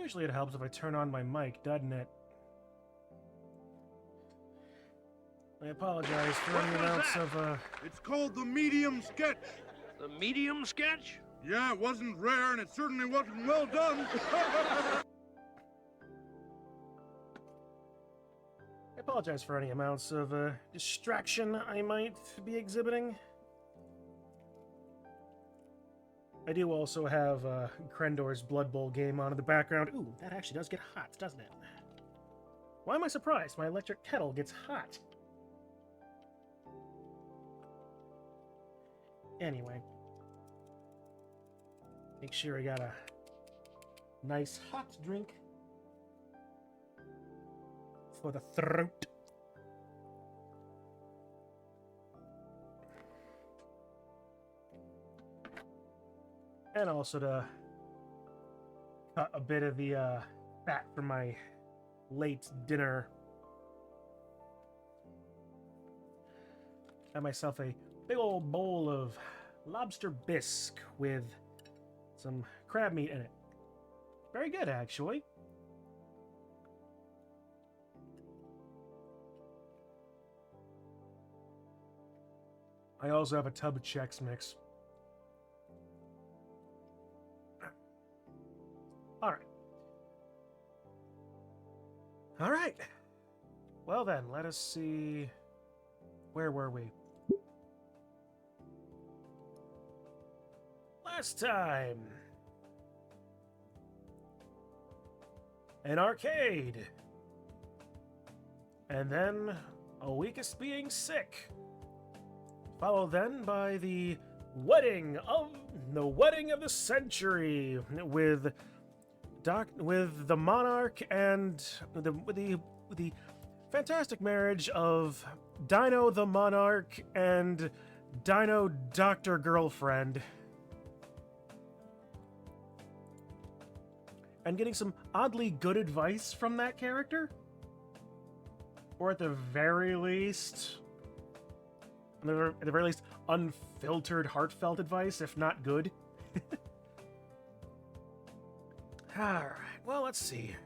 Usually it helps if I turn on my mic, doesn't it? I apologize for any amounts of, It's called the medium sketch. The medium sketch? Yeah, it wasn't rare, and it certainly wasn't well done. I apologize for any amounts of, distraction I might be exhibiting. I do also have, Krendor's Blood Bowl game on in the background. Ooh, that actually does get hot, doesn't it? Why am I surprised? My electric kettle gets hot. Anyway. Make sure I got a nice hot drink for the throat. And also to cut a bit of the fat from my late dinner. Got myself a big old bowl of lobster bisque with some crab meat in it. Very good, actually. I also have a tub of Chex Mix. Alright. Alright. Well then, let us see... Where were we? Last time... An arcade. And then a weakest being sick. Followed then by the wedding of the century with the monarch and the fantastic marriage of Dino the Monarch and Dino Doctor Girlfriend. And getting some oddly good advice from that character. Or at the very least... At the very least, unfiltered, heartfelt advice, if not good. Alright, well, let's see.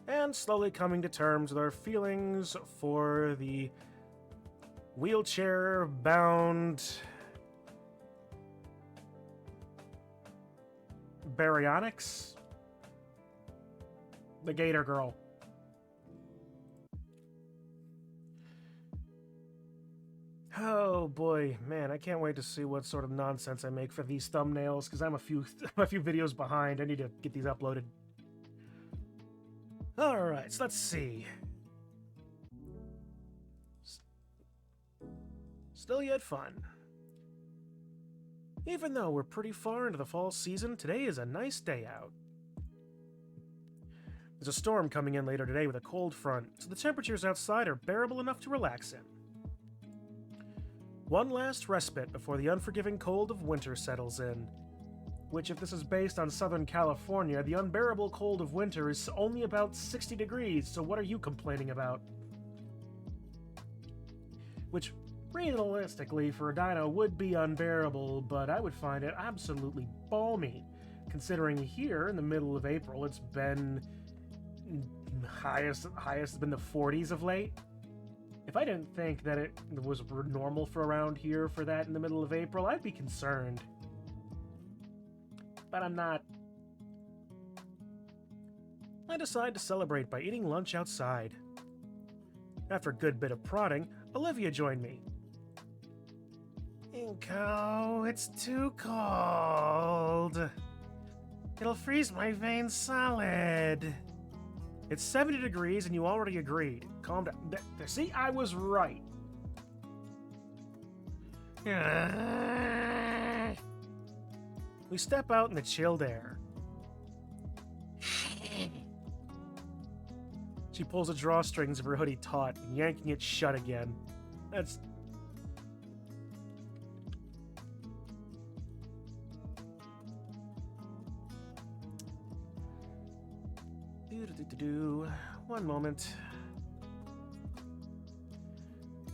And slowly coming to terms with our feelings for the wheelchair-bound baryonyx? The Gator Girl. Oh boy, man, I can't wait to see what sort of nonsense I make for these thumbnails, because I'm a few videos behind. I need to get these uploaded. Alright, so let's see. Still yet fun. Even though we're pretty far into the fall season, today is a nice day out. There's a storm coming in later today with a cold front, so the temperatures outside are bearable enough to relax in. One last respite before the unforgiving cold of winter settles in. Which, if this is based on Southern California, the unbearable cold of winter is only about 60 degrees, so what are you complaining about? Which, realistically, for a dino would be unbearable, but I would find it absolutely balmy, considering here in the middle of April it's been highest has been the 40s of late. If I didn't think that it was normal for around here for that in the middle of April, I'd be concerned. But I'm not. I decide to celebrate by eating lunch outside. After a good bit of prodding, Olivia joined me. Inko, it's too cold. It'll freeze my veins solid. It's 70 degrees and you already agreed. Calm down. See, I was right. We step out in the chilled air. She pulls the drawstrings of her hoodie taut, yanking it shut again. That's... One moment.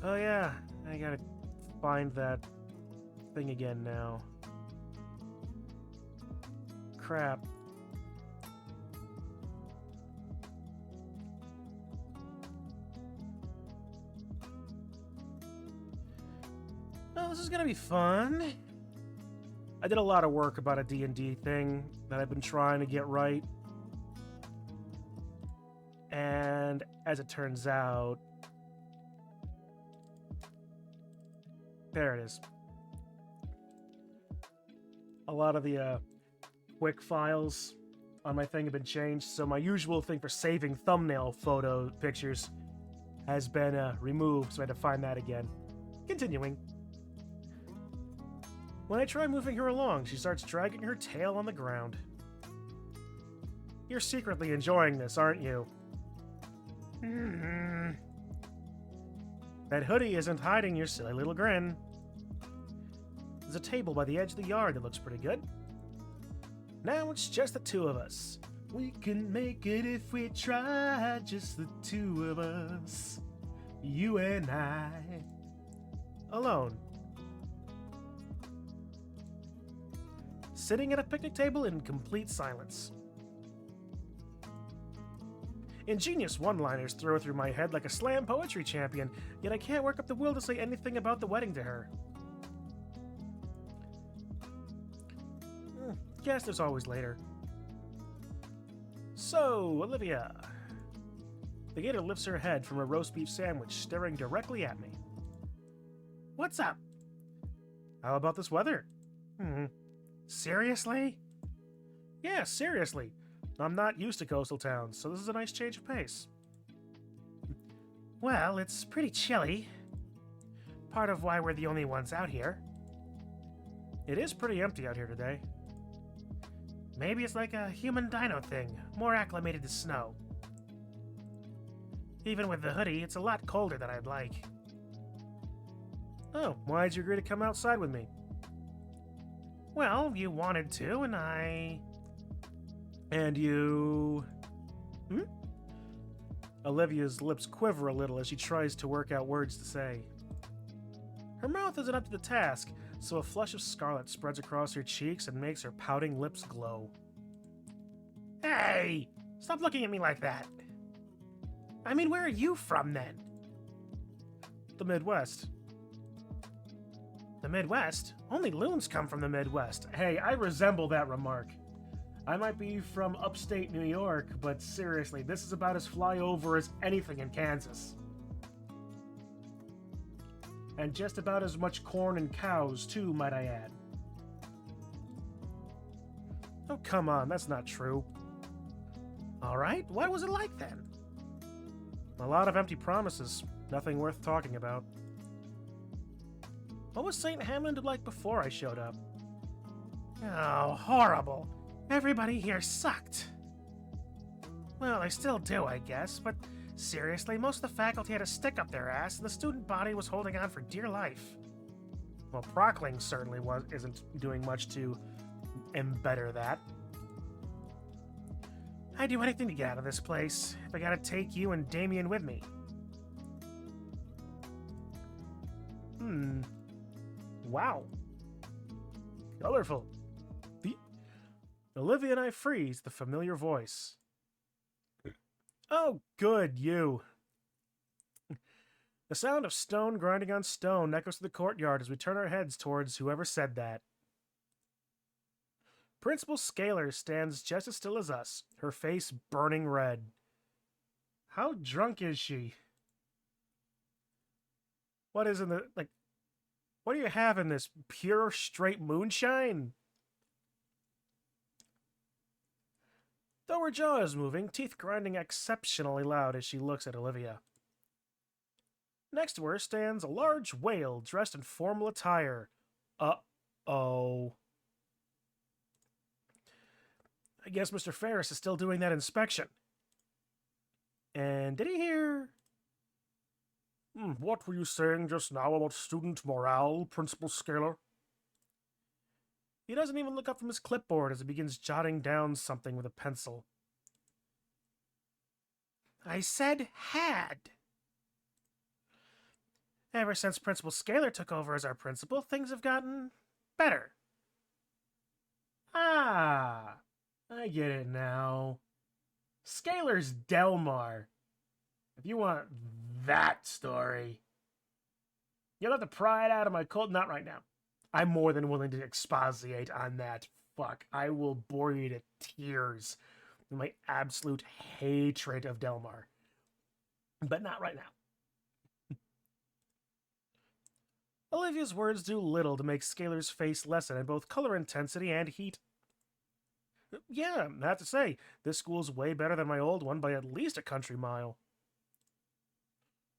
Oh yeah, I gotta find that thing again now. crap. Well, this is gonna be fun. I did a lot of work about a D&D thing that I've been trying to get right. And as it turns out, there it is. A lot of the quick files on my thing have been changed, so my usual thing for saving thumbnail photo pictures has been removed, so I had to find that again. Continuing. When I try moving her along, she starts dragging her tail on the ground. You're secretly enjoying this, aren't you? That hoodie isn't hiding your silly little grin. There's a table by the edge of the yard that looks pretty good. Now it's just the two of us. We can make it if we try, just the two of us. You and I. Alone. Sitting at a picnic table in complete silence. Ingenious one-liners throw through my head like a slam poetry champion, yet I can't work up the will to say anything about the wedding to her. Guess there's always later. So, Olivia. The gator lifts her head from a roast beef sandwich, staring directly at me. What's up? How about this weather? Seriously? Yeah, seriously. I'm not used to coastal towns, so this is a nice change of pace. Well, it's pretty chilly. Part of why we're the only ones out here. It is pretty empty out here today. Maybe it's like a human dino thing, more acclimated to snow. Even with the hoodie, it's a lot colder than I'd like. Oh, why'd you agree to come outside with me? Well, you wanted to, and I... And you... Olivia's lips quiver a little as she tries to work out words to say. Her mouth isn't up to the task, so a flush of scarlet spreads across her cheeks and makes her pouting lips glow. Hey! Stop looking at me like that! I mean, where are you from, then? The Midwest. The Midwest? Only loons come from the Midwest. Hey, I resemble that remark. I might be from upstate New York, but seriously, this is about as flyover as anything in Kansas. And just about as much corn and cows, too, might I add. Oh, come on, that's not true. Alright, what was it like then? A lot of empty promises, nothing worth talking about. What was St. Hamlin like before I showed up? Oh, horrible. Everybody here sucked. Well, they still do, I guess, but seriously, most of the faculty had a stick up their ass, and the student body was holding on for dear life. Well, Prockling certainly isn't doing much to embetter that. I'd do anything to get out of this place, if I gotta take you and Damien with me. Wow. Colorful. Olivia and I freeze, the familiar voice. Oh, good, you. The sound of stone grinding on stone echoes through the courtyard as we turn our heads towards whoever said that. Principal Scalar stands just as still as us, her face burning red. How drunk is she? What is in the, what do you have in this? Pure, straight moonshine? Though her jaw is moving, teeth grinding exceptionally loud as she looks at Olivia. Next to her stands a large whale dressed in formal attire. Uh-oh. I guess Mr. Ferris is still doing that inspection. And did he hear... What were you saying just now about student morale, Principal Scalar? He doesn't even look up from his clipboard as he begins jotting down something with a pencil. I said had. Ever since Principal Scalar took over as our principal, things have gotten better. Ah, I get it now. Scalar's Delmar. If you want that story, you'll have to pry it out of my cold. Not right now. I'm more than willing to expatiate on that. Fuck, I will bore you to tears with my absolute hatred of Delmar. But not right now. Olivia's words do little to make Scalar's face lessen in both color intensity and heat. Yeah, I have to say, this school's way better than my old one by at least a country mile.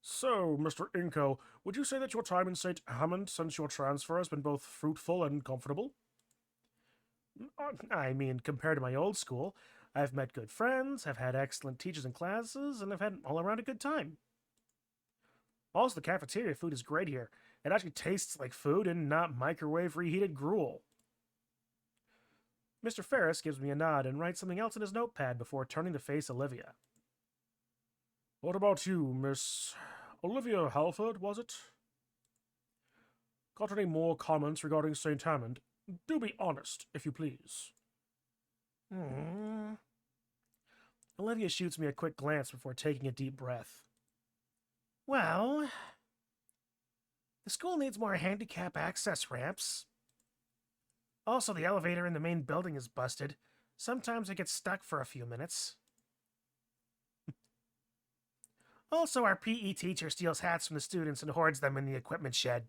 So, Mr. Inko, would you say that your time in St. Hammond since your transfer has been both fruitful and comfortable? I mean, compared to my old school, I've met good friends, I've had excellent teachers and classes, and I've had all around a good time. Also, the cafeteria food is great here. It actually tastes like food and not microwave reheated gruel. Mr. Ferris gives me a nod and writes something else in his notepad before turning to face Olivia. What about you, Miss Olivia Halford, was it? Got any more comments regarding St. Hammond? Do be honest, if you please. Olivia shoots me a quick glance before taking a deep breath. Well, the school needs more handicap access ramps. Also, the elevator in the main building is busted. Sometimes it gets stuck for a few minutes. Also, our PE teacher steals hats from the students and hoards them in the equipment shed.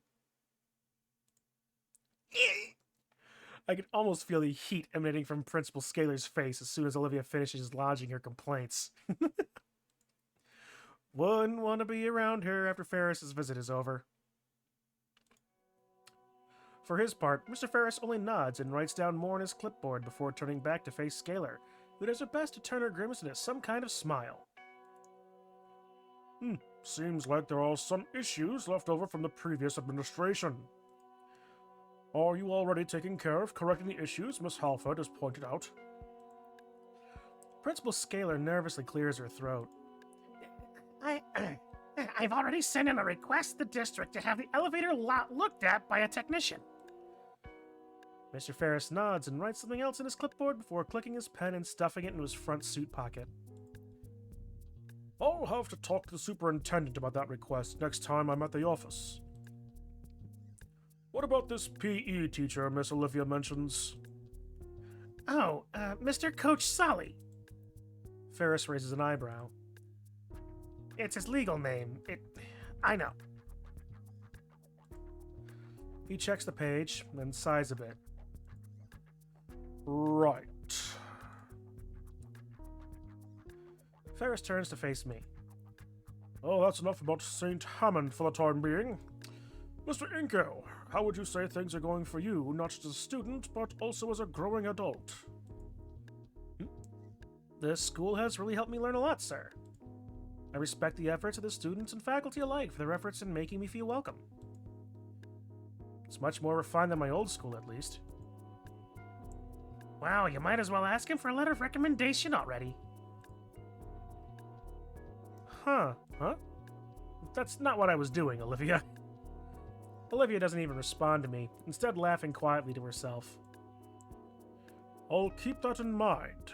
I can almost feel the heat emanating from Principal Scalar's face as soon as Olivia finishes lodging her complaints. Wouldn't want to be around her after Ferris's visit is over. For his part, Mr. Ferris only nods and writes down more on his clipboard before turning back to face Scalar, who does her best to turn her grimace into some kind of smile. Seems like there are some issues left over from the previous administration. Are you already taking care of correcting the issues Miss Halford has pointed out? Principal Scalar nervously clears her throat. I've already sent in a request to the district to have the elevator looked at by a technician. Mr. Ferris nods and writes something else in his clipboard before clicking his pen and stuffing it into his front suit pocket. I'll have to talk to the superintendent about that request next time I'm at the office. What about this PE teacher Miss Olivia mentions? Oh, Mr. Coach Solly. Ferris raises an eyebrow. It's his legal name. I know. He checks the page, then sighs a bit. Right. Ferris turns to face me. Oh, that's enough about St. Hammond for the time being. Mr. Inko, how would you say things are going for you, not just as a student, but also as a growing adult? This school has really helped me learn a lot, sir. I respect the efforts of the students and faculty alike for their efforts in making me feel welcome. It's much more refined than my old school, at least. Wow, you might as well ask him for a letter of recommendation already. Huh? That's not what I was doing, Olivia. Olivia doesn't even respond to me, instead laughing quietly to herself. I'll keep that in mind.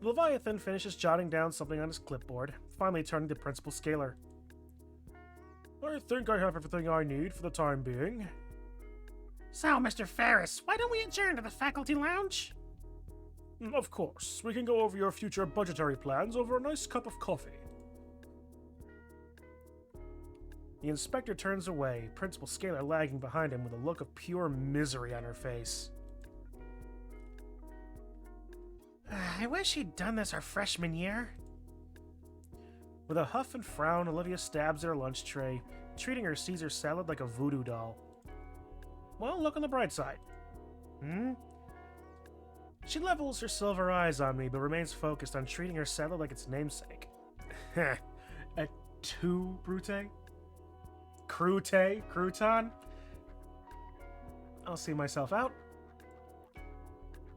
Leviathan finishes jotting down something on his clipboard, finally turning to Principal Scalar. I think I have everything I need for the time being. So, Mr. Ferris, why don't we adjourn to the faculty lounge? Of course. We can go over your future budgetary plans over a nice cup of coffee. The inspector turns away, Principal Scalar lagging behind him with a look of pure misery on her face. I wish he'd done this our freshman year. With a huff and frown, Olivia stabs at her lunch tray, treating her Caesar salad like a voodoo doll. Well, look on the bright side. She levels her silver eyes on me, but remains focused on treating her salad like its namesake. A two brute? Crouton? I'll see myself out.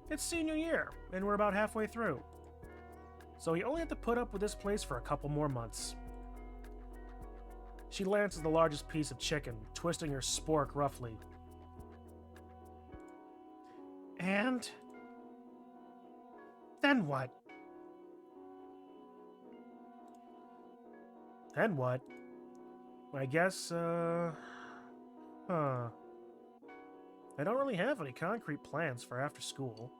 It's senior year, and we're about halfway through. So we only have to put up with this place for a couple more months. She lances the largest piece of chicken, twisting her spork roughly. And Then what? Then what? I guess, huh. I don't really have any concrete plans for after school.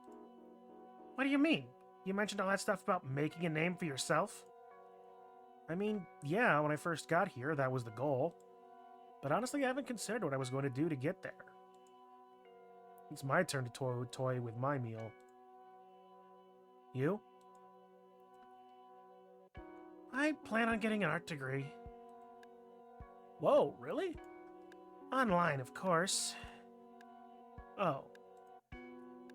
What do you mean? You mentioned all that stuff about making a name for yourself? I mean, yeah, when I first got here, that was the goal. But honestly, I haven't considered what I was going to do to get there. It's my turn to toy with my meal. You? I plan on getting an art degree. Whoa, really? Online, of course. Oh.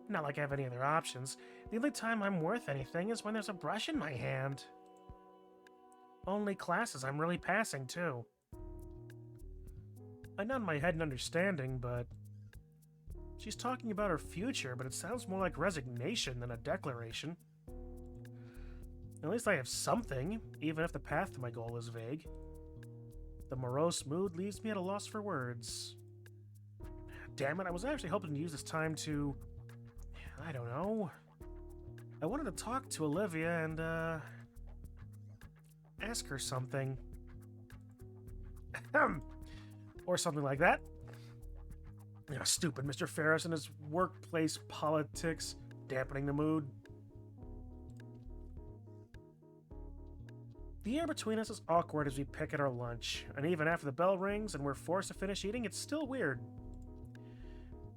Not like I have any other options. The only time I'm worth anything is when there's a brush in my hand. Only classes I'm really passing, too. I nod my head in understanding, but... She's talking about her future, but it sounds more like resignation than a declaration. At least I have something, even if the path to my goal is vague. The morose mood leaves me at a loss for words. Damn it, I was actually hoping to use this time to... I don't know. I wanted to talk to Olivia and, ask her something. Or something like that. Yeah, stupid Mr. Ferris and his workplace politics, dampening the mood. The air between us is awkward as we pick at our lunch, and even after the bell rings and we're forced to finish eating, it's still weird.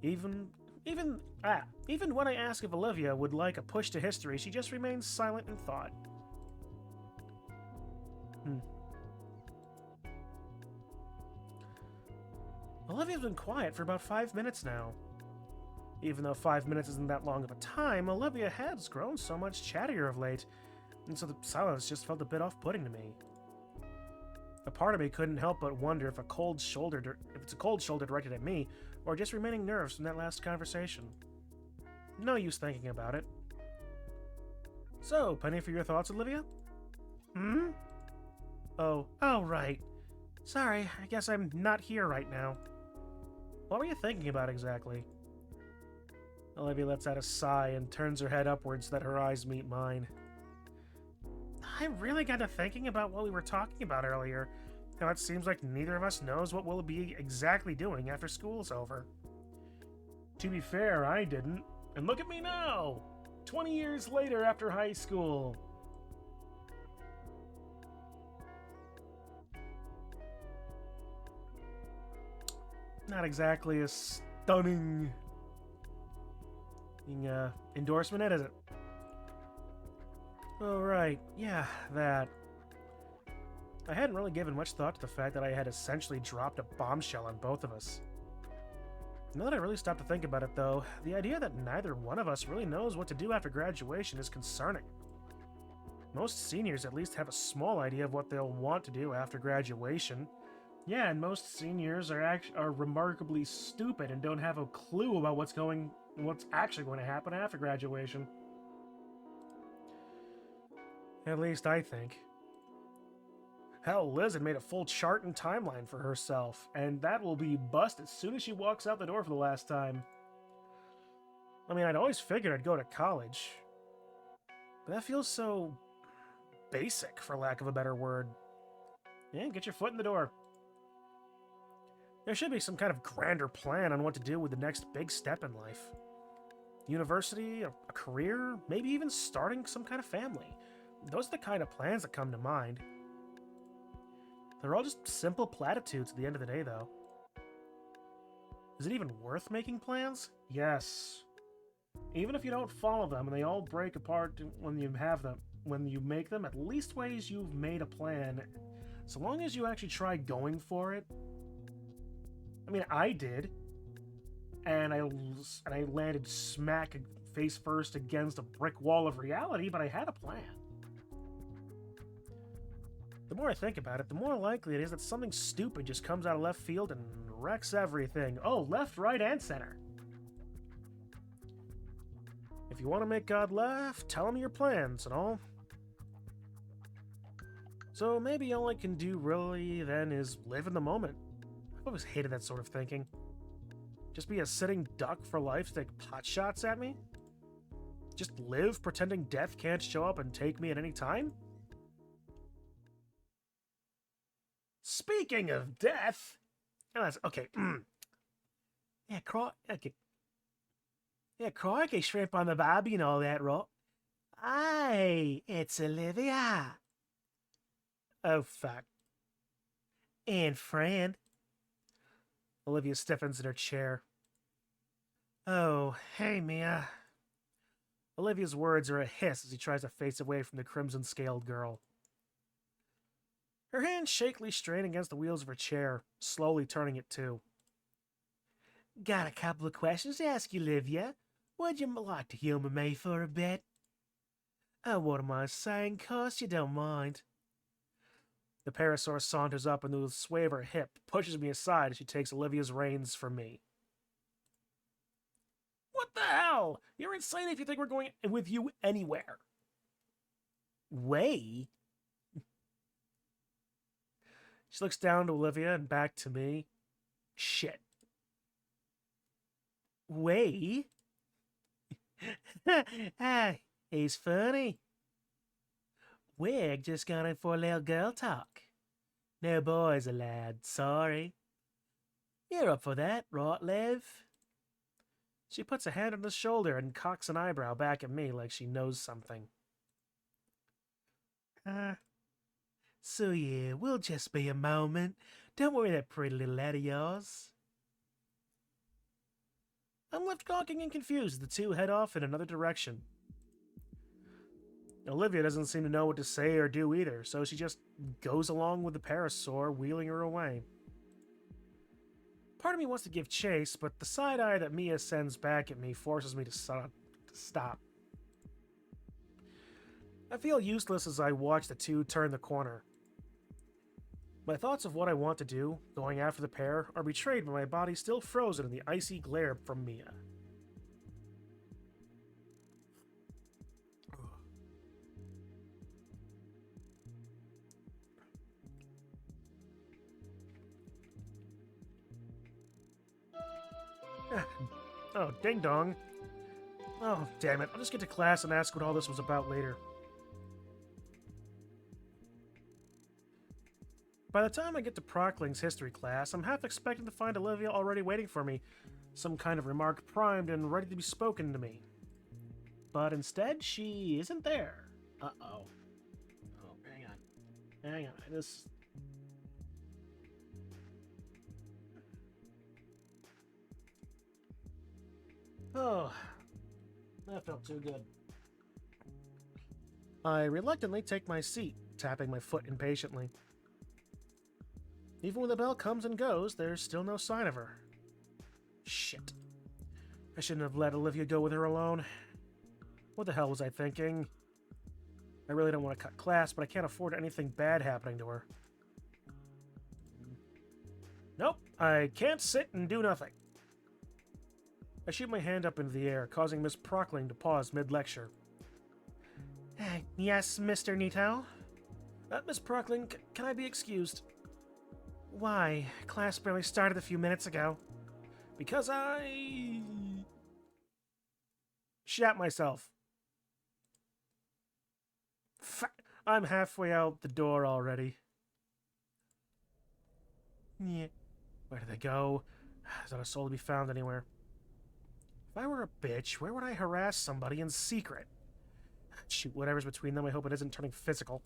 Even when I ask if Olivia would like a push to history, she just remains silent in thought. Olivia's been quiet for about 5 minutes now. Even though 5 minutes isn't that long of a time, Olivia has grown so much chattier of late, and so the silence just felt a bit off-putting to me. A part of me couldn't help but wonder if it's a cold shoulder directed at me, or just remaining nerves from that last conversation. No use thinking about it. So, penny for your thoughts, Olivia? Oh, right. Sorry, I guess I'm not here right now. What were you thinking about exactly? Olivia lets out a sigh and turns her head upwards so that her eyes meet mine. I really got to thinking about what we were talking about earlier. Now it seems like neither of us knows what we'll be exactly doing after school's over. To be fair, I didn't. And look at me now! 20 years later after high school. Not exactly a stunning endorsement, is it? Oh, right. Yeah, that. I hadn't really given much thought to the fact that I had essentially dropped a bombshell on both of us. Now that I really stopped to think about it, though, the idea that neither one of us really knows what to do after graduation is concerning. Most seniors at least have a small idea of what they'll want to do after graduation. Yeah, and most seniors are remarkably stupid and don't have a clue about what's actually going to happen after graduation. At least I think. Hell, Liz had made a full chart and timeline for herself, and that will be bust as soon as she walks out the door for the last time. I mean, I'd always figured I'd go to college, but that feels so basic, for lack of a better word. Yeah, get your foot in the door. There should be some kind of grander plan on what to do with the next big step in life. University, a career, maybe even starting some kind of family. Those are the kind of plans that come to mind. They're all just simple platitudes at the end of the day, though. Is it even worth making plans? Yes. Even if you don't follow them and they all break apart when you make them, at least ways you've made a plan. So long as you actually try going for it. I mean, I did. And I landed smack face first against a brick wall of reality, but I had a plan. The more I think about it, the more likely it is that something stupid just comes out of left field and wrecks everything. Oh, left, right, and center. If you want to make God laugh, tell him your plans and all. So maybe all I can do really then is live in the moment. I've always hated that sort of thinking. Just be a sitting duck for life to take pot shots at me? Just live pretending death can't show up and take me at any time? Speaking of death... Oh, that's... Okay. Yeah, okay. Yeah, crikey, shrimp on the barbie and all that rot. Hey, it's Olivia. Oh, fuck. And friend. Olivia stiffens in her chair. Oh, hey, Mia. Olivia's words are a hiss as he tries to face away from the crimson-scaled girl. Her hands shakily strain against the wheels of her chair, slowly turning it too. Got a couple of questions to ask you, Olivia. Would you like to humor me for a bit? Oh, what am I saying? Course you don't mind. The parasaur saunters up and with a sway of her hip pushes me aside as she takes Olivia's reins from me. What the hell? You're insane if you think we're going with you anywhere. Way? She looks down to Olivia and back to me. Shit. Way? Ah, he's funny. We're just going for a little girl talk. No boys allowed, sorry. You're up for that, right, Liv? She puts a hand on his shoulder and cocks an eyebrow back at me like she knows something. So yeah, we'll just be a moment. Don't worry that pretty little head of yours. I'm left gawking and confused. The two head off in another direction. Olivia doesn't seem to know what to say or do either, so she just goes along with the parasaur, wheeling her away. Part of me wants to give chase, but the side eye that Mia sends back at me forces me to stop. I feel useless as I watch the two turn the corner. My thoughts of what I want to do, going after the pair, are betrayed by my body still frozen in the icy glare from Mia. Oh, ding dong. Oh, damn it. I'll just get to class and ask what all this was about later. By the time I get to Prockling's history class, I'm half expecting to find Olivia already waiting for me, some kind of remark primed and ready to be spoken to me. But instead, she isn't there. Uh-oh. Oh, hang on. Hang on. Oh, that felt too good. I reluctantly take my seat, tapping my foot impatiently. Even when the bell comes and goes, there's still no sign of her. Shit. I shouldn't have let Olivia go with her alone. What the hell was I thinking? I really don't want to cut class, but I can't afford anything bad happening to her. Nope, I can't sit and do nothing. I shoot my hand up into the air, causing Miss Prockling to pause mid-lecture. Yes, Mr. Nito? Miss Prockling, can I be excused? Why? Class barely started a few minutes ago. Because I... shat myself. I'm halfway out the door already. Yeah. Where did they go? There's not a soul to be found anywhere. If I were a bitch, where would I harass somebody in secret? Shoot, whatever's between them, I hope it isn't turning physical.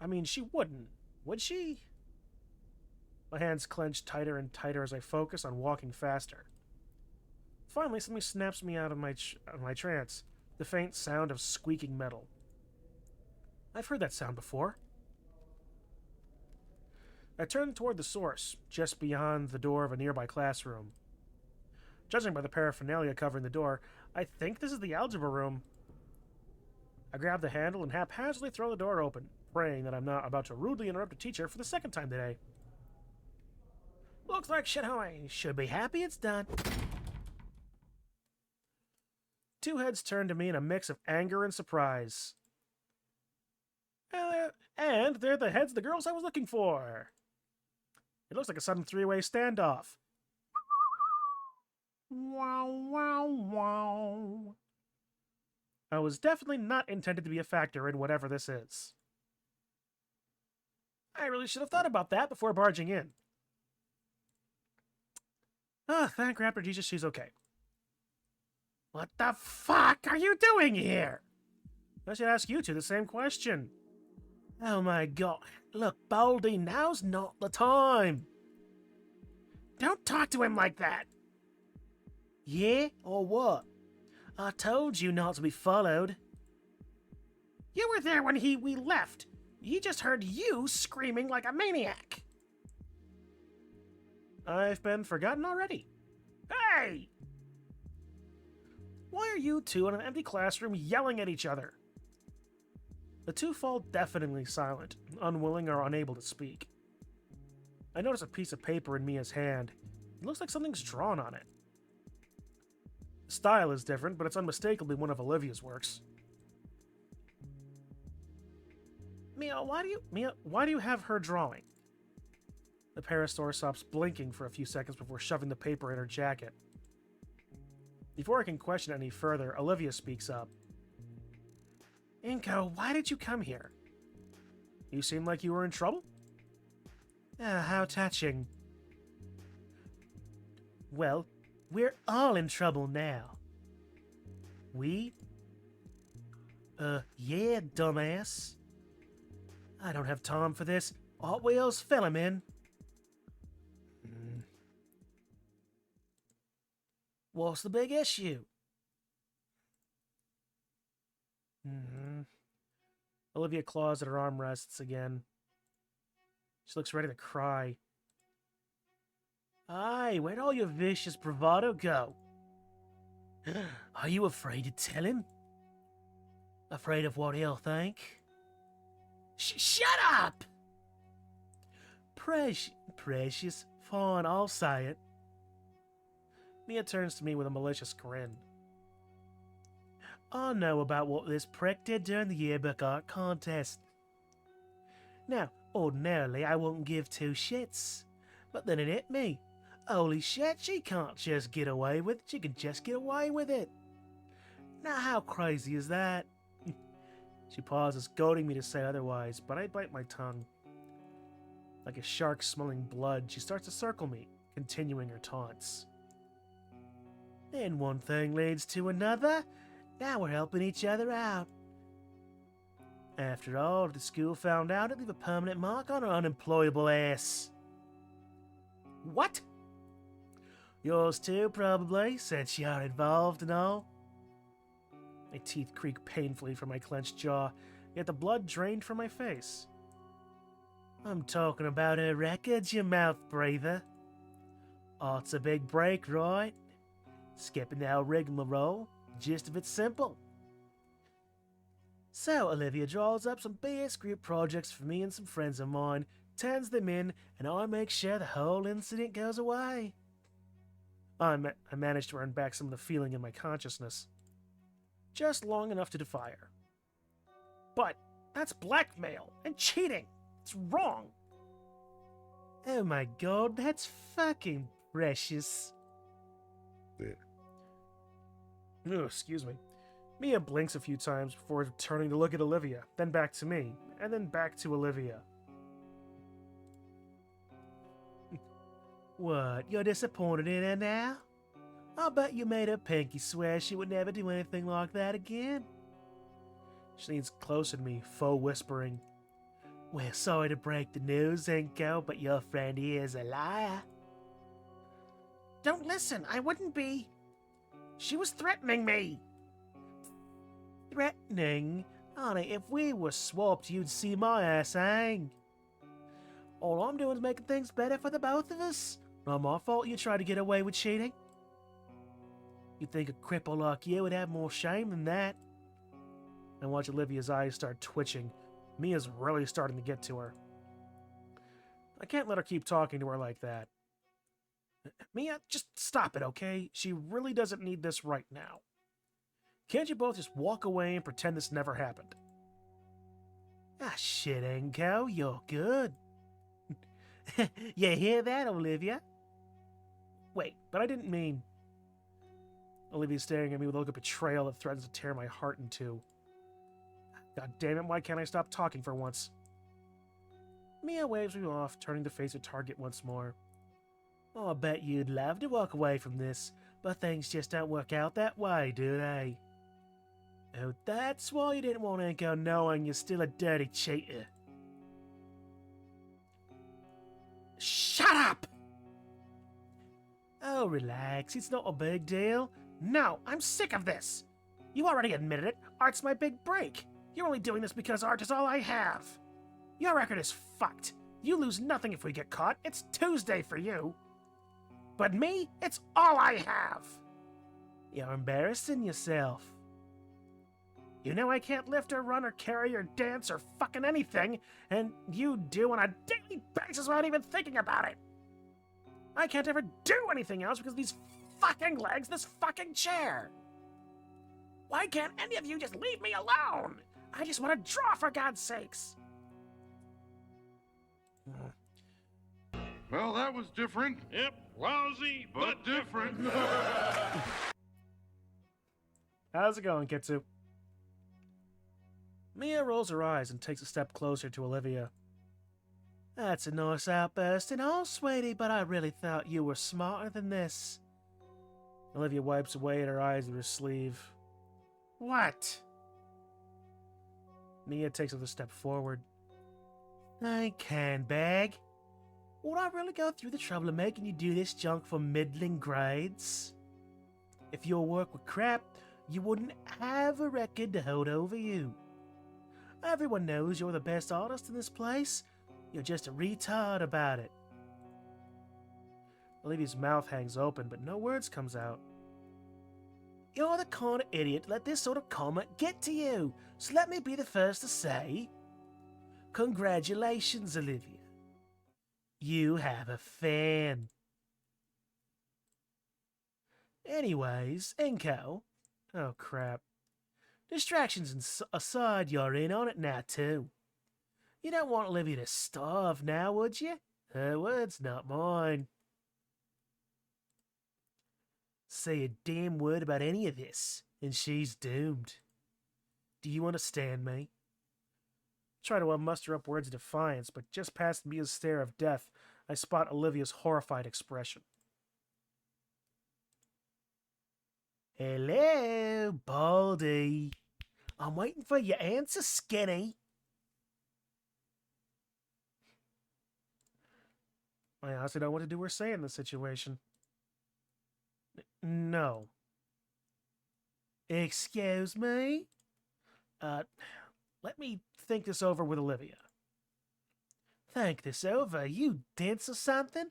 I mean, she wouldn't, would she? My hands clench tighter and tighter as I focus on walking faster. Finally, something snaps me out of my trance, the faint sound of squeaking metal. I've heard that sound before. I turn toward the source, just beyond the door of a nearby classroom. Judging by the paraphernalia covering the door, I think this is the algebra room. I grab the handle and haphazardly throw the door open, praying that I'm not about to rudely interrupt a teacher for the second time today. Looks like shit how I should be happy it's done. Two heads turn to me in a mix of anger and surprise. And they're the heads of the girls I was looking for. It looks like a sudden three-way standoff. Wow, wow, wow. I was definitely not intended to be a factor in whatever this is. I really should have thought about that before barging in. Thank Raptor Jesus she's okay. What the fuck are you doing here? I should ask you two the same question. Oh my god. Look, Baldy, now's not the time. Don't talk to him like that. Yeah, or what? I told you not to be followed. You were there when we left. He just heard you screaming like a maniac. I've been forgotten already. Hey! Why are you two in an empty classroom yelling at each other? The two fall deafeningly silent, unwilling or unable to speak. I notice a piece of paper in Mia's hand. It looks like something's drawn on it. The style is different, but it's unmistakably one of Olivia's works. Mia, why do you have her drawing? The parasaur stops blinking for a few seconds before shoving the paper in her jacket. Before I can question it any further, Olivia speaks up. Inko, why did you come here? You seem like you were in trouble? How touching. Well, we're all in trouble now. We? Yeah, dumbass. I don't have time for this. Hot Wheels, fill him in. What's the big issue? Olivia claws at her armrests again. She looks ready to cry. Aye, where'd all your vicious bravado go? Are you afraid to tell him? Afraid of what he'll think? Shut up! Precious. Fine, I'll say it. Mia turns to me with a malicious grin. I know about what this prick did during the yearbook art contest. Now, ordinarily I wouldn't give two shits, but then it hit me. Holy shit, she can't just get away with it, she can just get away with it. Now how crazy is that? She pauses, goading me to say otherwise, but I bite my tongue. Like a shark smelling blood, she starts to circle me, continuing her taunts. Then one thing leads to another. Now we're helping each other out. After all, if the school found out, it'd leave a permanent mark on her unemployable ass. What? Yours too, probably, since you're involved and all. My teeth creak painfully from my clenched jaw, yet the blood drained from my face. I'm talking about her records, you mouth breather. Art's a big break, right? Skipping the whole rigmarole. Gist of it's simple. So Olivia draws up some BS group projects for me and some friends of mine, turns them in, and I make sure the whole incident goes away. I managed to earn back some of the feeling in my consciousness. Just long enough to defy her. But that's blackmail and cheating. It's wrong. Oh my god, that's fucking precious. Oh, excuse me. Mia blinks a few times before turning to look at Olivia, then back to me, and then back to Olivia. What, you're disappointed in her now? I'll bet you made her pinky swear she would never do anything like that again. She leans closer to me, faux whispering. Well, sorry to break the news, Inko, but your friend here is a liar. Don't listen, I wouldn't be. She was threatening me. Threatening? Honey, if we were swapped, you'd see my ass hang. All I'm doing is making things better for the both of us. Not my fault you tried to get away with cheating. You'd think a cripple like you would have more shame than that. I watch Olivia's eyes start twitching. Mia's really starting to get to her. I can't let her keep talking to her like that. Mia, just stop it, okay? She really doesn't need this right now. Can't you both just walk away and pretend this never happened? Ah, shit, Inko, you're good. You hear that, Olivia? Wait, but I didn't mean... Olivia's staring at me with a look of betrayal that threatens to tear my heart in two. God damn it, why can't I stop talking for once? Mia waves me off, turning to face her target once more. Oh, I bet you'd love to walk away from this, but things just don't work out that way, do they? Oh, that's why you didn't want Enko knowing you're still a dirty cheater. Shut up! Oh, relax, it's not a big deal. No, I'm sick of this. You already admitted it, art's my big break. You're only doing this because art is all I have. Your record is fucked. You lose nothing if we get caught. It's Tuesday for you. But me, it's all I have. You're embarrassing yourself. You know I can't lift or run or carry or dance or fucking anything, and you do on a daily basis without even thinking about it. I can't ever do anything else because of these fucking legs, this fucking chair. Why can't any of you just leave me alone? I just want to draw, for God's sakes. Well, that was different. Yep, lousy, but different. How's it going, Kitsu? Mia rolls her eyes and takes a step closer to Olivia. That's a nice outburst and all, sweetie, but I really thought you were smarter than this. Olivia wipes away at her eyes with her sleeve. What? Mia takes another step forward. I can, bag. Would I really go through the trouble of making you do this junk for middling grades? If your work were crap, you wouldn't have a record to hold over you. Everyone knows you're the best artist in this place. You're just a retard about it. Olivia's mouth hangs open, but no words comes out. You're the kind of idiot to let this sort of comment get to you, so let me be the first to say, congratulations, Olivia. You have a fan. Anyways, Enko. Oh, crap. Distractions aside, you're in on it now, too. You don't want Olivia to starve now, would you? Her words, not mine. Say a damn word about any of this, and she's doomed. Do you understand me? Try to muster up words of defiance, but just past Mia's stare of death, I spot Olivia's horrified expression. Hello, Baldy. I'm waiting for your answer, Skinny. I honestly don't know what to do or say in this situation. No. Excuse me? Let me think this over with Olivia. Think this over? You dense or something?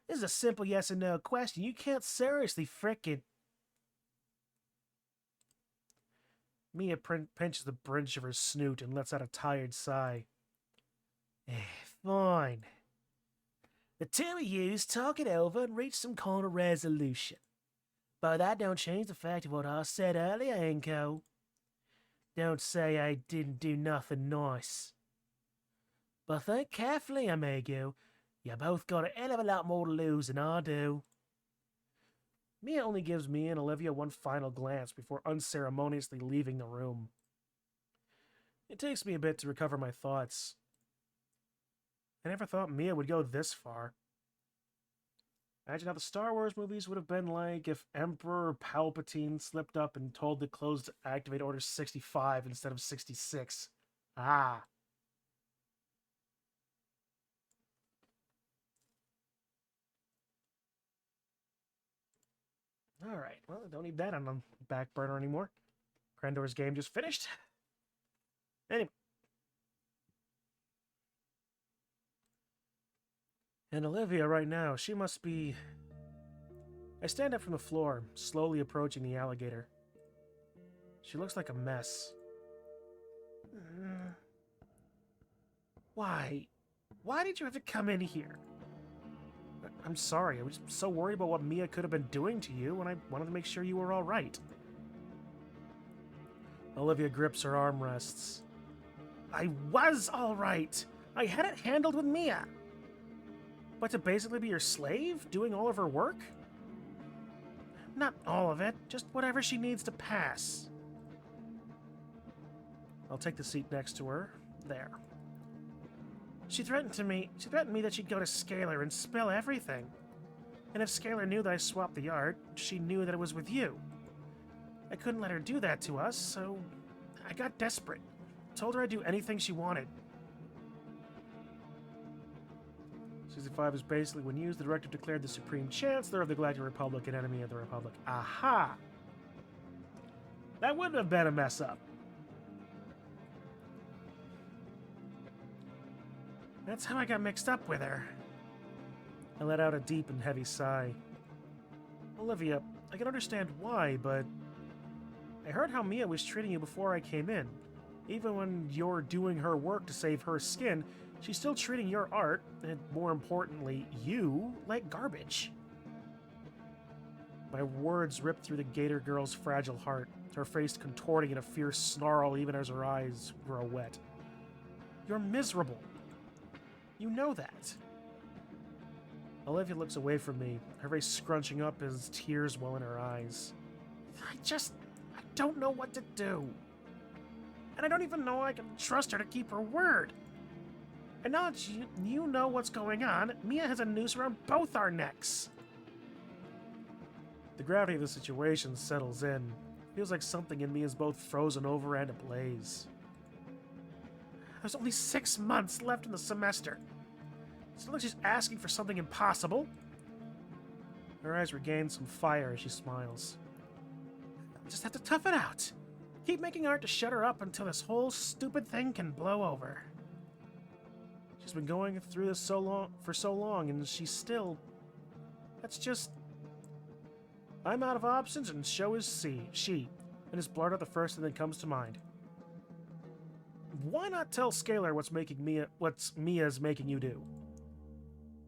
This is a simple yes or no question. You can't seriously frickin'... Mia pinches the bridge of her snoot and lets out a tired sigh. Fine. The two of yous talk it over and reach some kind of resolution. But that don't change the fact of what I said earlier, Enko. Don't say I didn't do nothing nice. But think carefully, amigo. You both got a hell of a lot more to lose than I do. Mia only gives me and Olivia one final glance before unceremoniously leaving the room. It takes me a bit to recover my thoughts. I never thought Mia would go this far. Imagine how the Star Wars movies would have been like if Emperor Palpatine slipped up and told the clones to activate Order 65 instead of 66. Ah. Alright, well, I don't need that on the back burner anymore. Krendor's game just finished. Anyway. And Olivia right now, she must be... I stand up from the floor, slowly approaching the alligator. She looks like a mess. Why? Why did you have to come in here? I'm sorry, I was so worried about what Mia could have been doing to you, and I wanted to make sure you were alright. Olivia grips her armrests. I was alright! I had it handled with Mia! But to basically be your slave, doing all of her work? Not all of it, just whatever she needs to pass. I'll take the seat next to her. There. She threatened me that she'd go to Scalar and spill everything. And if Scalar knew that I swapped the art, she knew that it was with you. I couldn't let her do that to us, so I got desperate. Told her I'd do anything she wanted. 65 is basically when used, the directive declared the Supreme Chancellor of the Galactic Republic an enemy of the Republic. Aha! That wouldn't have been a mess up. That's how I got mixed up with her. I let out a deep and heavy sigh. Olivia, I can understand why, but I heard how Mia was treating you before I came in. Even when you're doing her work to save her skin, she's still treating your art, and more importantly, you, like garbage. My words ripped through the Gator girl's fragile heart, her face contorting in a fierce snarl even as her eyes grow wet. You're miserable. You know that. Olivia looks away from me, her face scrunching up as tears well in her eyes. I don't know what to do. And I don't even know I can trust her to keep her word. And now that you know what's going on, Mia has a noose around both our necks. The gravity of the situation settles in. Feels like something in me is both frozen over and ablaze. There's only 6 months left in the semester. It's not like she's asking for something impossible. Her eyes regain some fire as she smiles. I just have to tough it out. Keep making art to shut her up until this whole stupid thing can blow over. She's been going through this for so long, and she's still... That's just... I'm out of options, and so is she. And it's blurt out the first thing that comes to mind. Why not tell Scalar what Mia's making you do?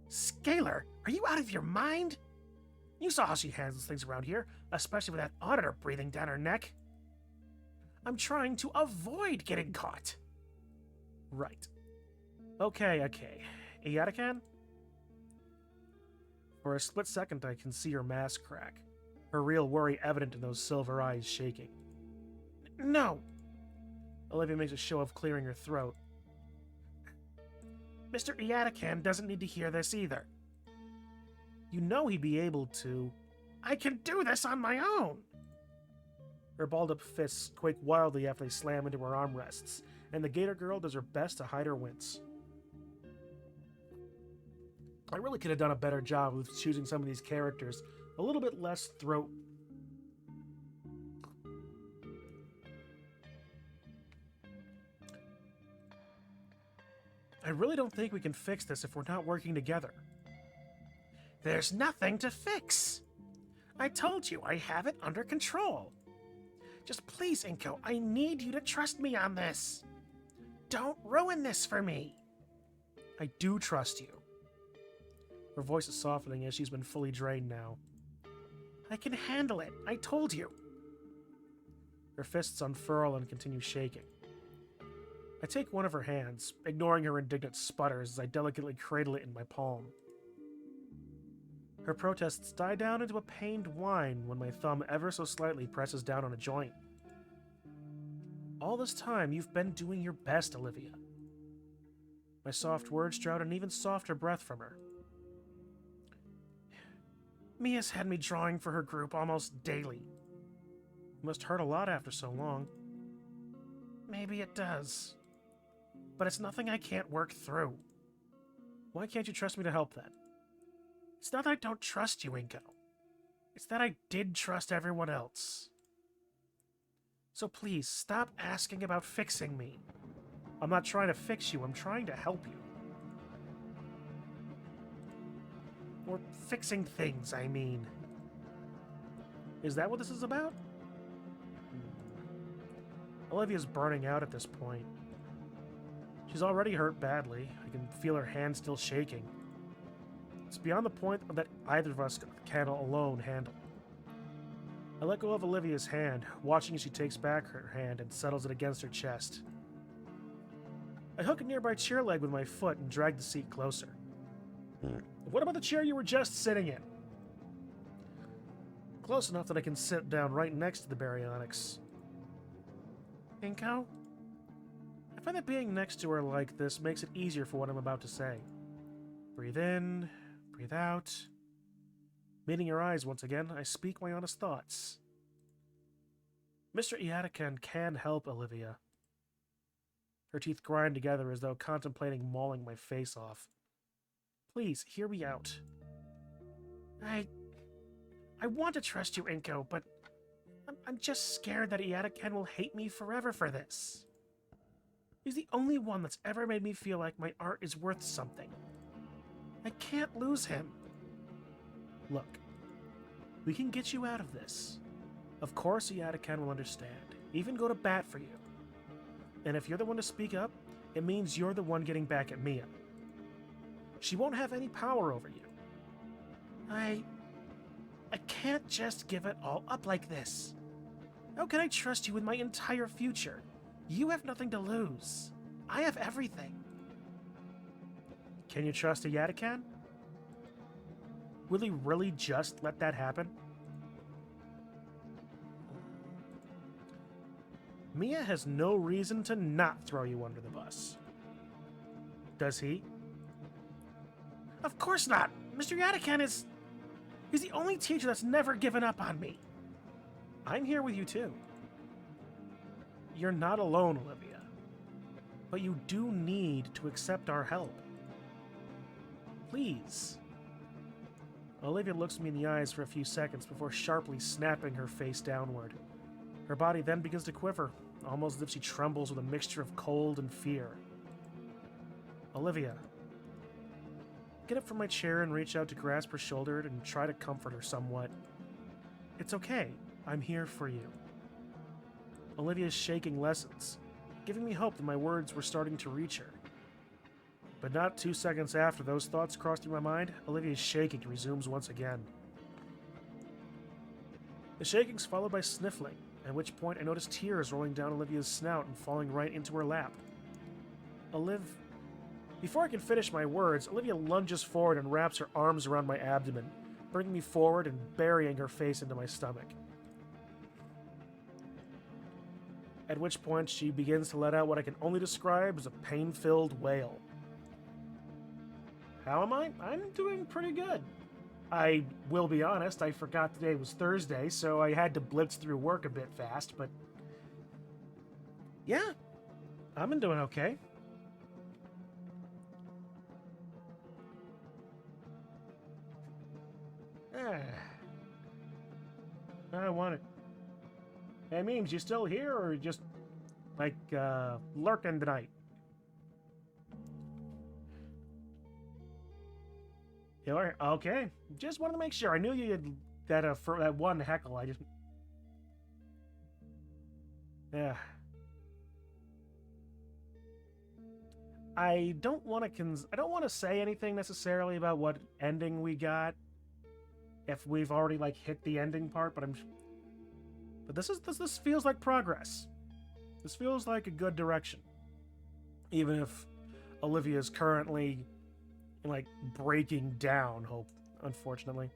Scalar? Are you out of your mind? You saw how she handles things around here, especially with that auditor breathing down her neck. I'm trying to avoid getting caught. Right. Okay. Iatakan? For a split second, I can see her mask crack, her real worry evident in those silver eyes shaking. No! Olivia makes a show of clearing her throat. Mr. Iatakan doesn't need to hear this either. You know he'd be able to. I can do this on my own! Her balled-up fists quake wildly after they slam into her armrests, and the Gator girl does her best to hide her wince. I really could have done a better job with choosing some of these characters a little bit less throat. I really don't think we can fix this if we're not working together. There's nothing to fix. I told you I have it under control. Just please, Inko, I need you to trust me on this. Don't ruin this for me. I do trust you. Her voice is softening as she's been fully drained now. I can handle it, I told you. Her fists unfurl and continue shaking. I take one of her hands, ignoring her indignant sputters as I delicately cradle it in my palm. Her protests die down into a pained whine when my thumb ever so slightly presses down on a joint. All this time, you've been doing your best, Olivia. My soft words drown an even softer breath from her. Mia's had me drawing for her group almost daily. It must hurt a lot after so long. Maybe it does. But it's nothing I can't work through. Why can't you trust me to help then? It's not that I don't trust you, Inko. It's that I did trust everyone else. So please, stop asking about fixing me. I'm not trying to fix you, I'm trying to help you. Or fixing things, I mean. Is that what this is about? Olivia's burning out at this point. She's already hurt badly. I can feel her hand still shaking. It's beyond the point that either of us can alone handle. I let go of Olivia's hand, watching as she takes back her hand and settles it against her chest. I hook a nearby chair leg with my foot and drag the seat closer. What about the chair you were just sitting in? Close enough that I can sit down right next to the baryonyx. Inko? I find that being next to her like this makes it easier for what I'm about to say. Breathe in, breathe out. Meeting your eyes once again, I speak my honest thoughts. Mr. Iatakan can help Olivia. Her teeth grind together as though contemplating mauling my face off. Please, hear me out. I want to trust you, Inko, but I'm just scared that Iatakan will hate me forever for this. He's the only one that's ever made me feel like my art is worth something. I can't lose him. Look, we can get you out of this. Of course Iatakan will understand, even go to bat for you. And if you're the one to speak up, it means you're the one getting back at Mia. She won't have any power over you. I can't just give it all up like this. How can I trust you with my entire future? You have nothing to lose. I have everything. Can you trust Iatakan? Will he really just let that happen? Mia has no reason to not throw you under the bus. Does he? Of course not! Mr. Iatakan is... He's the only teacher that's never given up on me. I'm here with you too. You're not alone, Olivia. But you do need to accept our help. Please. Olivia looks me in the eyes for a few seconds before sharply snapping her face downward. Her body then begins to quiver, almost as if she trembles with a mixture of cold and fear. Olivia. Get up from my chair and reach out to grasp her shoulder and try to comfort her somewhat. It's okay. I'm here for you. Olivia's shaking lessens, giving me hope that my words were starting to reach her. But not 2 seconds after those thoughts crossed through my mind, Olivia's shaking resumes once again. The shaking's followed by sniffling, at which point I notice tears rolling down Olivia's snout and falling right into her lap. Before I can finish my words, Olivia lunges forward and wraps her arms around my abdomen, bringing me forward and burying her face into my stomach. At which point she begins to let out what I can only describe as a pain-filled wail. How am I? I'm doing pretty good. I will be honest, I forgot today was Thursday, so I had to blitz through work a bit fast, but... yeah, I've been doing okay. I want it. Hey, Memes, you still here, or just, like, lurking tonight? Hiller? Okay. Just wanted to make sure. I knew you had that, for that one heckle. I just... yeah. I don't want to say anything necessarily about what ending we got, if we've already like hit the ending part, but this feels like progress. This feels like a good direction, even if Olivia is currently like breaking down. Unfortunately.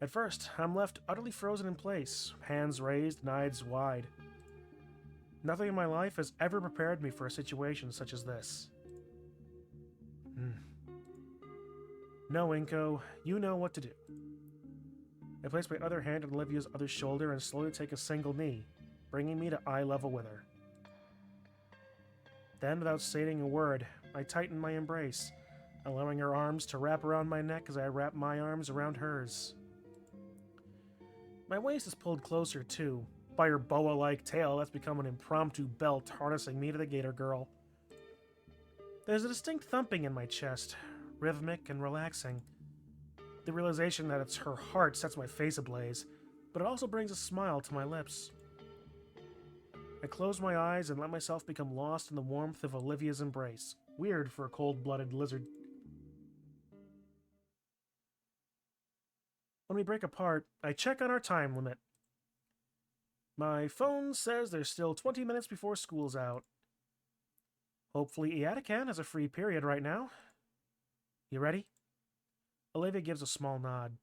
At first, I'm left utterly frozen in place, hands raised and eyes wide. Nothing in my life has ever prepared me for a situation such as this. No, Inko, you know what to do. I place my other hand on Olivia's other shoulder and slowly take a single knee, bringing me to eye level with her. Then, without saying a word, I tighten my embrace, allowing her arms to wrap around my neck as I wrap my arms around hers. My waist is pulled closer, too, by her boa-like tail that's become an impromptu belt harnessing me to the Gator Girl. There's a distinct thumping in my chest, rhythmic and relaxing. The realization that it's her heart sets my face ablaze, but it also brings a smile to my lips. I close my eyes and let myself become lost in the warmth of Olivia's embrace. Weird for a cold-blooded lizard. When we break apart, I check on our time limit. My phone says there's still 20 minutes before school's out. Hopefully Iatakan has a free period right now. You ready? Olivia gives a small nod.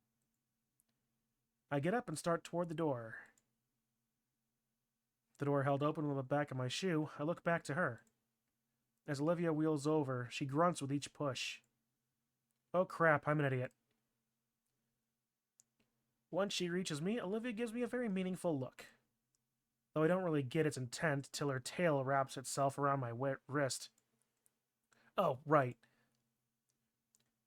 I get up and start toward the door. The door held open with the back of my shoe. I look back to her. As Olivia wheels over, she grunts with each push. Oh crap, I'm an idiot. Once she reaches me, Olivia gives me a very meaningful look. Though I don't really get its intent till her tail wraps itself around my wrist. Oh, right.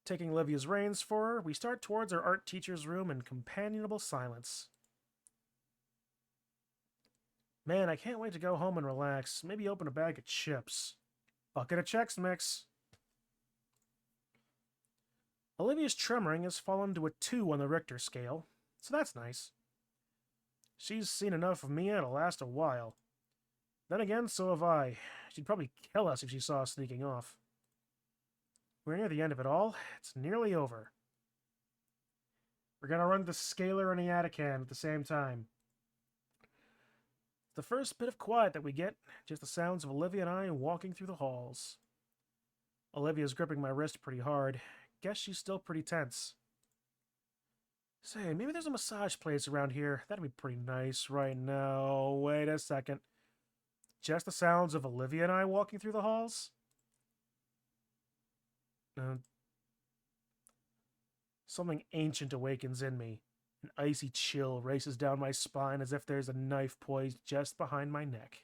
Taking Olivia's reins for her, we start towards our art teacher's room in companionable silence. Man, I can't wait to go home and relax. Maybe open a bag of chips. Bucket of Chex Mix. Olivia's tremoring has fallen to a 2 on the Richter scale, so that's nice. She's seen enough of Mia to last a while. Then again, so have I. She'd probably kill us if she saw us sneaking off. We're near the end of it all. It's nearly over. We're gonna run the scaler and the Attican at the same time. The first bit of quiet that we get, just the sounds of Olivia and I walking through the halls. Olivia's gripping my wrist pretty hard. Guess she's still pretty tense. Say, maybe there's a massage place around here. That'd be pretty nice right now. Wait a second. Just the sounds of Olivia and I walking through the halls? Something ancient awakens in me. An icy chill races down my spine as if there's a knife poised just behind my neck.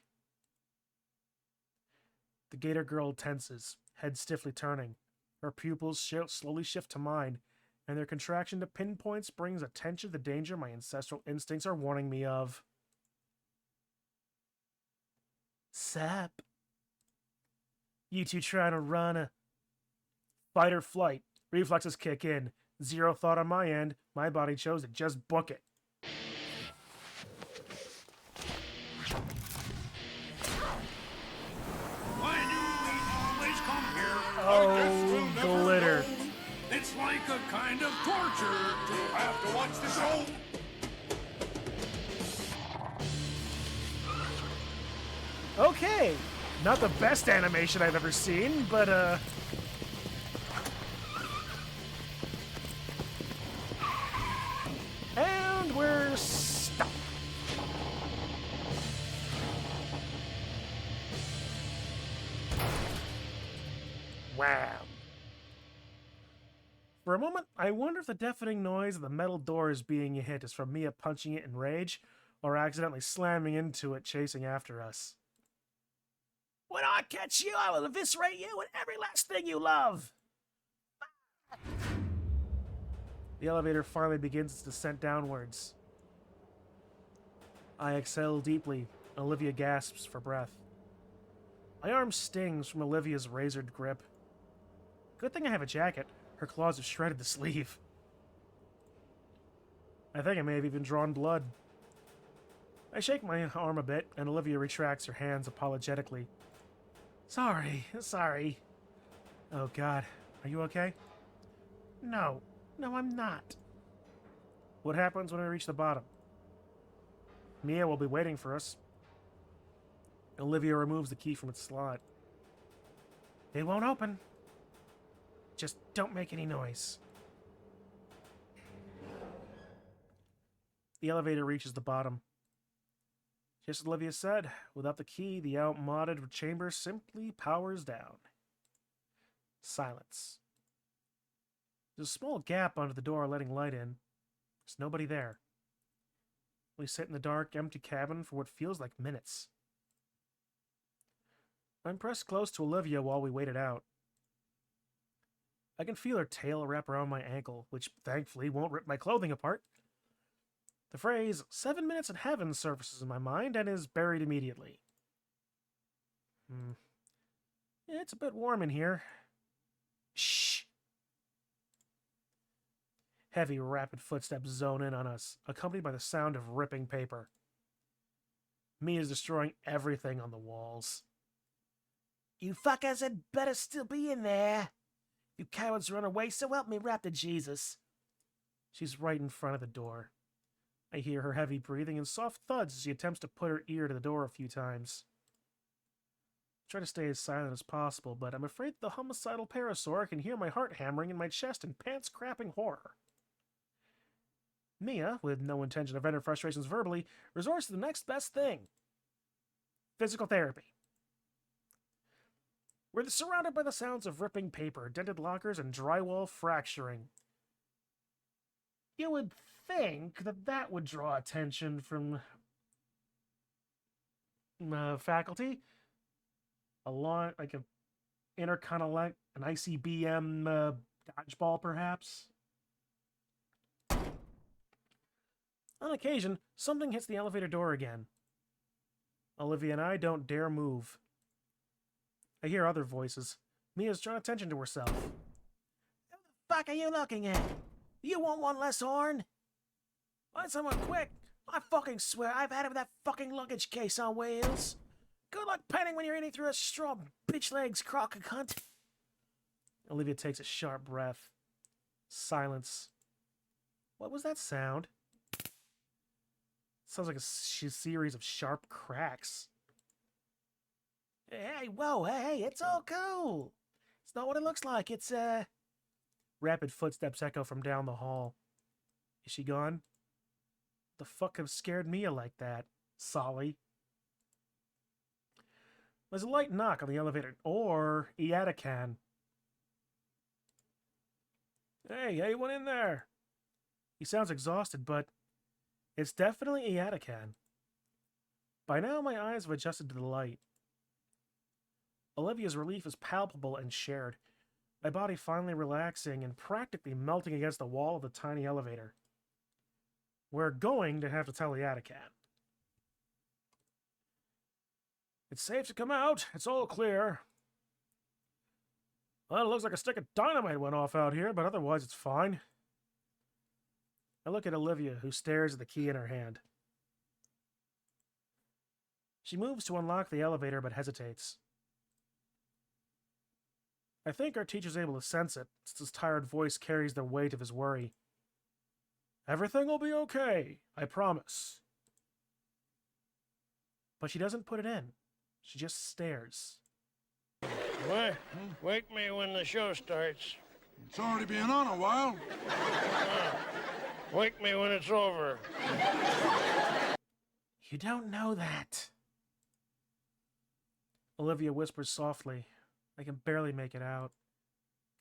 The Gator girl tenses, head stiffly turning. Her pupils slowly shift to mine, and their contraction to pinpoints brings attention to the danger my ancestral instincts are warning me of. Sup? You two trying to run a... Fight or flight. Reflexes kick in. Zero thought on my end. My body chose to just book it. Why do we always come here? Oh, glitter. It's like a kind of torture to have to watch the show. Okay. Not the best animation I've ever seen, but, and we're stuck. Wow. For a moment, I wonder if the deafening noise of the metal doors being hit is from Mia punching it in rage, or accidentally slamming into it chasing after us. When I catch you, I will eviscerate you and every last thing you love! The elevator finally begins its descent downwards. I exhale deeply. Olivia gasps for breath. My arm stings from Olivia's razored grip. Good thing I have a jacket. Her claws have shredded the sleeve. I think I may have even drawn blood. I shake my arm a bit, and Olivia retracts her hands apologetically. Sorry. Oh God, are you okay? No, I'm not. What happens when we reach the bottom? Mia will be waiting for us. Olivia removes the key from its slot. It won't open. Just don't make any noise. The elevator reaches the bottom. Just as Olivia said, without the key, the outmoded chamber simply powers down. Silence. There's a small gap under the door letting light in. There's nobody there. We sit in the dark, empty cabin for what feels like minutes. I'm pressed close to Olivia while we wait it out. I can feel her tail wrap around my ankle, which thankfully won't rip my clothing apart. The phrase, 7 minutes in heaven, surfaces in my mind and is buried immediately. It's a bit warm in here. Shh! Heavy, rapid footsteps zone in on us, accompanied by the sound of ripping paper. Mia's destroying everything on the walls. You fuckers had better still be in there. You cowards run away, so help me rap to Jesus. She's right in front of the door. I hear her heavy breathing and soft thuds as she attempts to put her ear to the door a few times. I try to stay as silent as possible, but I'm afraid the homicidal parasaur can hear my heart hammering in my chest in pants-crapping horror. Mia, with no intention of venting her frustrations verbally, resorts to the next best thing: physical therapy. We're surrounded by the sounds of ripping paper, dented lockers, and drywall fracturing. You would think that that would draw attention from faculty. A lawn, like a inner kind of like an ICBM dodgeball, perhaps. On occasion, something hits the elevator door again. Olivia and I don't dare move. I hear other voices. Mia's drawing attention to herself. Who the fuck are you looking at? You want one less horn? Find someone quick! I fucking swear I've had it with that fucking luggage case on wheels. Good luck penning when you're eating through a straw, bitch legs, crock of cunt. Olivia takes a sharp breath. Silence. What was that sound? Sounds like a series of sharp cracks. Hey, whoa, hey, it's all cool. It's not what it looks like. It's, Rapid footsteps echo from down the hall. Is she gone? The fuck have scared Mia like that? Solly. There's a light knock on the elevator. Or Iadakan. Hey, anyone in there? He sounds exhausted, but it's definitely Iadakan. By now, my eyes have adjusted to the light. Olivia's relief is palpable and shared, my body finally relaxing and practically melting against the wall of the tiny elevator. We're going to have to tell Iadakan. It's safe to come out. It's all clear. Well, it looks like a stick of dynamite went off out here, but otherwise it's fine. I look at Olivia, who stares at the key in her hand. She moves to unlock the elevator, but hesitates. I think our teacher's able to sense it, since his tired voice carries the weight of his worry. Everything will be okay, I promise. But she doesn't put it in. She just stares. What? Wake me when the show starts. It's already been on a while. Wake me when it's over. You don't know that. Olivia whispers softly. I can barely make it out.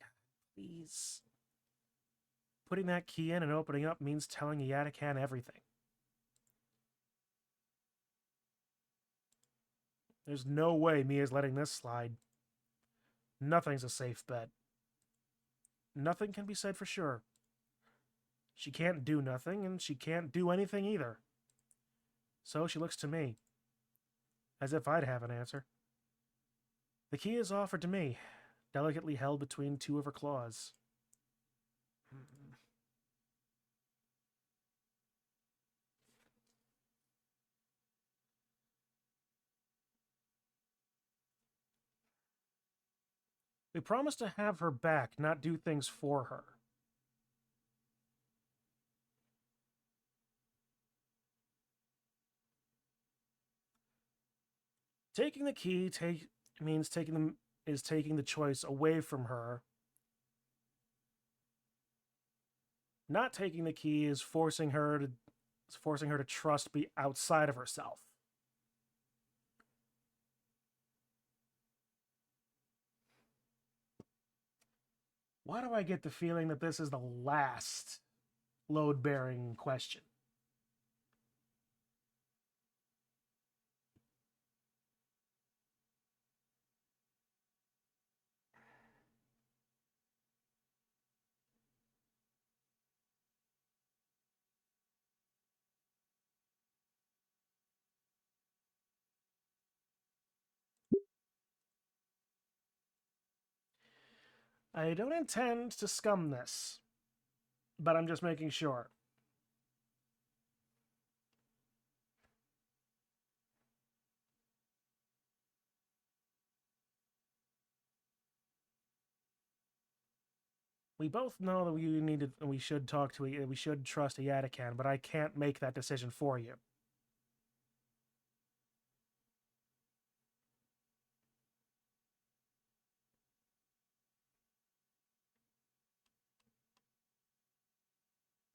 God, please. Putting that key in and opening up means telling Iadakan everything. There's no way Mia's letting this slide. Nothing's a safe bet. Nothing can be said for sure. She can't do nothing, and she can't do anything either. So she looks to me, as if I'd have an answer. The key is offered to me, delicately held between two of her claws. We promised to have her back, not do things for her. Taking the key means taking the choice away from her. Not taking the key is forcing her to trust be outside of herself. Why do I get the feeling that this is the last load-bearing question? I don't intend to scum this, but I'm just making sure. We both know that we should trust Iadakan, but I can't make that decision for you.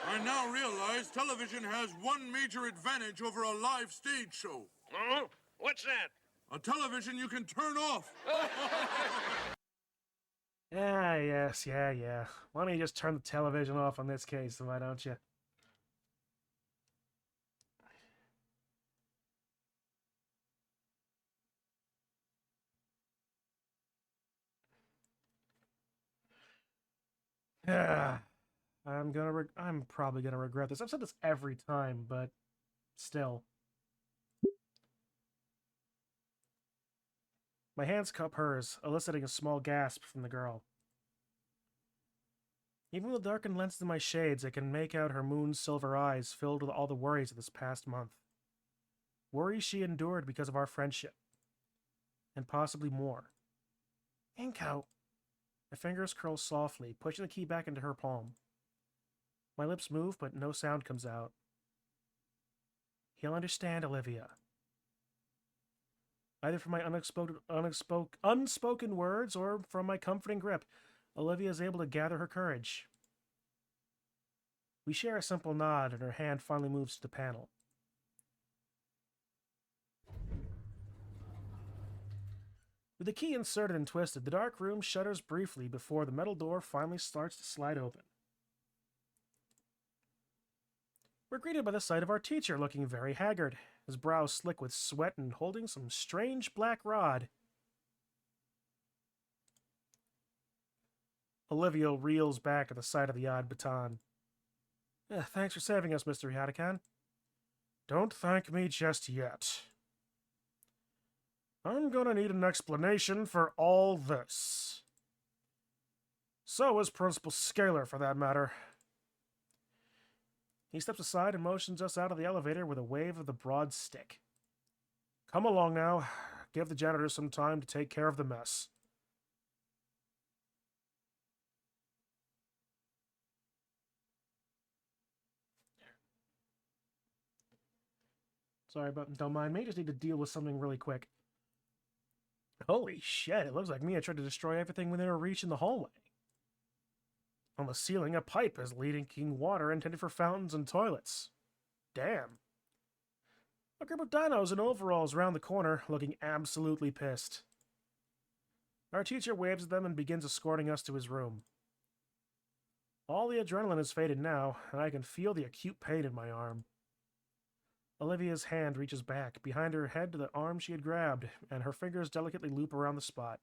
I now realize television has one major advantage over a live stage show. Oh, what's that? A television you can turn off. Ah, yes, yeah. Why don't you just turn the television off in this case, why don't you? Ah, I'm probably gonna regret this. I've said this every time, but still. My hands cup hers, eliciting a small gasp from the girl. Even with the darkened lenses in my shades, I can make out her moon-silver eyes filled with all the worries of this past month. Worries she endured because of our friendship. And possibly more. Inko. My fingers curl softly, pushing the key back into her palm. My lips move, but no sound comes out. He'll understand, Olivia. Either from my unspoken words or from my comforting grip, Olivia is able to gather her courage. We share a simple nod, and her hand finally moves to the panel. With the key inserted and twisted, the dark room shudders briefly before the metal door finally starts to slide open. We're greeted by the sight of our teacher, looking very haggard, his brow slick with sweat and holding some strange black rod. Olivia reels back at the sight of the odd baton. Thanks for saving us, Mr. Yatakan. Don't thank me just yet. I'm gonna need an explanation for all this. So is Principal Scalar, for that matter. He steps aside and motions us out of the elevator with a wave of the broad stick. Come along now. Give the janitor some time to take care of the mess. Sorry, but don't mind me. Just need to deal with something really quick. Holy shit, it looks like Mia tried to destroy everything within her reach in the hallway. On the ceiling, a pipe is leaking water intended for fountains and toilets. Damn. A group of dinos in overalls round the corner, looking absolutely pissed. Our teacher waves at them and begins escorting us to his room. All the adrenaline has faded now, and I can feel the acute pain in my arm. Olivia's hand reaches back, behind her head to the arm she had grabbed, and her fingers delicately loop around the spot.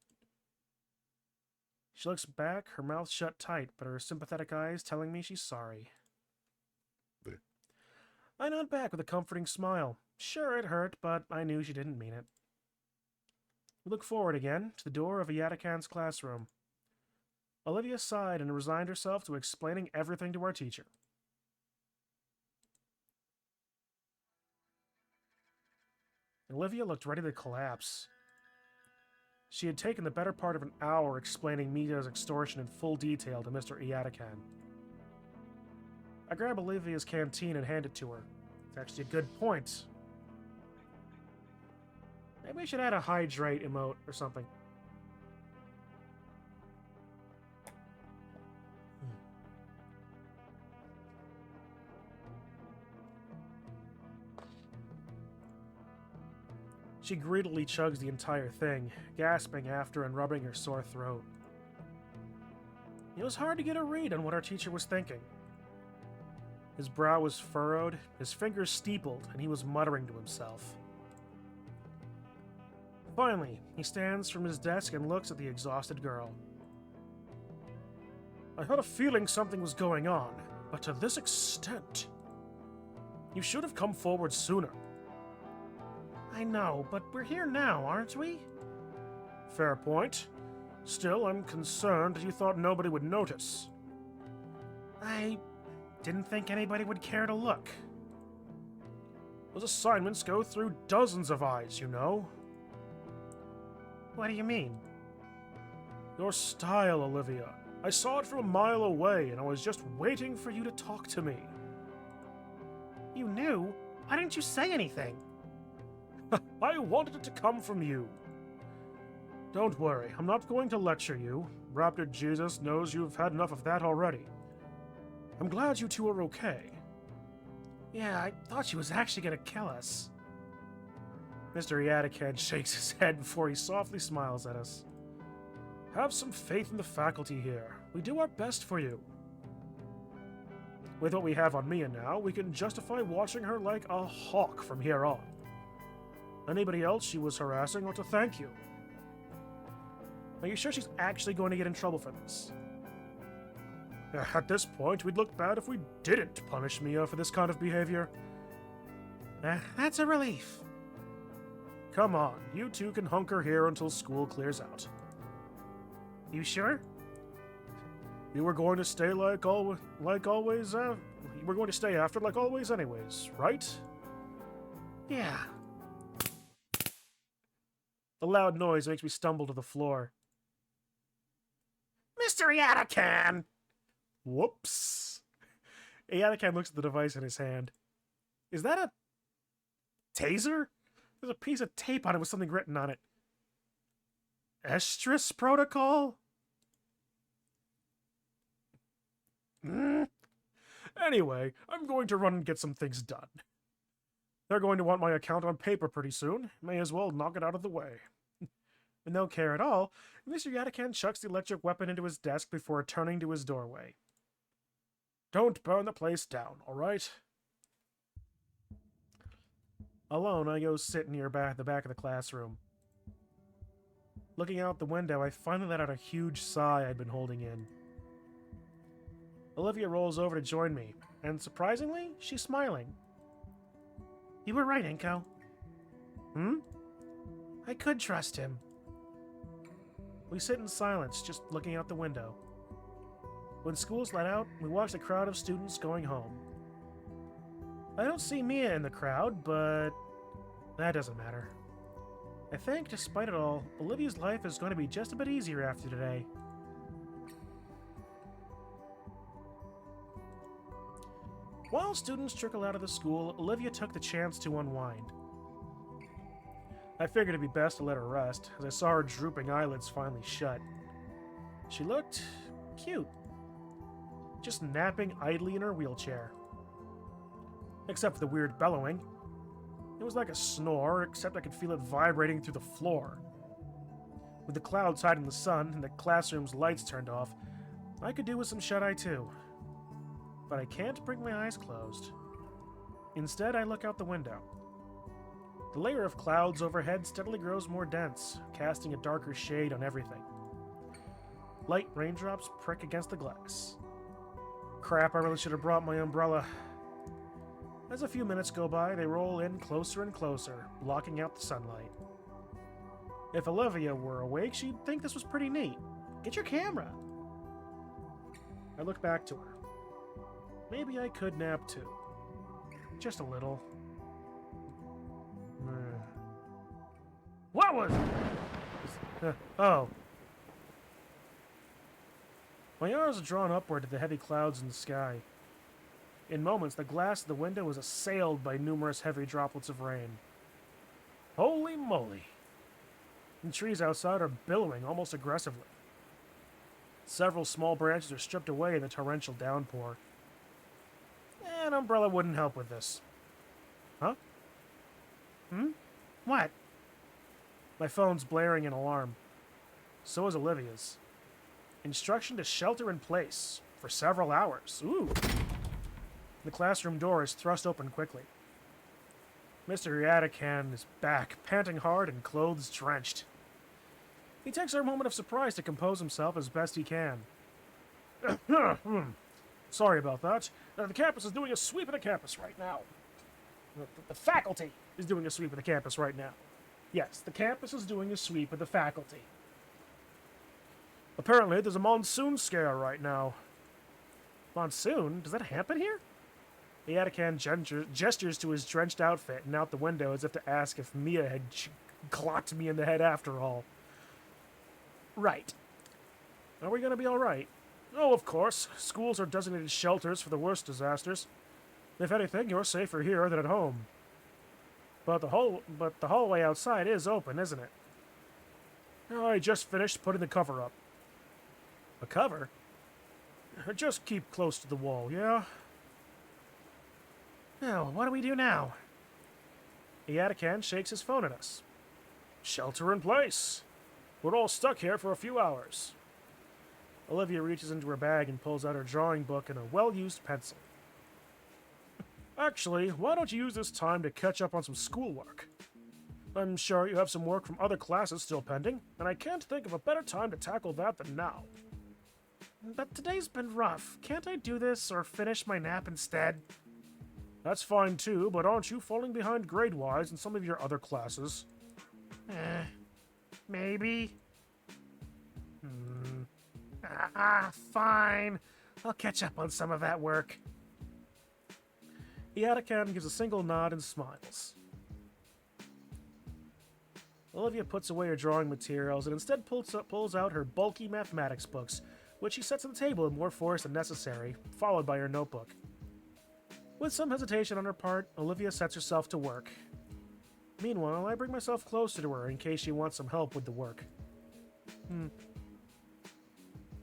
She looks back, her mouth shut tight, but her sympathetic eyes telling me she's sorry. I nod back with a comforting smile. Sure, it hurt, but I knew she didn't mean it. We look forward again, to the door of Yatakan's classroom. Olivia sighed and resigned herself to explaining everything to our teacher. Olivia looked ready to collapse. She had taken the better part of an hour explaining Mita's extortion in full detail to Mr. Yatakan. I grab Olivia's canteen and hand it to her. It's actually a good point. Maybe we should add a hydrate emote or something. She greedily chugs the entire thing, gasping after and rubbing her sore throat. It was hard to get a read on what our teacher was thinking. His brow was furrowed, his fingers steepled, and he was muttering to himself. Finally, he stands from his desk and looks at the exhausted girl. I had a feeling something was going on, but to this extent. You should have come forward sooner. I know, but we're here now, aren't we? Fair point. Still, I'm concerned that you thought nobody would notice. I didn't think anybody would care to look. Those assignments go through dozens of eyes, you know. What do you mean? Your style, Olivia. I saw it from a mile away, and I was just waiting for you to talk to me. You knew? Why didn't you say anything? I wanted it to come from you. Don't worry, I'm not going to lecture you. Raptor Jesus knows you've had enough of that already. I'm glad you two are okay. Yeah, I thought she was actually gonna kill us. Mr. Yatakan shakes his head before he softly smiles at us. Have some faith in the faculty here. We do our best for you. With what we have on Mia now, we can justify watching her like a hawk from here on. Anybody else she was harassing ought to thank you. Are you sure she's actually going to get in trouble for this? At this point, we'd look bad if we didn't punish Mia for this kind of behavior. That's a relief. Come on, you two can hunker here until school clears out. You sure? You were going to stay like always, you were going to stay after like always anyways, right? Yeah. The loud noise makes me stumble to the floor. Mr. Yatakan! Whoops. Yatakan looks at the device in his hand. Is that a taser? There's a piece of tape on it with something written on it. Estrus Protocol? Anyway, I'm going to run and get some things done. They're going to want my account on paper pretty soon. May as well knock it out of the way. With no care at all, Mr. Yatakan chucks the electric weapon into his desk before turning to his doorway. Don't burn the place down, all right? Alone, I go sit near the back of the classroom. Looking out the window, I finally let out a huge sigh I'd been holding in. Olivia rolls over to join me, and surprisingly, she's smiling. You were right, Inko. I could trust him. We sit in silence, just looking out the window. When school's let out, we watch the crowd of students going home. I don't see Mia in the crowd, but that doesn't matter. I think, despite it all, Olivia's life is going to be just a bit easier after today. While students trickle out of the school, Olivia took the chance to unwind. I figured it'd be best to let her rest, as I saw her drooping eyelids finally shut. She looked cute, just napping idly in her wheelchair. Except for the weird bellowing. It was like a snore, except I could feel it vibrating through the floor. With the clouds hiding the sun and the classroom's lights turned off, I could do with some shut-eye too. But I can't bring my eyes closed. Instead, I look out the window. The layer of clouds overhead steadily grows more dense, casting a darker shade on everything. Light raindrops prick against the glass. Crap, I really should have brought my umbrella. As a few minutes go by, they roll in closer and closer, blocking out the sunlight. If Olivia were awake, she'd think this was pretty neat. Get your camera! I look back to her. Maybe I could nap too. Just a little. What was... oh. My arms are drawn upward to the heavy clouds in the sky. In moments, the glass of the window was assailed by numerous heavy droplets of rain. Holy moly! The trees outside are billowing almost aggressively. Several small branches are stripped away in the torrential downpour. An umbrella wouldn't help with this. Huh? What? My phone's blaring an alarm. So is Olivia's. Instruction to shelter in place for several hours. Ooh. The classroom door is thrust open quickly. Mr. Yatakan is back, panting hard and clothes drenched. He takes a moment of surprise to compose himself as best he can. Sorry about that. The campus is doing a sweep of the campus right now. The faculty is doing a sweep of the campus right now. Yes, the campus is doing a sweep of the faculty. Apparently, there's a monsoon scare right now. Monsoon? Does that happen here? The Yatakan gestures to his drenched outfit and out the window as if to ask if Mia had clocked me in the head after all. Right. Are we going to be all right? Oh, of course. Schools are designated shelters for the worst disasters. If anything, you're safer here than at home. But the hallway outside is open, isn't it? I just finished putting the cover up. A cover? Just keep close to the wall, yeah? Now, what do we do now? Iadakan shakes his phone at us. Shelter in place. We're all stuck here for a few hours. Olivia reaches into her bag and pulls out her drawing book and a well-used pencil. Actually, why don't you use this time to catch up on some schoolwork? I'm sure you have some work from other classes still pending, and I can't think of a better time to tackle that than now. But today's been rough. Can't I do this or finish my nap instead? That's fine too, but aren't you falling behind grade-wise in some of your other classes? Maybe. Fine. I'll catch up on some of that work. Iadakan gives a single nod and smiles. Olivia puts away her drawing materials and instead pulls out her bulky mathematics books, which she sets on the table in more force than necessary, followed by her notebook. With some hesitation on her part, Olivia sets herself to work. Meanwhile, I bring myself closer to her in case she wants some help with the work.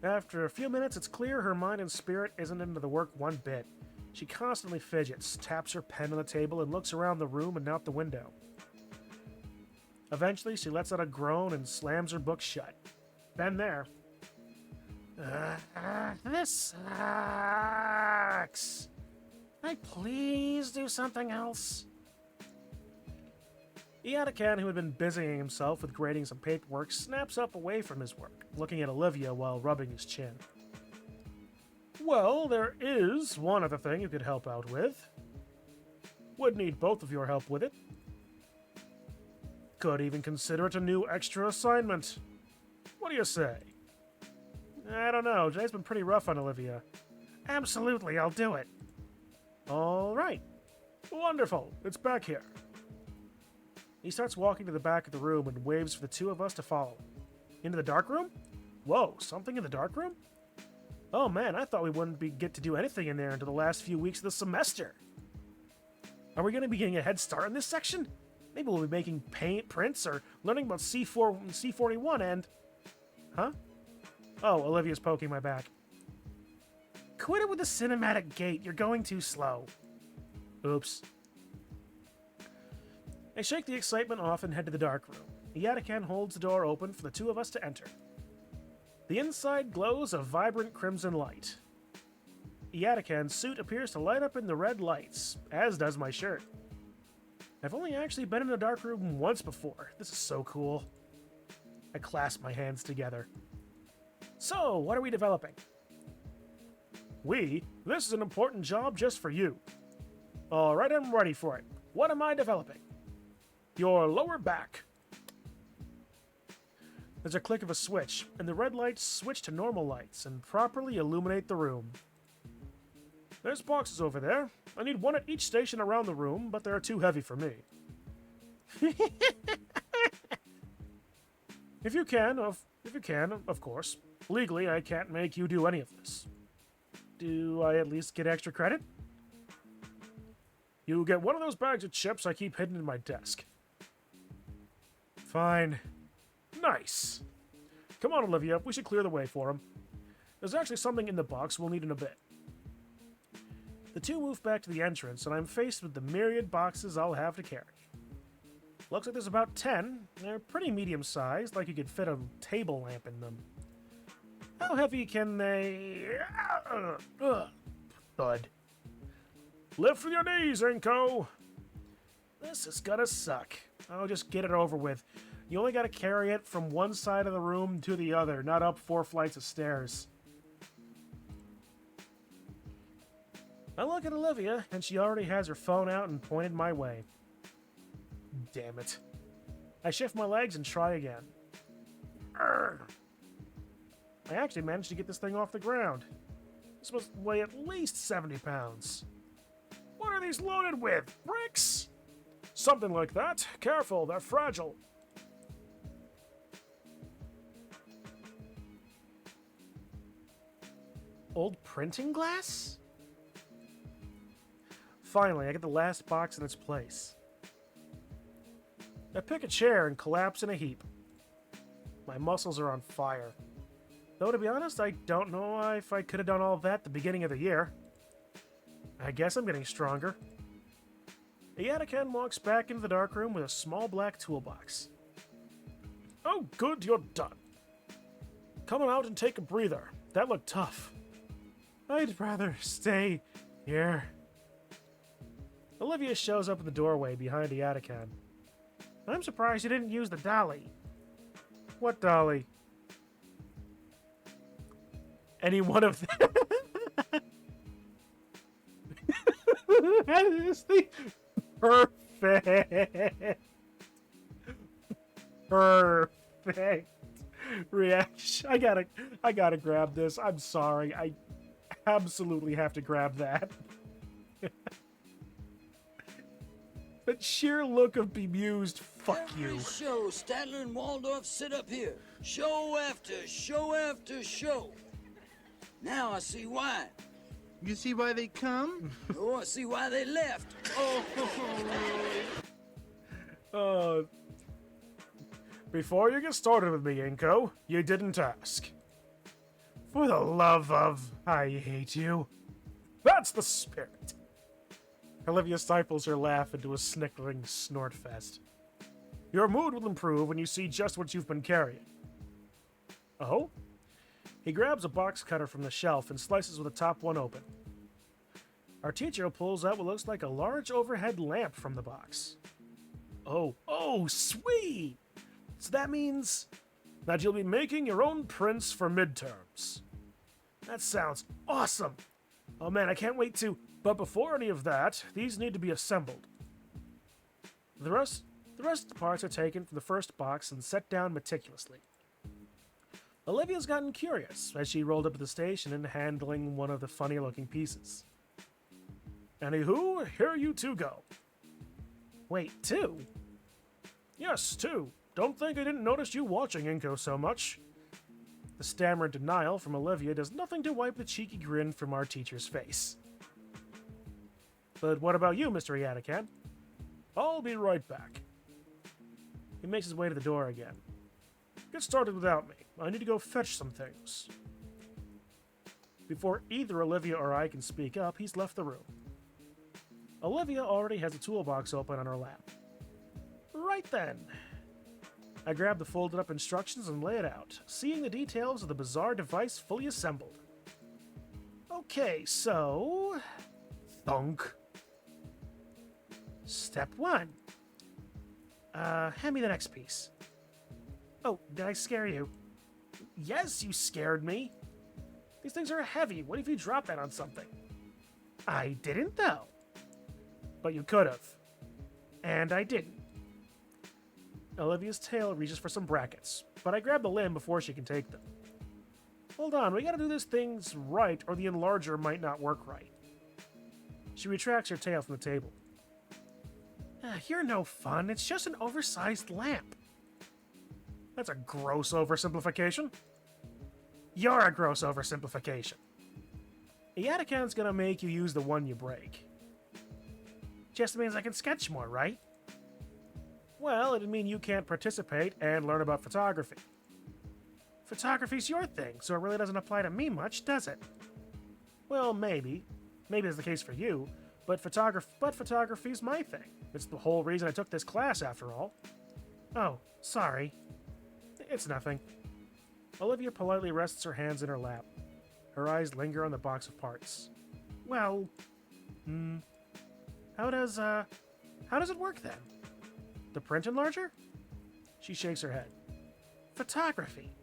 After a few minutes, it's clear her mind and spirit isn't into the work one bit. She constantly fidgets, taps her pen on the table, and looks around the room and out the window. Eventually, she lets out a groan and slams her book shut. Then there. This sucks. Can I please do something else? Iadakan, who had been busying himself with grading some paperwork, snaps up away from his work, looking at Olivia while rubbing his chin. Well, there is one other thing you could help out with. Would need both of your help with it. Could even consider it a new extra assignment. What do you say? I don't know. Today's been pretty rough on Olivia. Absolutely, I'll do it. All right. Wonderful. It's back here. He starts walking to the back of the room and waves for the two of us to follow him. Into the dark room? Whoa, something in the dark room? Oh man, I thought we wouldn't get to do anything in there until the last few weeks of the semester. Are we going to be getting a head start in this section? Maybe we'll be making paint prints or learning about C41 and... Huh? Oh, Olivia's poking my back. Quit it with the cinematic gate. You're going too slow. Oops. I shake the excitement off and head to the dark room. Iadakan holds the door open for the two of us to enter. The inside glows a vibrant crimson light. Iadakan's suit appears to light up in the red lights, as does my shirt. I've only actually been in a dark room once before. This is so cool. I clasp my hands together. So, what are we developing? This is an important job just for you. Alright, I'm ready for it. What am I developing? Your lower back. There's a click of a switch, and the red lights switch to normal lights and properly illuminate the room. There's boxes over there. I need one at each station around the room, but they're too heavy for me. If you can, of course. Legally, I can't make you do any of this. Do I at least get extra credit? You get one of those bags of chips I keep hidden in my desk. Fine. Nice. Come on, Olivia. We should clear the way for him. There's actually something in the box we'll need in a bit. The two move back to the entrance, and I'm faced with the myriad boxes I'll have to carry. Looks like there's about 10. They're pretty medium-sized, like you could fit a table lamp in them. How heavy can they... Thud. Lift with your knees, Inko! This is gonna suck. I'll just get it over with. You only gotta carry it from one side of the room to the other, not up 4 flights of stairs. I look at Olivia, and she already has her phone out and pointed my way. Damn it. I shift my legs and try again. Urgh. I actually managed to get this thing off the ground. This must weigh at least 70 pounds. What are these loaded with? Bricks? Something like that. Careful, they're fragile. Old printing glass? Finally, I get the last box in its place. I pick a chair and collapse in a heap. My muscles are on fire. Though, to be honest, I don't know if I could have done all that at the beginning of the year. I guess I'm getting stronger. Iadakan walks back into the darkroom with a small black toolbox. Oh, good, you're done. Come on out and take a breather. That looked tough. I'd rather stay here. Olivia shows up in the doorway behind Iadakan. I'm surprised you didn't use the dolly. What dolly? Any one of them? That is the perfect reaction. I gotta grab this. I'm sorry. I absolutely have to grab that. That sheer look of bemused fuck you. Every show, Statler and Waldorf sit up here. Show after show after show. Now I see why. You see why they come? Oh, I see why they left. Oh. Before you get started with me, Inko, you didn't ask. For the love of, I hate you. That's the spirit. Olivia stifles her laugh into a snickering snort fest. Your mood will improve when you see just what you've been carrying. Oh? He grabs a box cutter from the shelf and slices with the top one open. Our teacher pulls out what looks like a large overhead lamp from the box. Oh, sweet! So that means that you'll be making your own prints for midterms. That sounds awesome! Oh man, I can't wait to... But before any of that, these need to be assembled. The rest of the parts are taken from the first box and set down meticulously. Olivia's gotten curious as she rolled up to the station and handling one of the funny-looking pieces. Anywho, here you two go. Wait, two? Yes, two. Don't think I didn't notice you watching Inko so much. The stammered denial from Olivia does nothing to wipe the cheeky grin from our teacher's face. But what about you, Mr. Iadakan? I'll be right back. He makes his way to the door again. Get started without me. I need to go fetch some things. Before either Olivia or I can speak up, he's left the room. Olivia already has a toolbox open on her lap. Right then. I grab the folded up instructions and lay it out, seeing the details of the bizarre device fully assembled. Okay, so... Thunk. Step 1. Hand me the next piece. Oh, did I scare you? Yes, you scared me. These things are heavy. What if you drop that on something? I didn't, though. But you could have. And I didn't. Olivia's tail reaches for some brackets, but I grab the limb before she can take them. Hold on, we gotta do these things right, or the enlarger might not work right. She retracts her tail from the table. You're no fun. It's just an oversized lamp. That's a gross oversimplification. You're a gross oversimplification. Iadakan's gonna make you use the one you break. Just means I can sketch more, right? Well, it'd mean you can't participate and learn about photography. Photography's your thing, so it really doesn't apply to me much, does it? Well, maybe. Maybe it's the case for you, but photography's my thing. It's the whole reason I took this class, after all. Oh, sorry. It's nothing. Olivia politely rests her hands in her lap. Her eyes linger on the box of parts. Well, how does it work then? The print enlarger? She shakes her head. Photography.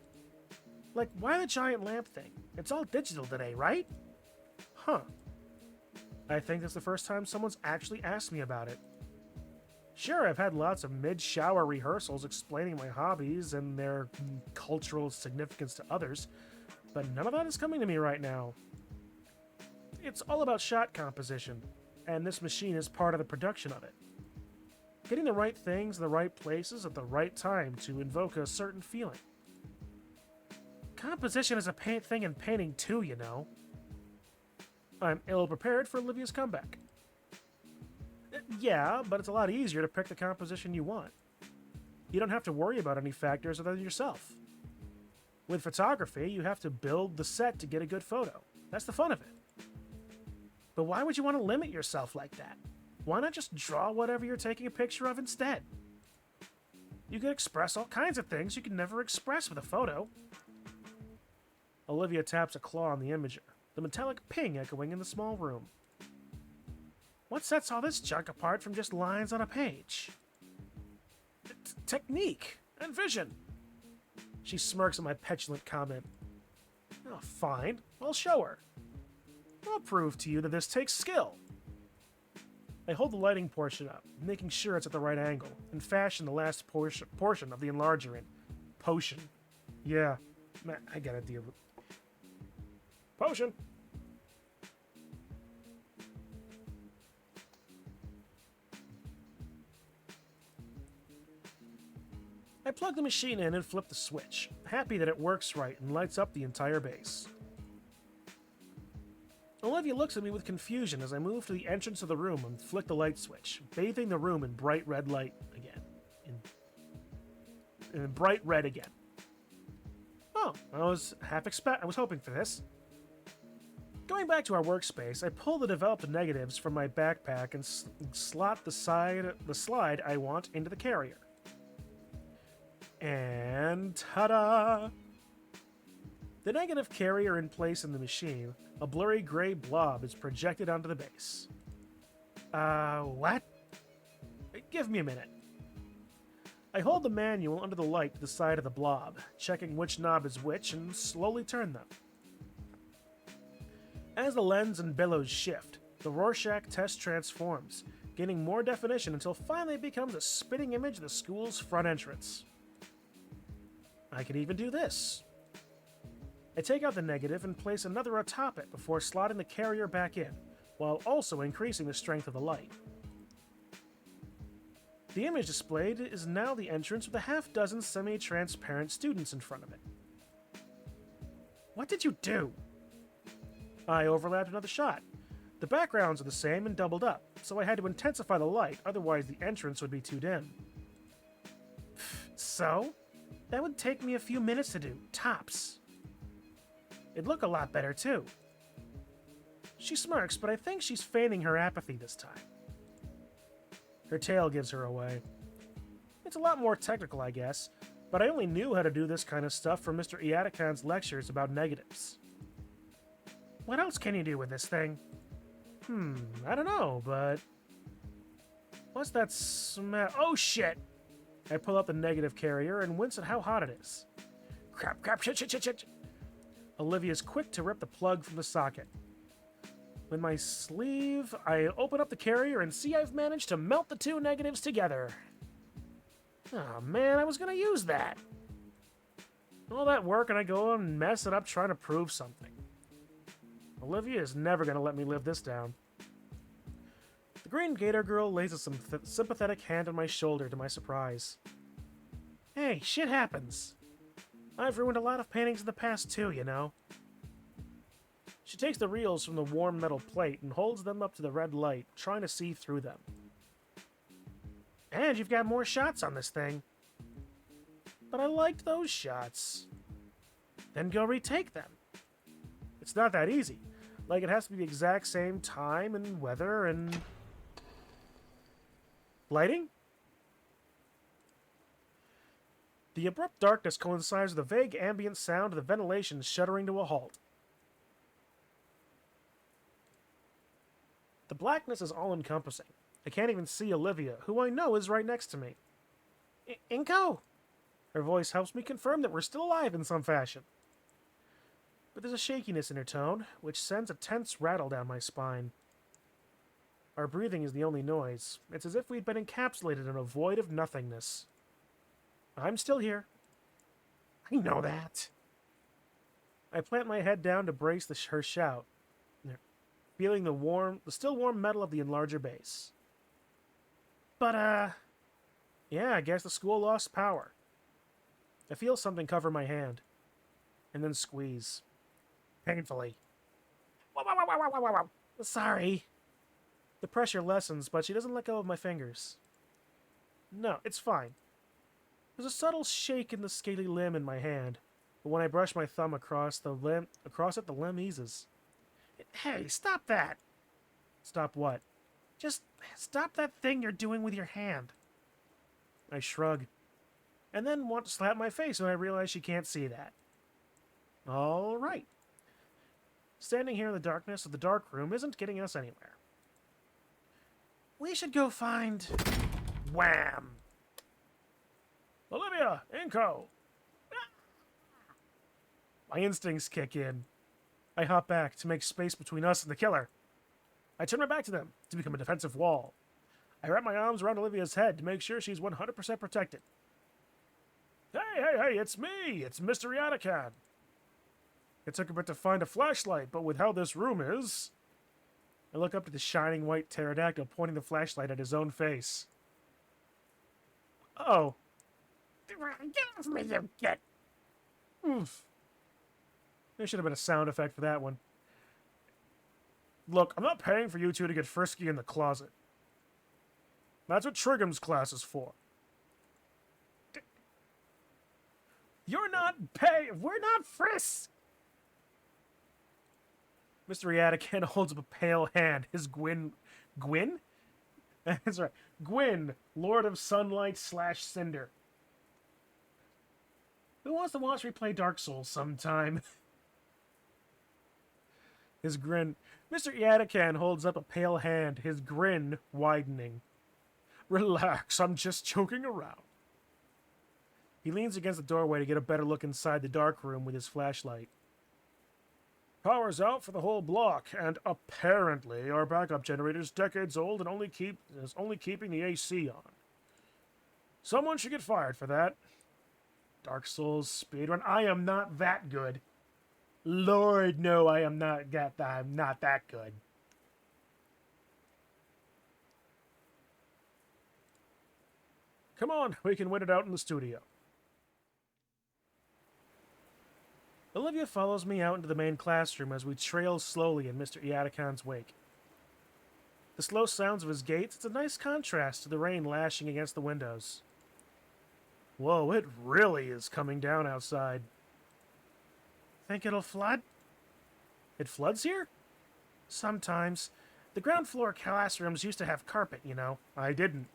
Like, why the giant lamp thing? It's all digital today, right? Huh. I think that's the first time someone's actually asked me about it. Sure, I've had lots of mid-shower rehearsals explaining my hobbies and their cultural significance to others, but none of that is coming to me right now. It's all about shot composition, and this machine is part of the production of it. Getting the right things in the right places at the right time to invoke a certain feeling. Composition is a thing in painting too, you know. I'm ill-prepared for Olivia's comeback. Yeah, but it's a lot easier to pick the composition you want. You don't have to worry about any factors other than yourself. With photography, you have to build the set to get a good photo. That's the fun of it. But why would you want to limit yourself like that? Why not just draw whatever you're taking a picture of instead? You can express all kinds of things you can never express with a photo. Olivia taps a claw on the imager, the metallic ping echoing in the small room. What sets all this junk apart from just lines on a page? Technique and vision. She smirks at my petulant comment. Oh, fine. I'll show her. I'll prove to you that this takes skill. I hold the lighting portion up, making sure it's at the right angle, and fashion the last portion of the enlarger in. Potion. Yeah, I gotta deal with... Potion! I plug the machine in and flip the switch, happy that it works right and lights up the entire base. Olivia looks at me with confusion as I move to the entrance of the room and flick the light switch, bathing the room in bright red light again. In bright red again. Oh, I was hoping for this. Going back to our workspace, I pull the developed negatives from my backpack and slot the slide I want into the carrier. And ta-da! The negative carrier in place in the machine, a blurry gray blob is projected onto the base. What? Give me a minute. I hold the manual under the light to the side of the blob, checking which knob is which, and slowly turn them. As the lens and billows shift, the Rorschach test transforms, gaining more definition until finally it becomes a spitting image of the school's front entrance. I can even do this. I take out the negative and place another atop it before slotting the carrier back in, while also increasing the strength of the light. The image displayed is now the entrance with a half-dozen semi-transparent students in front of it. What did you do? I overlapped another shot. The backgrounds are the same and doubled up, so I had to intensify the light, otherwise the entrance would be too dim. So? That would take me a few minutes to do, tops. It'd look a lot better, too. She smirks, but I think she's feigning her apathy this time. Her tail gives her away. It's a lot more technical, I guess, but I only knew how to do this kind of stuff from Mr. Iaticon's lectures about negatives. What else can you do with this thing? I don't know, but... What's that smell? Oh, shit! I pull out the negative carrier and wince at how hot it is. Crap, shit. Olivia's quick to rip the plug from the socket. With my sleeve, I open up the carrier and see I've managed to melt the two negatives together. Oh man, I was gonna use that. All that work and I go and mess it up trying to prove something. Olivia is never gonna let me live this down. The green gator girl lays a sympathetic hand on my shoulder to my surprise. Hey, shit happens. I've ruined a lot of paintings in the past too, you know. She takes the reels from the warm metal plate and holds them up to the red light, trying to see through them. And you've got more shots on this thing. But I liked those shots. Then go retake them. It's not that easy. Like, it has to be the exact same time and weather and... lighting? The abrupt darkness coincides with the vague ambient sound of the ventilation shuddering to a halt. The blackness is all-encompassing. I can't even see Olivia, who I know is right next to me. Inko! Her voice helps me confirm that we're still alive in some fashion. But there's a shakiness in her tone, which sends a tense rattle down my spine. Our breathing is the only noise. It's as if we'd been encapsulated in a void of nothingness. I'm still here. I know that. I plant my head down to brace her shout, feeling the still warm metal of the enlarger base. But, yeah, I guess the school lost power. I feel something cover my hand, and then squeeze. Painfully. Wow. Sorry. The pressure lessens, but she doesn't let go of my fingers. No, it's fine. There's a subtle shake in the scaly limb in my hand, But when I brush my thumb across it, the limb eases. Hey, stop that! Stop what? Just stop that thing you're doing with your hand. I shrug, and then want to slap my face when I realize she can't see that. All right. Standing here in the darkness of the dark room isn't getting us anywhere. We should go find... Wham! Olivia! Inco! My instincts kick in. I hop back to make space between us and the killer. I turn my back to them to become a defensive wall. I wrap my arms around Olivia's head to make sure she's 100% protected. Hey, it's me! It's Mr. Yatakan! It took a bit to find a flashlight, but with how this room is... I look up to the shining white pterodactyl pointing the flashlight at his own face. Oh. Get off me, you get! Oof. There should have been a sound effect for that one. Look, I'm not paying for you two to get frisky in the closet. That's what Trigham's class is for. You're not we're not frisk! Mr. Yatakan holds up a pale hand. His Gwyn? That's right. Gwyn, Lord of Sunlight / Cinder. Who wants to watch me play Dark Souls sometime? His grin. Mr. Yatakan holds up a pale hand, his grin widening. Relax, I'm just joking around. He leans against the doorway to get a better look inside the dark room with his flashlight. Power's out for the whole block, and apparently our backup generator's decades old and is only keeping the AC on. Someone should get fired for that. Dark Souls speedrun. I am not that good. Lord, no, I'm not that good. Come on, we can wait it out in the studio. Olivia follows me out into the main classroom as we trail slowly in Mr. Yatakan's wake. The slow sounds of his gait, it's a nice contrast to the rain lashing against the windows. Whoa, it really is coming down outside. Think it'll flood? It floods here? Sometimes. The ground floor classrooms used to have carpet, you know. I didn't.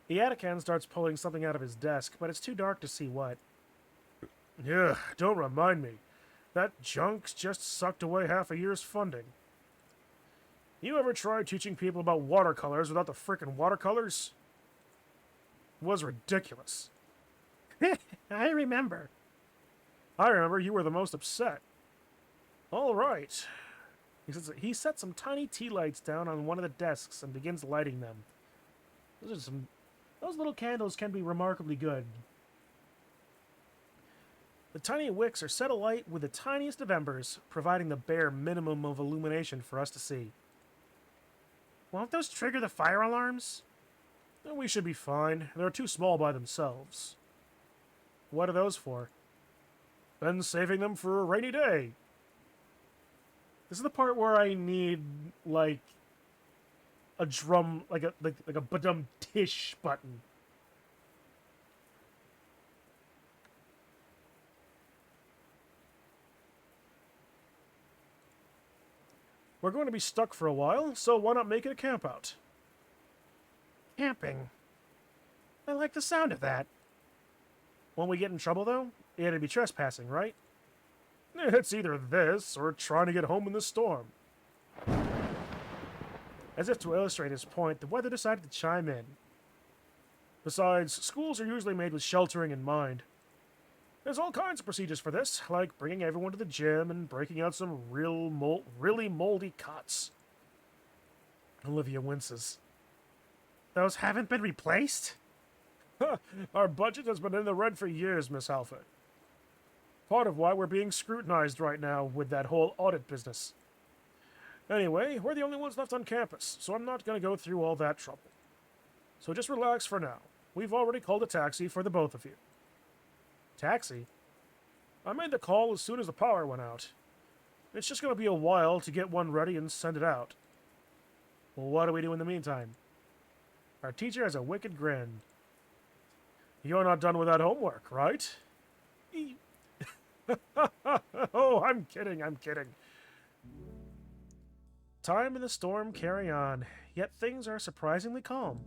Yatakan starts pulling something out of his desk, but it's too dark to see what. Yeah, don't remind me. That junk's just sucked away half a year's funding. You ever tried teaching people about watercolors without the frickin' watercolors? It was ridiculous. I remember. You were the most upset. All right. He sets some tiny tea lights down on one of the desks and begins lighting them. Those little candles can be remarkably good. The tiny wicks are set alight with the tiniest of embers, providing the bare minimum of illumination for us to see. Won't those trigger the fire alarms? We should be fine. They're too small by themselves. What are those for? Been saving them for a rainy day. This is the part where I need, like, a drum, like a badum-tish button. We're going to be stuck for a while, so why not make it a campout? Camping. I like the sound of that. Won't we get in trouble, though? It'd be trespassing, right? It's either this, or trying to get home in the storm. As if to illustrate his point, the weather decided to chime in. Besides, schools are usually made with sheltering in mind. There's all kinds of procedures for this, like bringing everyone to the gym and breaking out some really moldy cots. Olivia winces. Those haven't been replaced? Our budget has been in the red for years, Miss Halford. Part of why we're being scrutinized right now with that whole audit business. Anyway, we're the only ones left on campus, so I'm not going to go through all that trouble. So just relax for now. We've already called a taxi for the both of you. Taxi? I made the call as soon as the power went out. It's just going to be a while to get one ready and send it out. Well, what do we do in the meantime? Our teacher has a wicked grin. You're not done with that homework, right? Oh, I'm kidding, I'm kidding. Time and the storm carry on, yet things are surprisingly calm.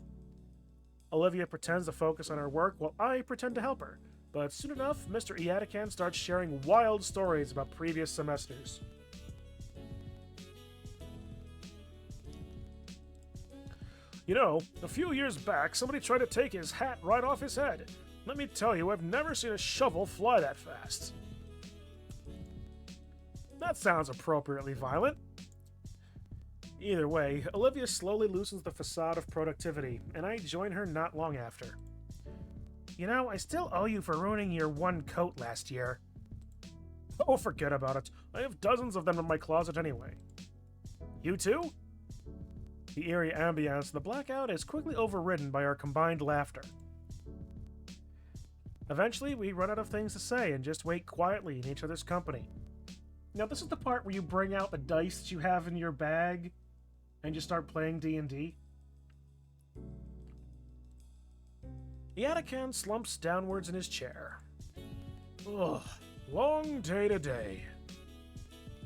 Olivia pretends to focus on her work while I pretend to help her, but soon enough, Mr. Iadican starts sharing wild stories about previous semesters. You know, a few years back, somebody tried to take his hat right off his head. Let me tell you, I've never seen a shovel fly that fast. That sounds appropriately violent. Either way, Olivia slowly loosens the facade of productivity, and I join her not long after. You know, I still owe you for ruining your one coat last year. Oh, forget about it. I have dozens of them in my closet anyway. You too? The eerie ambience of the blackout is quickly overridden by our combined laughter. Eventually, we run out of things to say and just wait quietly in each other's company. Now, this is the part where you bring out the dice that you have in your bag and you start playing D&D. Iadican slumps downwards in his chair. Ugh, long day today.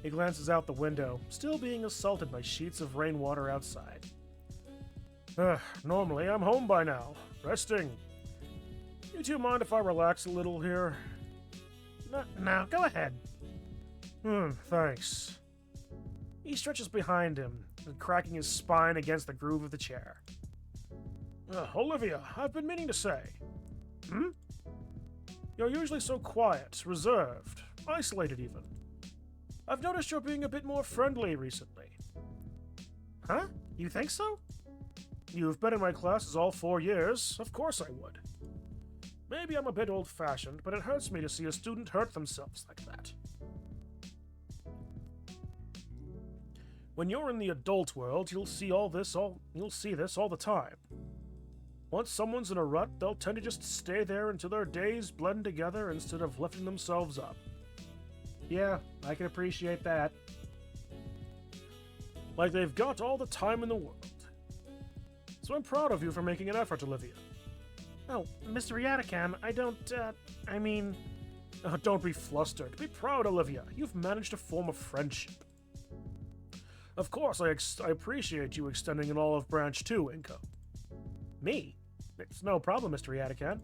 He glances out the window, still being assaulted by sheets of rainwater outside. Normally I'm home by now, resting. You two mind if I relax a little here? No, go ahead. Thanks. He stretches behind him, cracking his spine against the groove of the chair. Olivia, I've been meaning to say. You're usually so quiet, reserved, isolated even. I've noticed you're being a bit more friendly recently. Huh? You think so? You've been in my classes all 4 years. Of course I would. Maybe I'm a bit old-fashioned, but it hurts me to see a student hurt themselves like that. When you're in the adult world, you'll see this all the time. Once someone's in a rut, they'll tend to just stay there until their days blend together instead of lifting themselves up. Yeah, I can appreciate that. Like they've got all the time in the world. So I'm proud of you for making an effort, Olivia. Oh, Mr. Iadican, don't be flustered. Be proud, Olivia. You've managed to form a friendship. Of course, I appreciate you extending an olive branch too, Inko. Me? It's no problem, Mr. Iadican.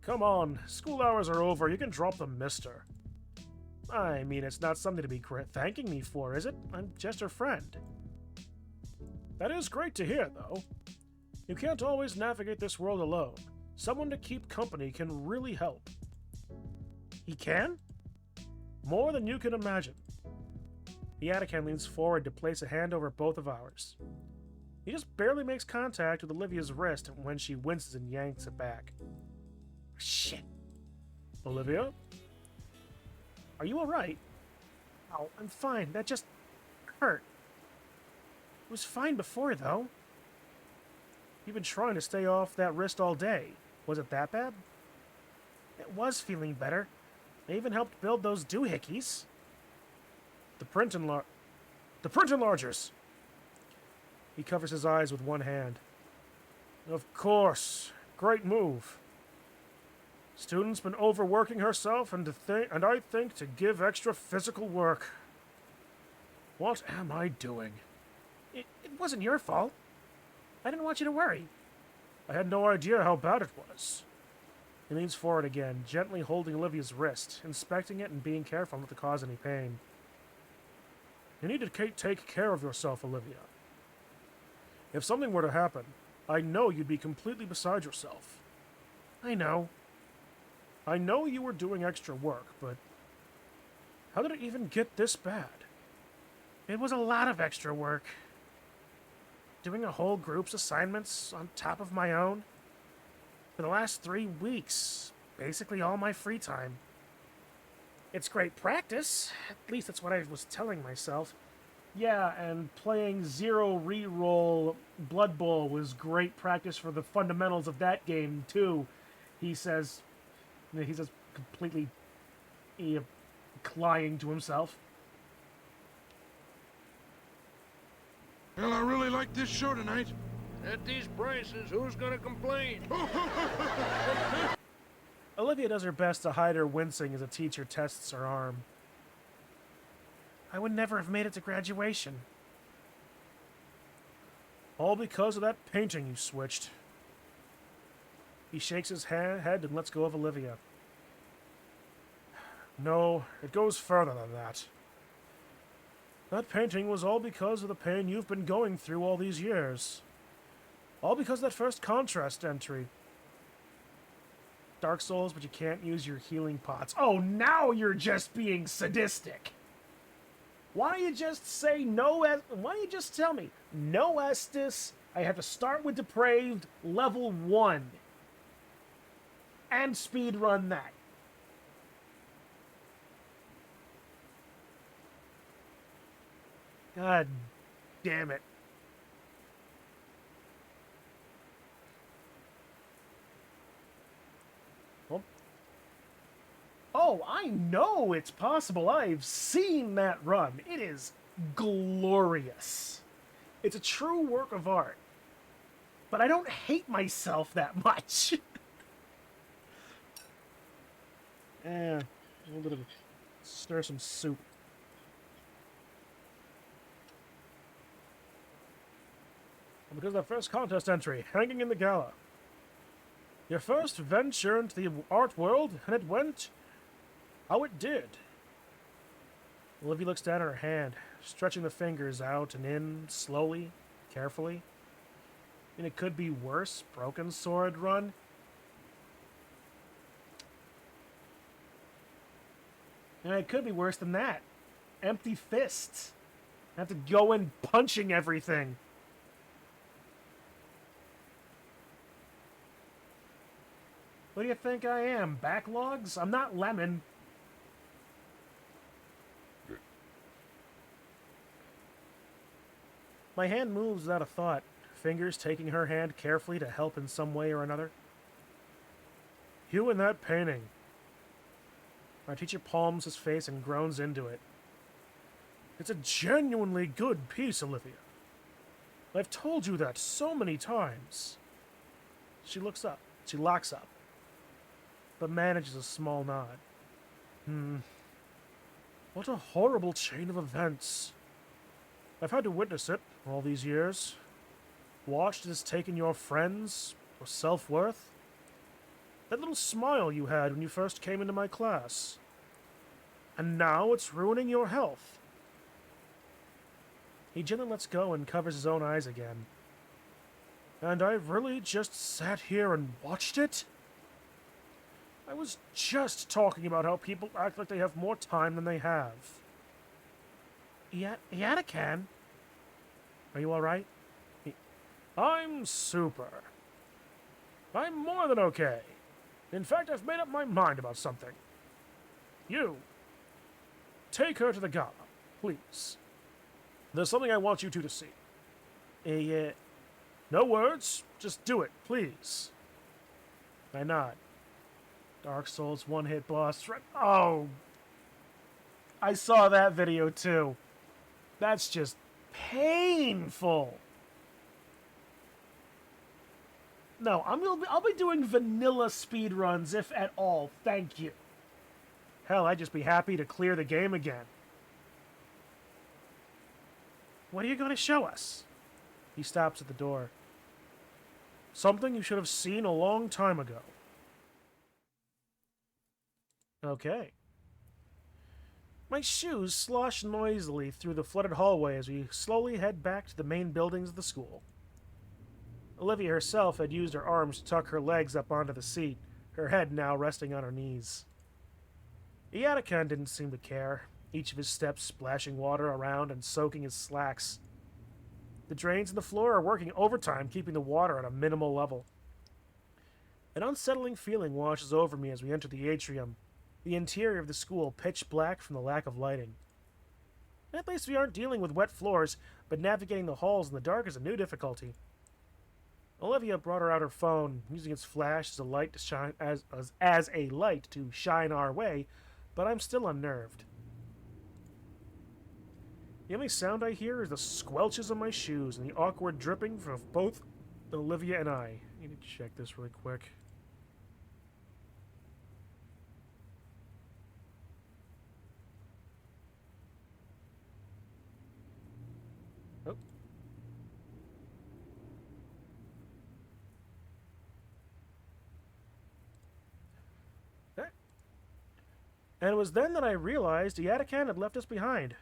Come on, school hours are over. You can drop the mister. I mean, it's not something to be thanking me for, is it? I'm just your friend. That is great to hear, though. You can't always navigate this world alone. Someone to keep company can really help. He can? More than you can imagine. Iadican leans forward to place a hand over both of ours. He just barely makes contact with Olivia's wrist when she winces and yanks it back. Shit. Olivia? Are you alright? Oh, I'm fine. That just hurt. It was fine before, though. You've been trying to stay off that wrist all day. Was it that bad? It was feeling better. I even helped build those doohickeys. The print enlargers. He covers his eyes with one hand. Of course. Great move. Student's been overworking herself and I think to give extra physical work. What am I doing? It wasn't your fault. I didn't want you to worry. I had no idea how bad it was. He leans forward again, gently holding Olivia's wrist, inspecting it and being careful not to cause any pain. You need to take care of yourself, Olivia. If something were to happen, I know you'd be completely beside yourself. I know. I know you were doing extra work, but how did it even get this bad? It was a lot of extra work. Doing a whole group's assignments on top of my own. For the last 3 weeks, basically all my free time. It's great practice. At least that's what I was telling myself. Yeah, and playing Zero Reroll Blood Bowl was great practice for the fundamentals of that game, too. He says completely lying to himself. Well, I really like this show tonight. At these prices, who's gonna complain? Olivia does her best to hide her wincing as a teacher tests her arm. I would never have made it to graduation. All because of that painting you switched. He shakes his head and lets go of Olivia. No, it goes further than that. That painting was all because of the pain you've been going through all these years. All because of that first contrast entry. Dark Souls, but you can't use your healing pots. Oh, now you're just being sadistic. Why don't you just say no? Why don't you just tell me no Estus? I have to start with Depraved level 1 and speed run that. God damn it. Oh, I know it's possible. I've seen that run. It is glorious. It's a true work of art. But I don't hate myself that much. A little bit of stir some soup. Because of the first contest entry, hanging in the gala. Your first venture into the art world, and it went how it did. Olivia looks down at her hand, stretching the fingers out and in, slowly, carefully. And it could be worse, broken sword run. And it could be worse than that. Empty fists. I have to go in punching everything. What do you think I am? Backlogs? I'm not Lemon. My hand moves without a thought, fingers taking her hand carefully to help in some way or another. You and that painting. My teacher palms his face and groans into it. It's a genuinely good piece, Olivia. I've told you that so many times. She looks up. She locks up, but manages a small nod. What a horrible chain of events. I've had to witness it all these years. Watched it has taken your friends, your self-worth. That little smile you had when you first came into my class. And now it's ruining your health. He gently lets go and covers his own eyes again. And I really just sat here and watched it? I was just talking about how people act like they have more time than they have. Yatakan? Are you alright? I'm super. I'm more than okay. In fact, I've made up my mind about something. You. Take her to the gala, please. There's something I want you two to see. No words, just do it, please. I nod. Dark Souls one-hit boss. Oh! I saw that video too. That's just painful. No, I'll be doing vanilla speedruns if at all. Thank you. Hell, I'd just be happy to clear the game again. What are you going to show us? He stops at the door. Something you should have seen a long time ago. Okay. My shoes slosh noisily through the flooded hallway as we slowly head back to the main buildings of the school. Olivia herself had used her arms to tuck her legs up onto the seat, her head now resting on her knees. Iatakan didn't seem to care, each of his steps splashing water around and soaking his slacks. The drains in the floor are working overtime, keeping the water at a minimal level. An unsettling feeling washes over me as we enter the atrium, the interior of the school pitch black from the lack of lighting. At least we aren't dealing with wet floors, but navigating the halls in the dark is a new difficulty. Olivia brought her out her phone, using its flash as a light to shine as a light to shine our way, but I'm still unnerved. The only sound I hear is the squelches of my shoes and the awkward dripping from both Olivia and I. I need to check this really quick. And it was then that I realized Iatakan had left us behind.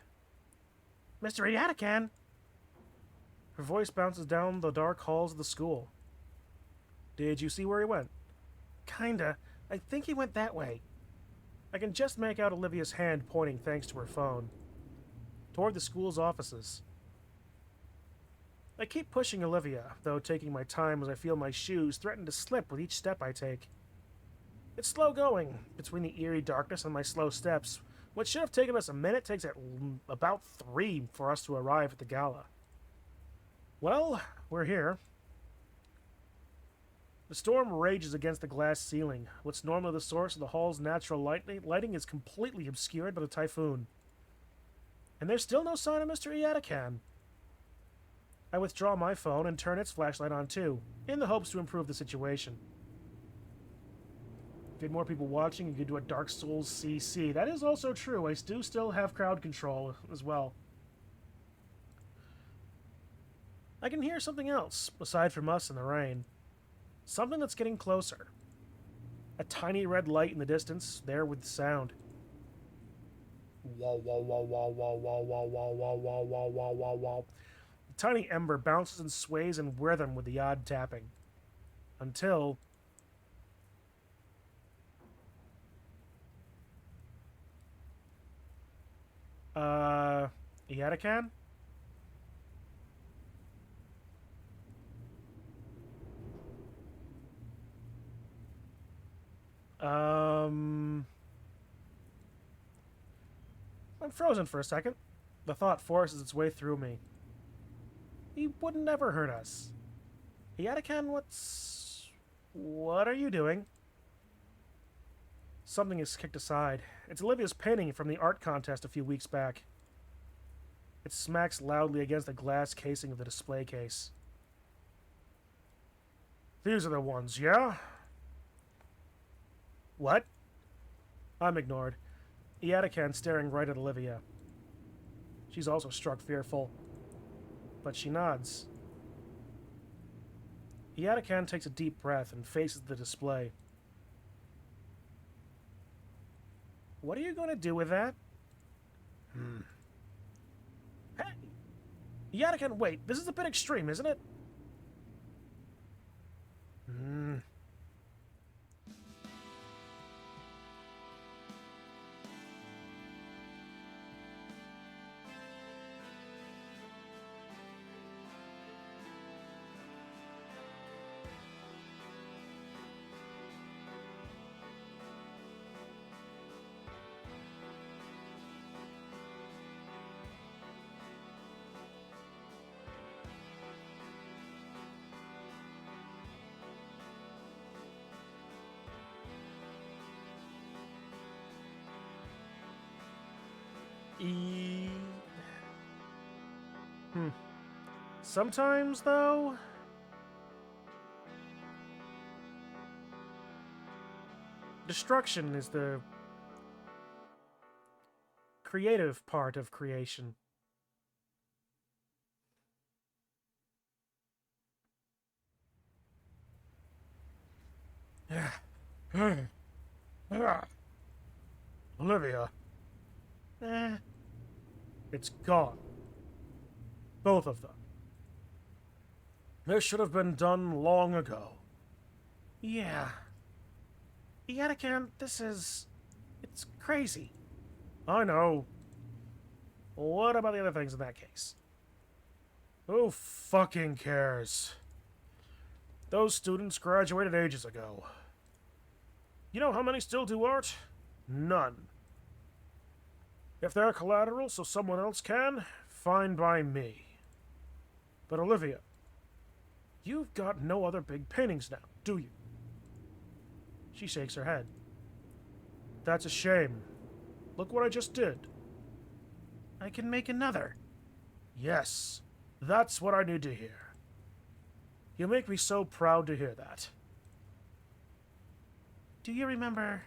Mr. Iatakan! Her voice bounces down the dark halls of the school. Did you see where he went? Kinda. I think he went that way. I can just make out Olivia's hand pointing thanks to her phone. Toward the school's offices. I keep pushing Olivia, though taking my time as I feel my shoes threaten to slip with each step I take. It's slow going. Between the eerie darkness and my slow steps, what should have taken us a minute takes about 3 for us to arrive at the gala. Well, we're here. The storm rages against the glass ceiling. What's normally the source of the hall's natural lighting is completely obscured by the typhoon. And there's still no sign of Mr. Iatakan. I withdraw my phone and turn its flashlight on too, in the hopes to improve the situation. If you had more people watching, you could do a Dark Souls CC. That is also true. I do still have crowd control as well. I can hear something else, aside from us in the rain. Something that's getting closer. A tiny red light in the distance, there with the sound. Wah, wah, wah, wah, wah, wah, wah, wah, wah, wah, wah, wah, wah, wah. The tiny ember bounces and sways in rhythm with the odd tapping. Until... Iatakan? I'm frozen for a second. The thought forces its way through me. He would never hurt us. Iatakan, what are you doing? Something is kicked aside. It's Olivia's painting from the art contest a few weeks back. It smacks loudly against the glass casing of the display case. These are the ones, yeah? What? I'm ignored. Iatakan staring right at Olivia. She's also struck fearful. But she nods. Iatakan takes a deep breath and faces the display. What are you going to do with that? Hey! Iatakan, wait, this is a bit extreme, isn't it? Sometimes, though, destruction is the creative part of creation. Olivia. It's gone. Both of them. This should have been done long ago. Yeah. Iatakan, it's crazy. I know. What about the other things in that case? Who fucking cares? Those students graduated ages ago. You know how many still do art? None. If they're collateral so someone else can, fine by me. But Olivia, you've got no other big paintings now, do you? She shakes her head. That's a shame. Look what I just did. I can make another. Yes, that's what I need to hear. You make me so proud to hear that. Do you remember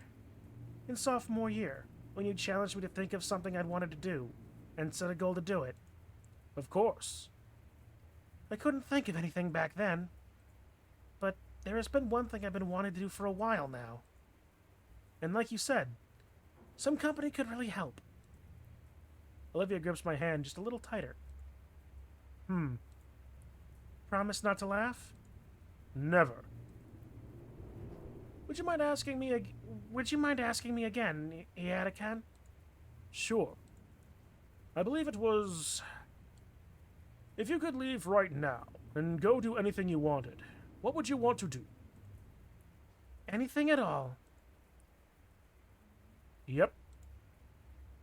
in sophomore year when you challenged me to think of something I'd wanted to do and set a goal to do it? Of course. I couldn't think of anything back then. But there has been one thing I've been wanting to do for a while now. And like you said, Some company could really help. Olivia grips my hand just a little tighter. Promise not to laugh? Never. Would you mind asking me again, Iadakan? Sure. I believe it was... If you could leave right now and go do anything you wanted, what would you want to do? Anything at all. Yep.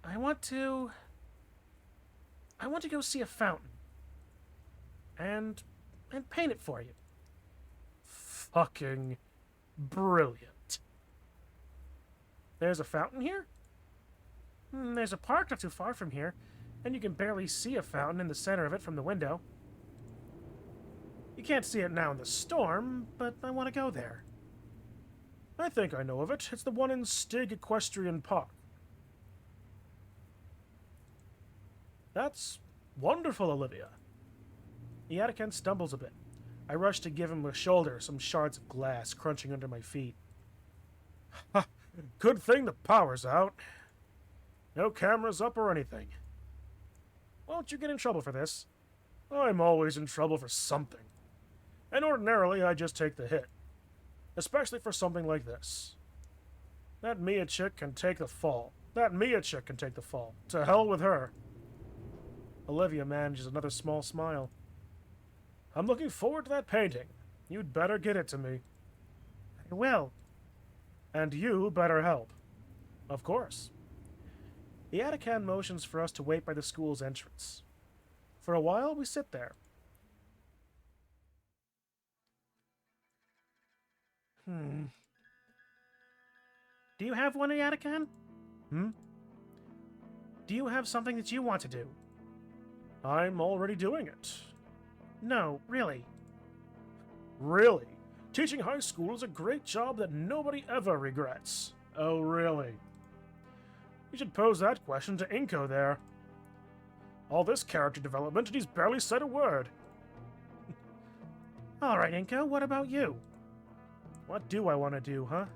I want to go see a fountain. And paint it for you. Fucking brilliant. There's a fountain here? There's a park not too far from here, and you can barely see a fountain in the center of it from the window. You can't see it now in the storm, but I want to go there. I think I know of it. It's the one in Stig Equestrian Park. That's wonderful, Olivia. Iadakan stumbles a bit. I rush to give him a shoulder, some shards of glass crunching under my feet. Ha! Good thing the power's out. No cameras up or anything. Won't you get in trouble for this? I'm always in trouble for something. And ordinarily, I just take the hit. Especially for something like this. That Mia chick can take the fall. To hell with her. Olivia manages another small smile. I'm looking forward to that painting. You'd better get it to me. I will. And you better help. Of course. The Iadakan motions for us to wait by the school's entrance. For a while, we sit there. Do you have one, Iadakan? Do you have something that you want to do? I'm already doing it. No, really. Really? Teaching high school is a great job that nobody ever regrets. Oh, really? You should pose that question to Inko there. All this character development and he's barely said a word. Alright, Inko, what about you? What do I want to do, huh?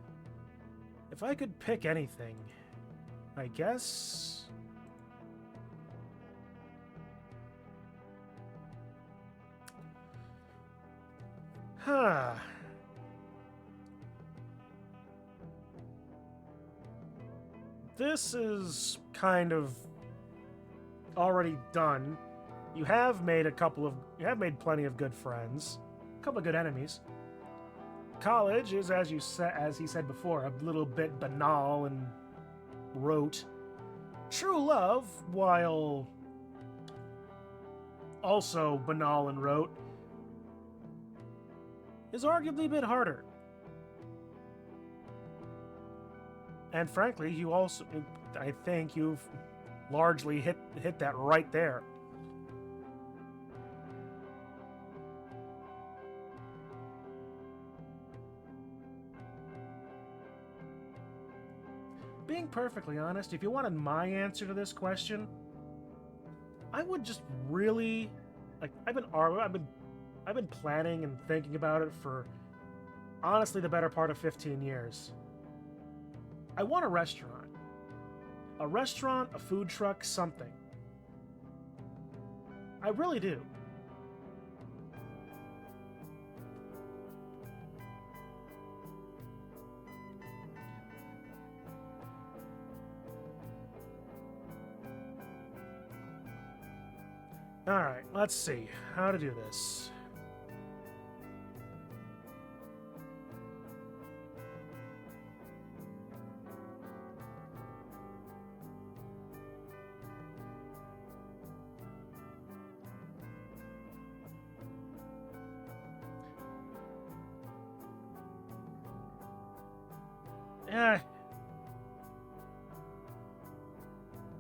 If I could pick anything, I guess... This is kind of already done. You have made plenty of good friends, a couple of good enemies. College is, as he said before, a little bit banal and rote. True love, while also banal and rote, is arguably a bit harder. And frankly, I think you've largely hit that right there. Being perfectly honest, if you wanted my answer to this question, I would just really, I've been planning and thinking about it for, honestly, the better part of 15 years. I want a restaurant. A restaurant, a food truck, something. I really do. Alright, let's see how to do this.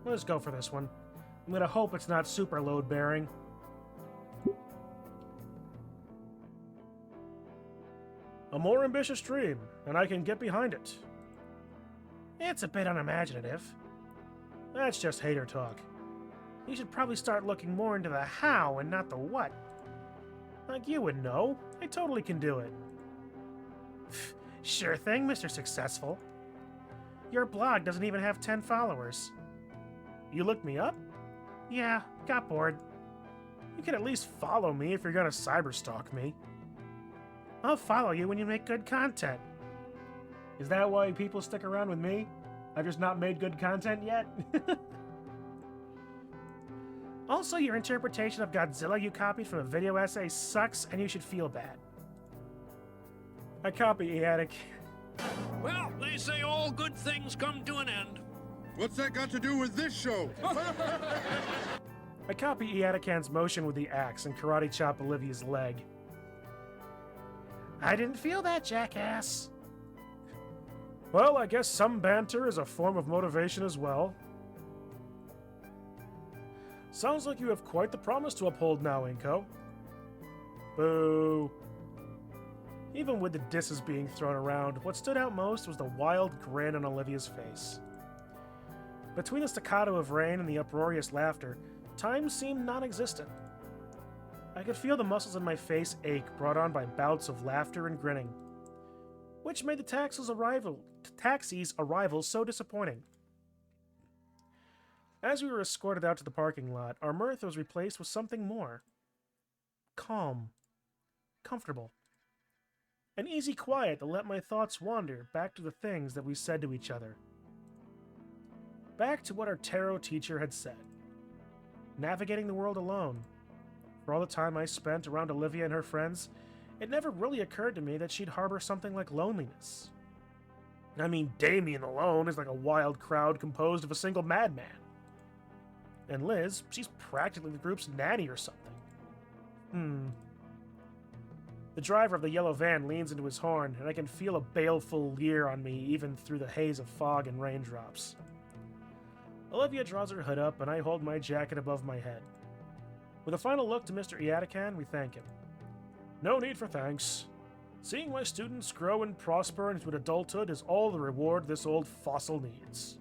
Let's go for this one. I'm gonna hope it's not super load-bearing. A more ambitious dream, and I can get behind it. It's a bit unimaginative. That's just hater talk. You should probably start looking more into the how and not the what. Like you would know. I totally can do it. Sure thing, Mr. Successful. Your blog doesn't even have 10 followers. You looked me up? Yeah, got bored. You can at least follow me if you're gonna cyberstalk me. I'll follow you when you make good content. Is that why people stick around with me? I've just not made good content yet? Also, your interpretation of Godzilla you copied from a video essay sucks, and you should feel bad. I copy Eatic. Well, they say all good things come to an end. What's that got to do with this show? I copy Eatican's motion with the axe and karate chop Olivia's leg. I didn't feel that, jackass. Well, I guess some banter is a form of motivation as well. Sounds like you have quite the promise to uphold now, Inko. Boo. Even with the disses being thrown around, what stood out most was the wild grin on Olivia's face. Between the staccato of rain and the uproarious laughter, time seemed non-existent. I could feel the muscles in my face ache, brought on by bouts of laughter and grinning, which made the taxi's arrival so disappointing. As we were escorted out to the parking lot, our mirth was replaced with something more. Calm. Comfortable. An easy quiet that let my thoughts wander back to the things that we said to each other. Back to what our tarot teacher had said. Navigating the world alone. For all the time I spent around Olivia and her friends, it never really occurred to me that she'd harbor something like loneliness. I mean, Damien alone is like a wild crowd composed of a single madman. And Liz, she's practically the group's nanny or something. The driver of the yellow van leans into his horn, and I can feel a baleful leer on me even through the haze of fog and raindrops. Olivia draws her hood up, and I hold my jacket above my head. With a final look to Mr. Eatican, we thank him. No need for thanks. Seeing my students grow and prosper into adulthood is all the reward this old fossil needs.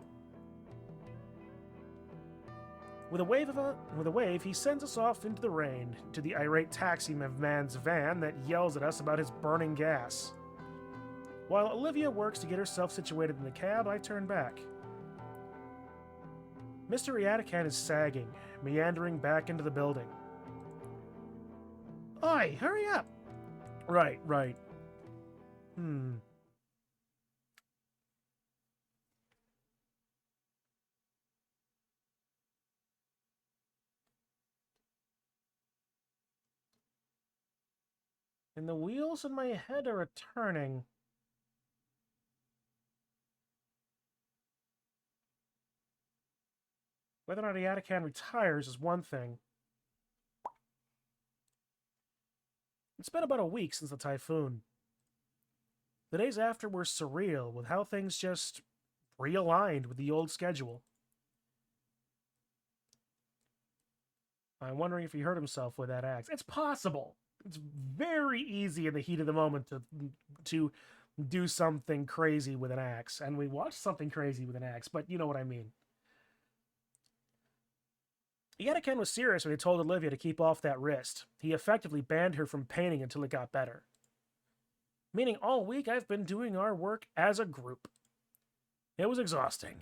With a wave, he sends us off into the rain, to the irate taxi man's van that yells at us about his burning gas. While Olivia works to get herself situated in the cab, I turn back. Mr. Eatican is sagging, meandering back into the building. Oi, hurry up! Right. And the wheels in my head are a-turning. Whether or not Eatican retires is one thing. It's been about a week since the typhoon. The days after were surreal, with how things just realigned with the old schedule. I'm wondering if he hurt himself with that axe. It's possible. It's very easy in the heat of the moment to do something crazy with an axe. And we watched something crazy with an axe, but you know what I mean. Eatican was serious when he told Olivia to keep off that wrist. He effectively banned her from painting until it got better. Meaning all week I've been doing our work as a group. It was exhausting.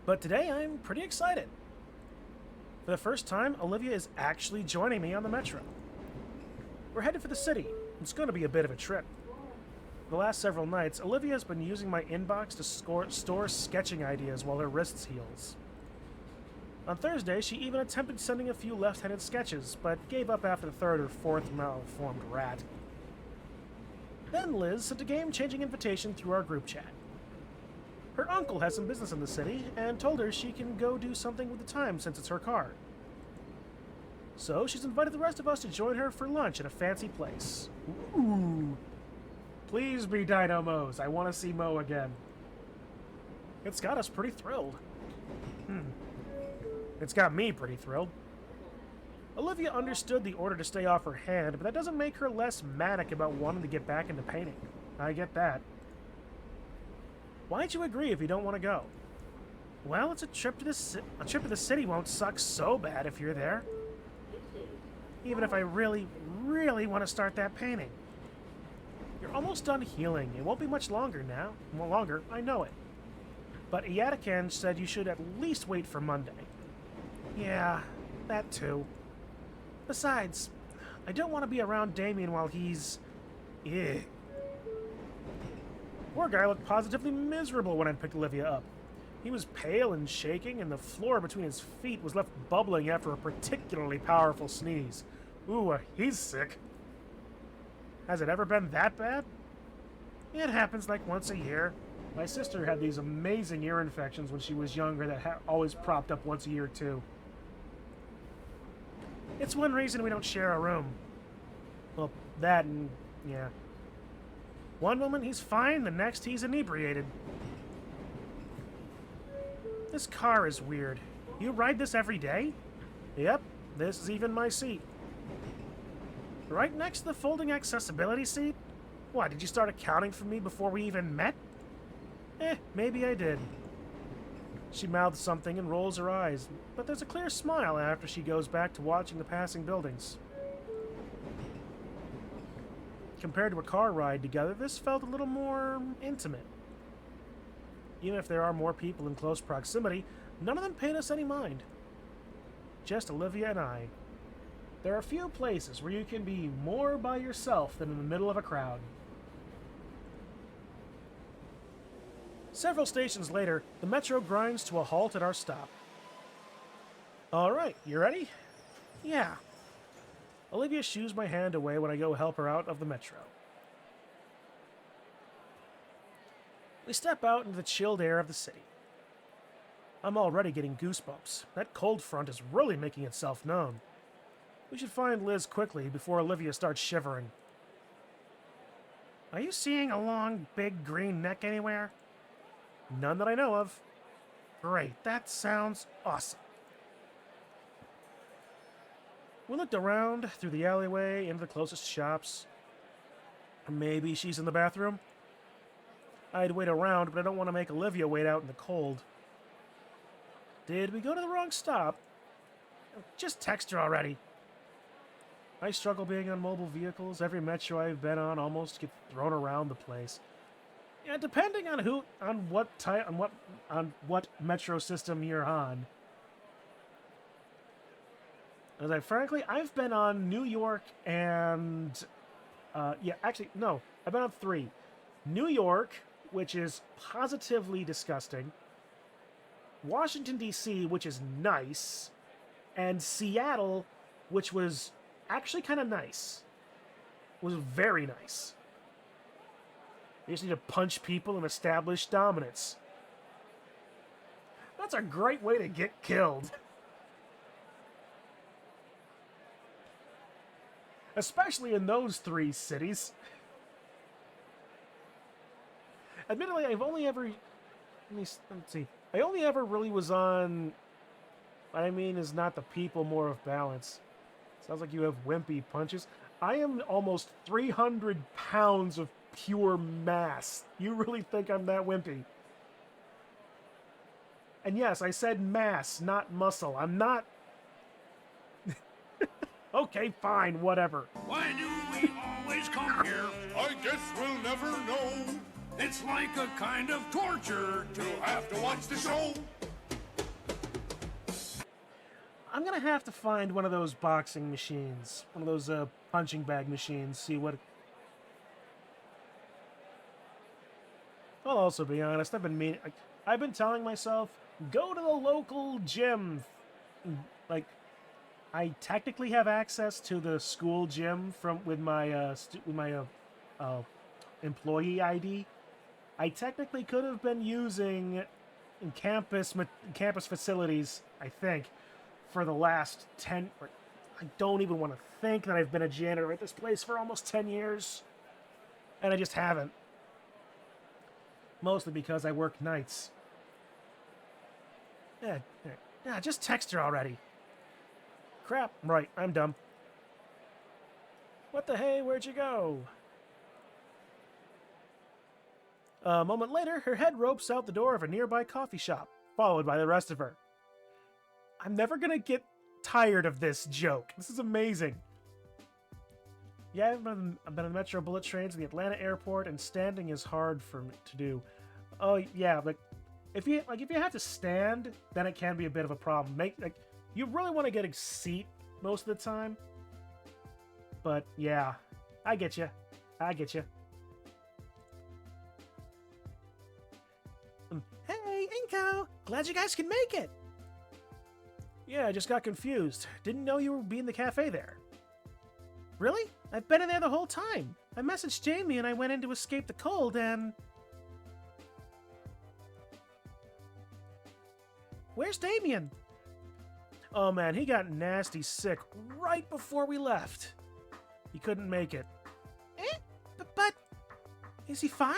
But today I'm pretty excited. For the first time, Olivia is actually joining me on the metro. We're headed for the city. It's going to be a bit of a trip. For the last several nights, Olivia has been using my inbox to store sketching ideas while her wrists heals. On Thursday, she even attempted sending a few left-handed sketches, but gave up after the third or fourth malformed rat. Then Liz sent a game-changing invitation through our group chat. Her uncle has some business in the city, and told her she can go do something with the time since it's her car. So she's invited the rest of us to join her for lunch at a fancy place. Ooh. Please be Dino Mo's. I want to see Mo again. It's got us pretty thrilled. It's got me pretty thrilled. Olivia understood the order to stay off her hand, but that doesn't make her less manic about wanting to get back into painting. I get that. Why'd you agree if you don't want to go? Well, it's a trip to the city won't suck so bad if you're there. Even if I really, really want to start that painting. You're almost done healing. It won't be much longer now. More longer, I know it. But Iatakan said you should at least wait for Monday. Yeah, that too. Besides, I don't want to be around Damien while he's... Ugh. Poor guy looked positively miserable when I picked Olivia up. He was pale and shaking, and the floor between his feet was left bubbling after a particularly powerful sneeze. Ooh, he's sick. Has it ever been that bad? It happens like once a year. My sister had these amazing ear infections when she was younger that always propped up once a year, too. It's one reason we don't share a room. Well, that and... yeah. One moment he's fine, the next he's inebriated. This car is weird. You ride this every day? Yep, this is even my seat. Right next to the folding accessibility seat? What, did you start accounting for me before we even met? Maybe I did. She mouths something and rolls her eyes, but there's a clear smile after she goes back to watching the passing buildings. Compared to a car ride together, this felt a little more intimate. Even if there are more people in close proximity, none of them paid us any mind. Just Olivia and I. There are few places where you can be more by yourself than in the middle of a crowd. Several stations later, the metro grinds to a halt at our stop. Alright, you ready? Yeah. Olivia shoos my hand away when I go help her out of the metro. We step out into the chilled air of the city. I'm already getting goosebumps. That cold front is really making itself known. We should find Liz quickly before Olivia starts shivering. Are you seeing a long, big green neck anywhere? None that I know of. Great, that sounds awesome. We looked around through the alleyway into the closest shops. Maybe she's in the bathroom? I'd wait around, but I don't want to make Olivia wait out in the cold. Did we go to the wrong stop? Just text her already. I struggle being on mobile vehicles. Every metro I've been on almost gets thrown around the place. Yeah, depending on what metro system you're on. As I've been on New York and I've been on 3. New York, which is positively disgusting. Washington, D.C., which is nice. And Seattle, which was actually kind of nice. It was very nice. You just need to punch people and establish dominance. That's a great way to get killed. Especially in those 3 cities. Admittedly, I've only ever... let's see. I only ever really was on... What I mean is not the people, more of balance. Sounds like you have wimpy punches. I am almost 300 pounds of pure mass. You really think I'm that wimpy? And yes, I said mass, not muscle. I'm not... Okay, fine, whatever. Why do we always come here? I guess we'll never know. It's like a kind of torture to have to watch the show. I'm gonna have to find one of those boxing machines. One of those punching bag machines. See what... I'll also be honest, I've been telling myself, go to the local gym. Like, I technically have access to the school gym with my employee ID. I technically could have been using campus facilities, I think, for the last 10... I don't even want to think that I've been a janitor at this place for almost 10 years. And I just haven't. Mostly because I work nights. Yeah, just text her already. Crap, right, I'm dumb. What the hey, where'd you go? A moment later, her head ropes out the door of a nearby coffee shop, followed by the rest of her. I'm never gonna get tired of this joke. This is amazing. Yeah, I've been on the Metro bullet trains and the Atlanta airport, and standing is hard for me to do. Oh yeah, like if you have to stand, then it can be a bit of a problem. You really want to get a seat most of the time. But yeah, I get you. I get you. Hey, Inko! Glad you guys can make it! Yeah, I just got confused. Didn't know you would be in the cafe there. Really? I've been in there the whole time. I messaged Jamie and I went in to escape the cold and... Where's Damien? Oh man, he got nasty sick right before we left. He couldn't make it. But... Is he fine?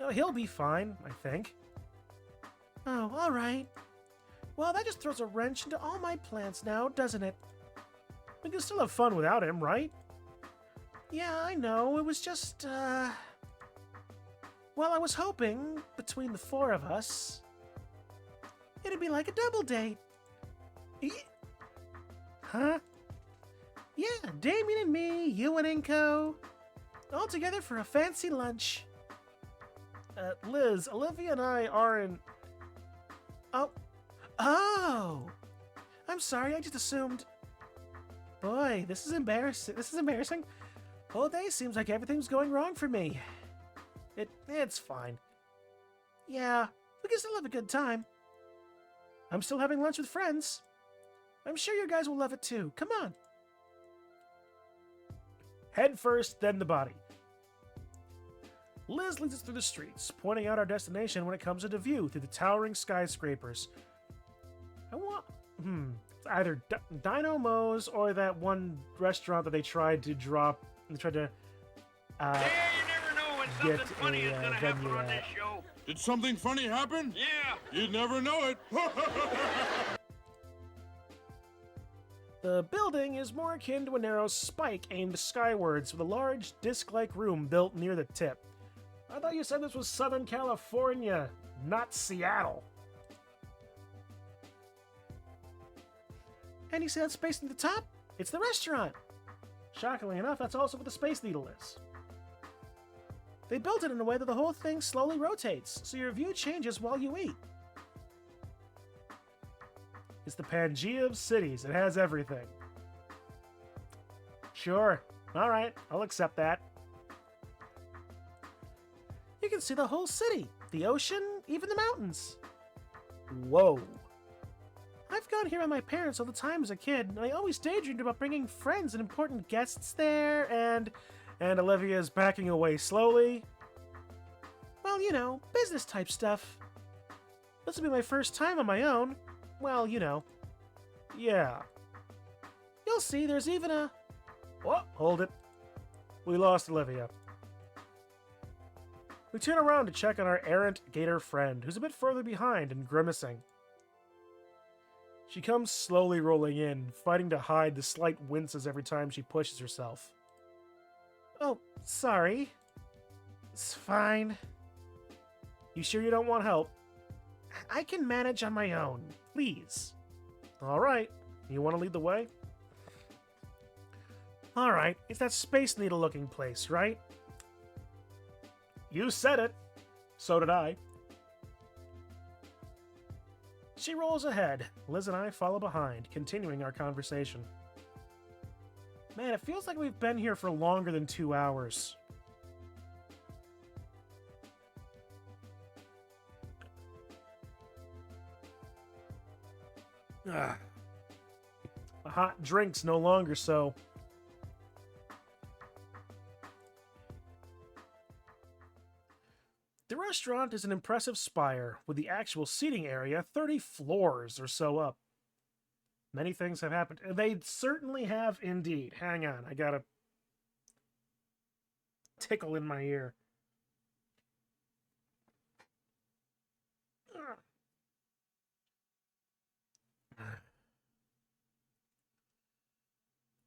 Oh, he'll be fine, I think. Oh, alright. Well, that just throws a wrench into all my plans now, doesn't it? We can still have fun without him, right? Yeah, I know. It was just, Well, I was hoping, between the four of us, it'd be like a double date. Huh? Yeah, Damien and me, you and Inko, all together for a fancy lunch. Liz, Olivia and I aren't... Oh! I'm sorry, I just assumed... Boy, this is embarrassing. Whole day seems like everything's going wrong for me. It's fine. Yeah, we can still have a good time. I'm still having lunch with friends. I'm sure you guys will love it too. Come on. Head first, then the body. Liz leads us through the streets, pointing out our destination when it comes into view through the towering skyscrapers. It's either Dino Mo's or that one restaurant that they tried to drop. They tried to Yeah, you never know when something funny is gonna happen venue on this at. show. Did something funny happen? Yeah. You'd never know it. The building is more akin to a narrow spike aimed skywards with a large disc-like room built near the tip. I thought you said this was Southern California, not Seattle. And you see that space at the top? It's the restaurant. Shockingly enough, that's also what the Space Needle is. They built it in a way that the whole thing slowly rotates, so your view changes while you eat. It's the Pangea of cities. It has everything. Sure. Alright, I'll accept that. You can see the whole city, the ocean, even the mountains. Whoa. I've gone here with my parents all the time as a kid, and I always daydreamed about bringing friends and important guests there, and Olivia's backing away slowly. Well, you know, business type stuff. This will be my first time on my own. Well, you know. Yeah. You'll see, there's even a... Oh, hold it. We lost Olivia. We turn around to check on our errant gator friend, who's a bit further behind and grimacing. She comes slowly rolling in, fighting to hide the slight winces every time she pushes herself. Oh, sorry. It's fine. You sure you don't want help? I can manage on my own. Please. Alright. You want to lead the way? Alright. It's that Space Needle looking place, right? You said it. So did I. She rolls ahead. Liz and I follow behind, continuing our conversation. Man, it feels like we've been here for longer than 2 hours. Ah. A hot drink's no longer so. The restaurant is an impressive spire, with the actual seating area 30 floors or so up. Many things have happened. They certainly have indeed. Hang on, I got a tickle in my ear.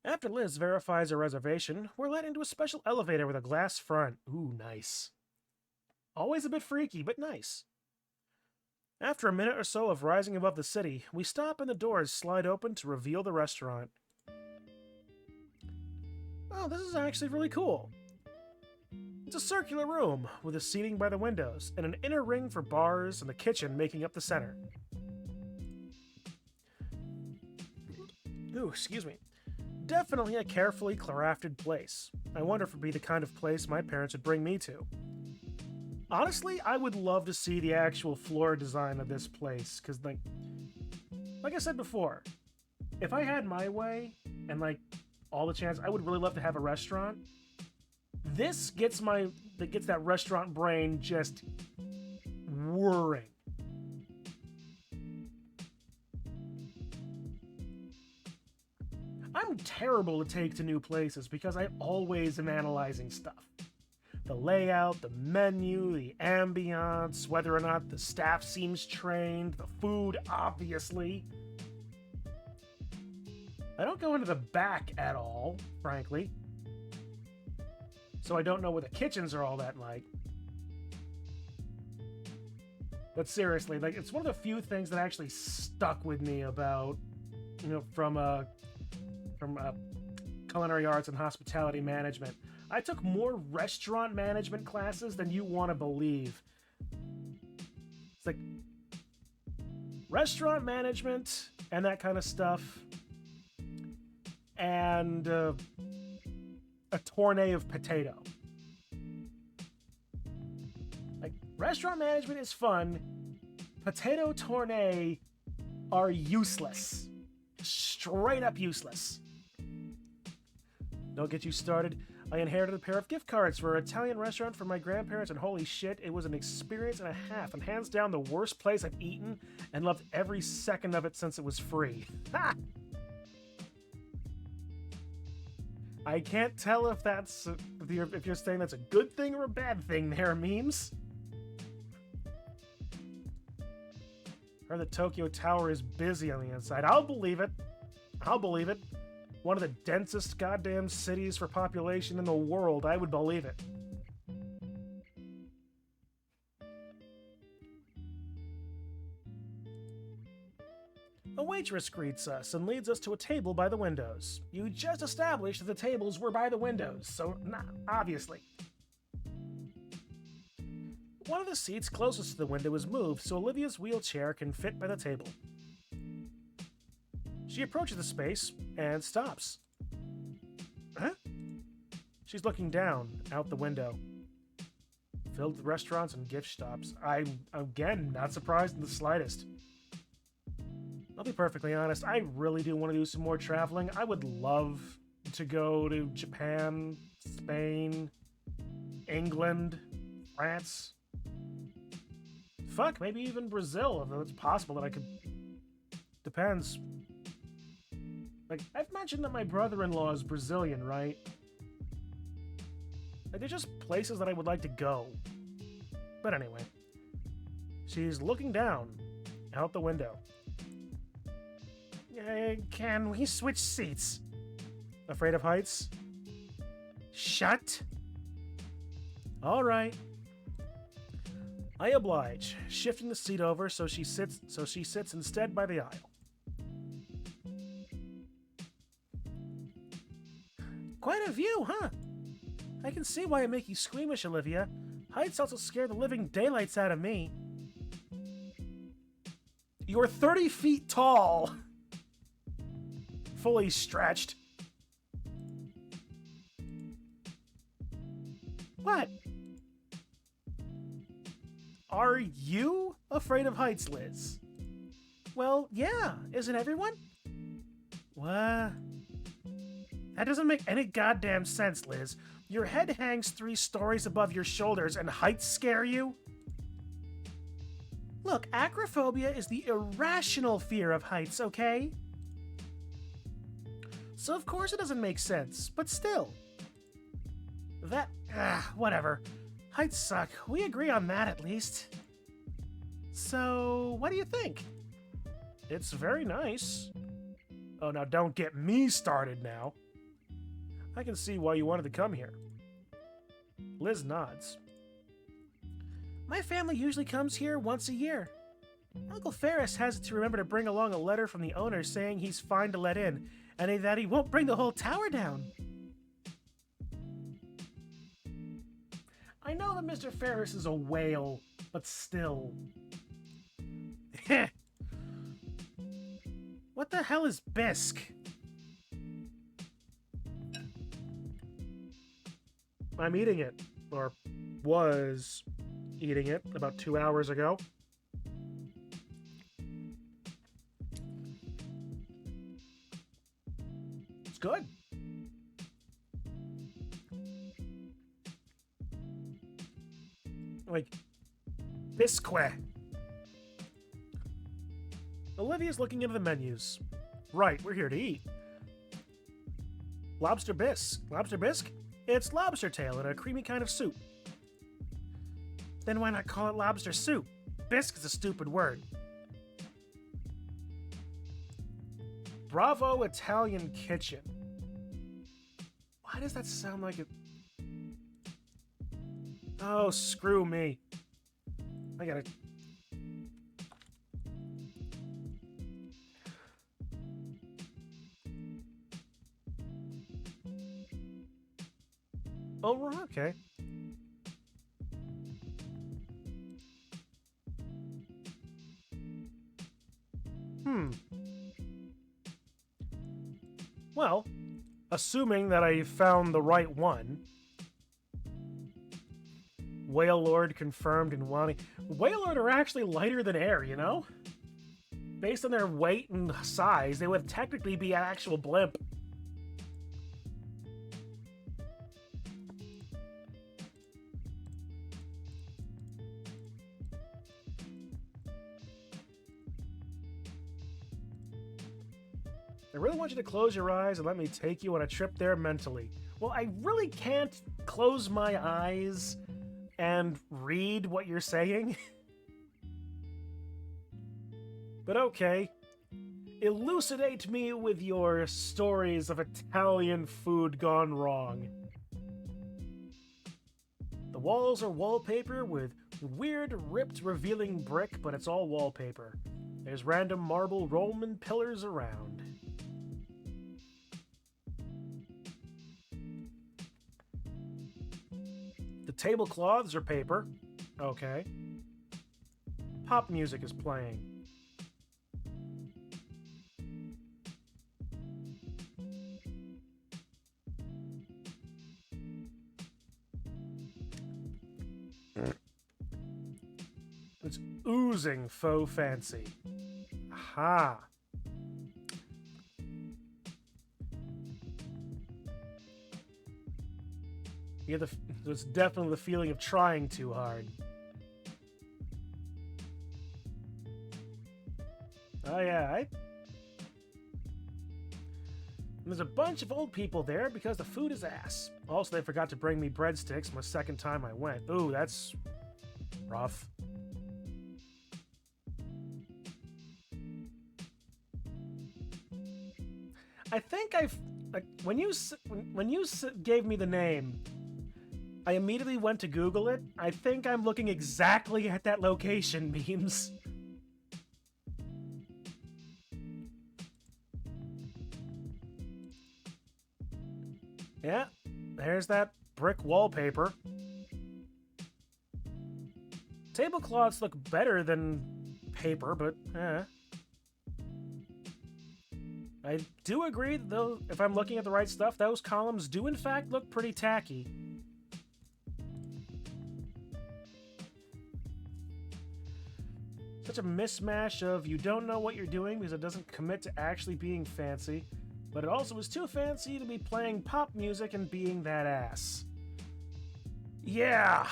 After Liz verifies her reservation, we're let into a special elevator with a glass front. Ooh, nice. Always a bit freaky, but nice. After a minute or so of rising above the city, we stop and the doors slide open to reveal the restaurant. Oh, this is actually really cool. It's a circular room with a seating by the windows and an inner ring for bars and the kitchen making up the center. Ooh, excuse me. Definitely a carefully crafted place. I wonder if it'd be the kind of place my parents would bring me to. Honestly, I would love to see the actual floor design of this place, because, like I said before, if I had my way and, all the chance, I would really love to have a restaurant. This gets that restaurant brain just whirring. I'm terrible to take to new places because I always am analyzing stuff. The layout, the menu, the ambiance, whether or not the staff seems trained, the food, obviously. I don't go into the back at all, frankly. So I don't know what the kitchens are all that like. But seriously, it's one of the few things that actually stuck with me about, from culinary arts and hospitality management. I took more restaurant management classes than you want to believe. It's like restaurant management and that kind of stuff, and a tournée of potato. Like, restaurant management is fun. Potato tournée are useless. Straight up useless. Don't get you started. I inherited a pair of gift cards for an Italian restaurant from my grandparents, and holy shit, it was an experience and a half, and hands down the worst place I've eaten, and loved every second of it since it was free. Ha! I can't tell if that's if you're saying that's a good thing or a bad thing there, memes. Heard the Tokyo Tower is busy on the inside. I'll believe it. I'll believe it. One of the densest goddamn cities for population in the world. I would believe it. A waitress greets us and leads us to a table by the windows. You just established that the tables were by the windows, so obviously. One of the seats closest to the window is moved so Olivia's wheelchair can fit by the table. She approaches the space and stops. Huh? She's looking down, out the window. Filled with restaurants and gift shops. I'm, again, not surprised in the slightest. I'll be perfectly honest, I really do want to do some more traveling. I would love to go to Japan, Spain, England, France. Fuck, maybe even Brazil, if it's possible that I could... Depends. I've mentioned that my brother-in-law is Brazilian, right? They're just places that I would like to go. But anyway. She's looking down, out the window. Can we switch seats? Afraid of heights? Shut! Alright. I oblige, shifting the seat over so she sits instead by the aisle. Quite a view, huh? I can see why it make you squeamish, Olivia. Heights also scare the living daylights out of me. You're 30 feet tall! Fully stretched. What? Are you afraid of heights, Liz? Well, yeah. Isn't everyone? What? That doesn't make any goddamn sense, Liz. Your head hangs 3 stories above your shoulders and heights scare you? Look, acrophobia is the irrational fear of heights, okay? So of course it doesn't make sense, but still. Whatever. Heights suck. We agree on that at least. So, what do you think? It's very nice. Oh, now don't get me started now. I can see why you wanted to come here. Liz nods. My family usually comes here once a year. Uncle Ferris has to remember to bring along a letter from the owner saying he's fine to let in, and that he won't bring the whole tower down. I know that Mr. Ferris is a whale, but still. What the hell is bisque? I'm eating it, or was eating it about 2 hours ago. It's good. Like, biscuit. Olivia's looking into the menus. Right, we're here to eat. Lobster bisque. Lobster bisque? It's lobster tail in a creamy kind of soup. Then why not call it lobster soup? Bisque is a stupid word. Bravo Italian Kitchen. Why does that sound like it? Oh, screw me. I gotta... Oh, okay. Well, assuming that I found the right one. Whale Lord confirmed in Wani. Whale Lord are actually lighter than air, you know? Based on their weight and size, they would technically be an actual blimp. I really want you to close your eyes and let me take you on a trip there mentally. Well, I really can't close my eyes and read what you're saying. But okay. Elucidate me with your stories of Italian food gone wrong. The walls are wallpaper with weird ripped revealing brick, but it's all wallpaper. There's random marble Roman pillars around. The tablecloths are paper. Okay. Pop music is playing. It's oozing faux fancy. Aha. You get it's definitely the feeling of trying too hard. Oh yeah, there's a bunch of old people there because the food is ass. Also, they forgot to bring me breadsticks my second time I went. Ooh, that's rough. I think when you gave me the name, I immediately went to Google it. I think I'm looking exactly at that location, memes. Yeah, there's that brick wallpaper. Tablecloths look better than paper, but I do agree, though, if I'm looking at the right stuff, those columns do in fact look pretty tacky. Such a mismatch of you don't know what you're doing because it doesn't commit to actually being fancy, but it also is too fancy to be playing pop music and being that ass. Yeah,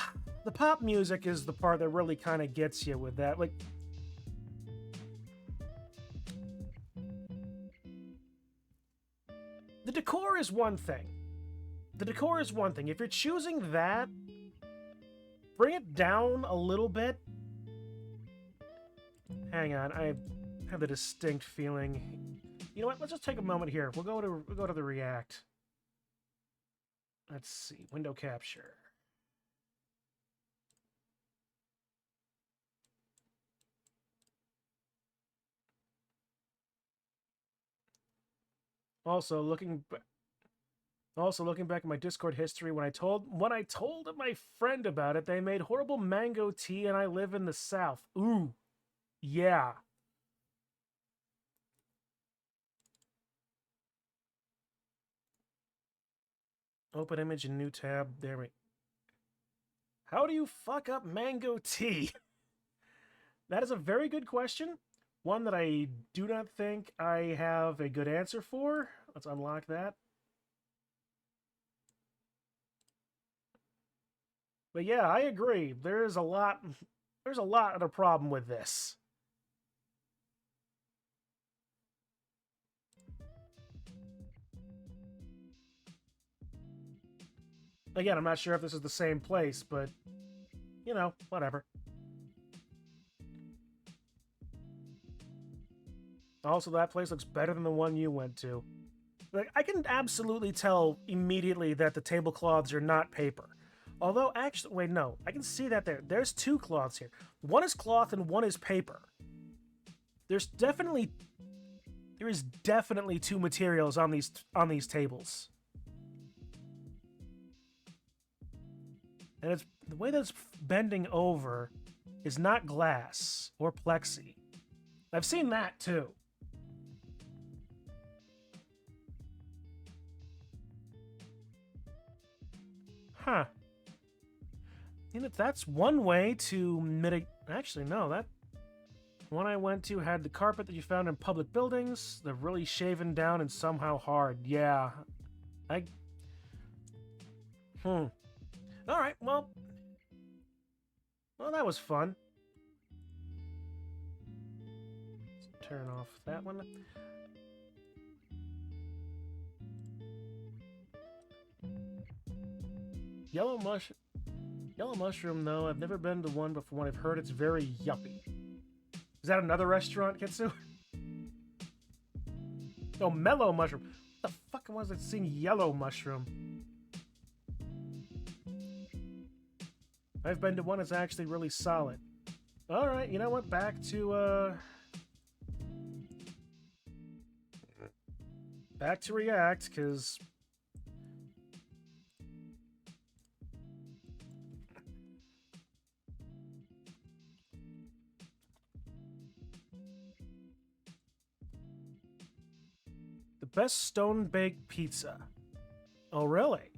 the pop music is the part that really kind of gets you with that. Like, the decor is one thing. The decor is one thing. If you're choosing that, bring it down a little bit. Hang on, I have the distinct feeling. You know what? Let's just take a moment here. We'll go to the React. Let's see, window capture. Also, looking Also, looking back at my Discord history, when I told my friend about it, they made horrible mango tea, and I live in the South. Ooh, yeah. Open image and new tab. There we. How do you fuck up mango tea? That is a very good question. One that I do not think I have a good answer for. Let's unlock that. But yeah, I agree. There's a lot of a problem with this. Again, I'm not sure if this is the same place, but, you know, whatever. Also, that place looks better than the one you went to. Like, I can absolutely tell immediately that the tablecloths are not paper. Although, actually, wait, no. I can see that there. There's two cloths here. One is cloth and one is paper. There is definitely two materials on these tables. And it's the way that it's bending over is not glass or plexi. I've seen that too. Huh. You know, that's one way to mitigate. Actually, no, that one I went to had the carpet that you found in public buildings. They're really shaven down and somehow hard. Yeah. All right, well, that was fun. Let's turn off that one. Yellow mushroom, though. I've never been to one before. I've heard it's very yuppie. Is that another restaurant, Kitsu? Oh, mellow mushroom. What the fuck was I seeing yellow mushroom? I've been to one that's actually really solid. Alright, you know what? Back to React, because the best stone-baked pizza. Oh, really?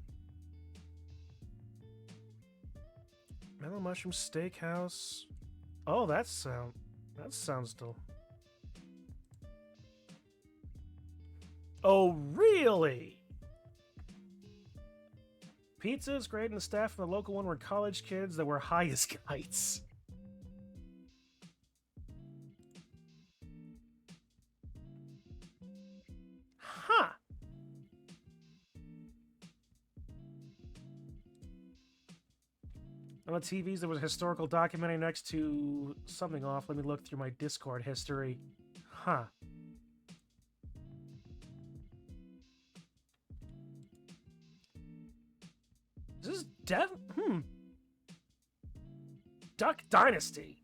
Mellow Mushroom Steakhouse. Oh, that sounds dull. Oh, really? Pizza is great, and the staff from the local one were college kids that were high as kites. Huh. On the TVs, there was a historical documentary next to something off. Let me look through my Discord history. Huh. This is Duck Dynasty.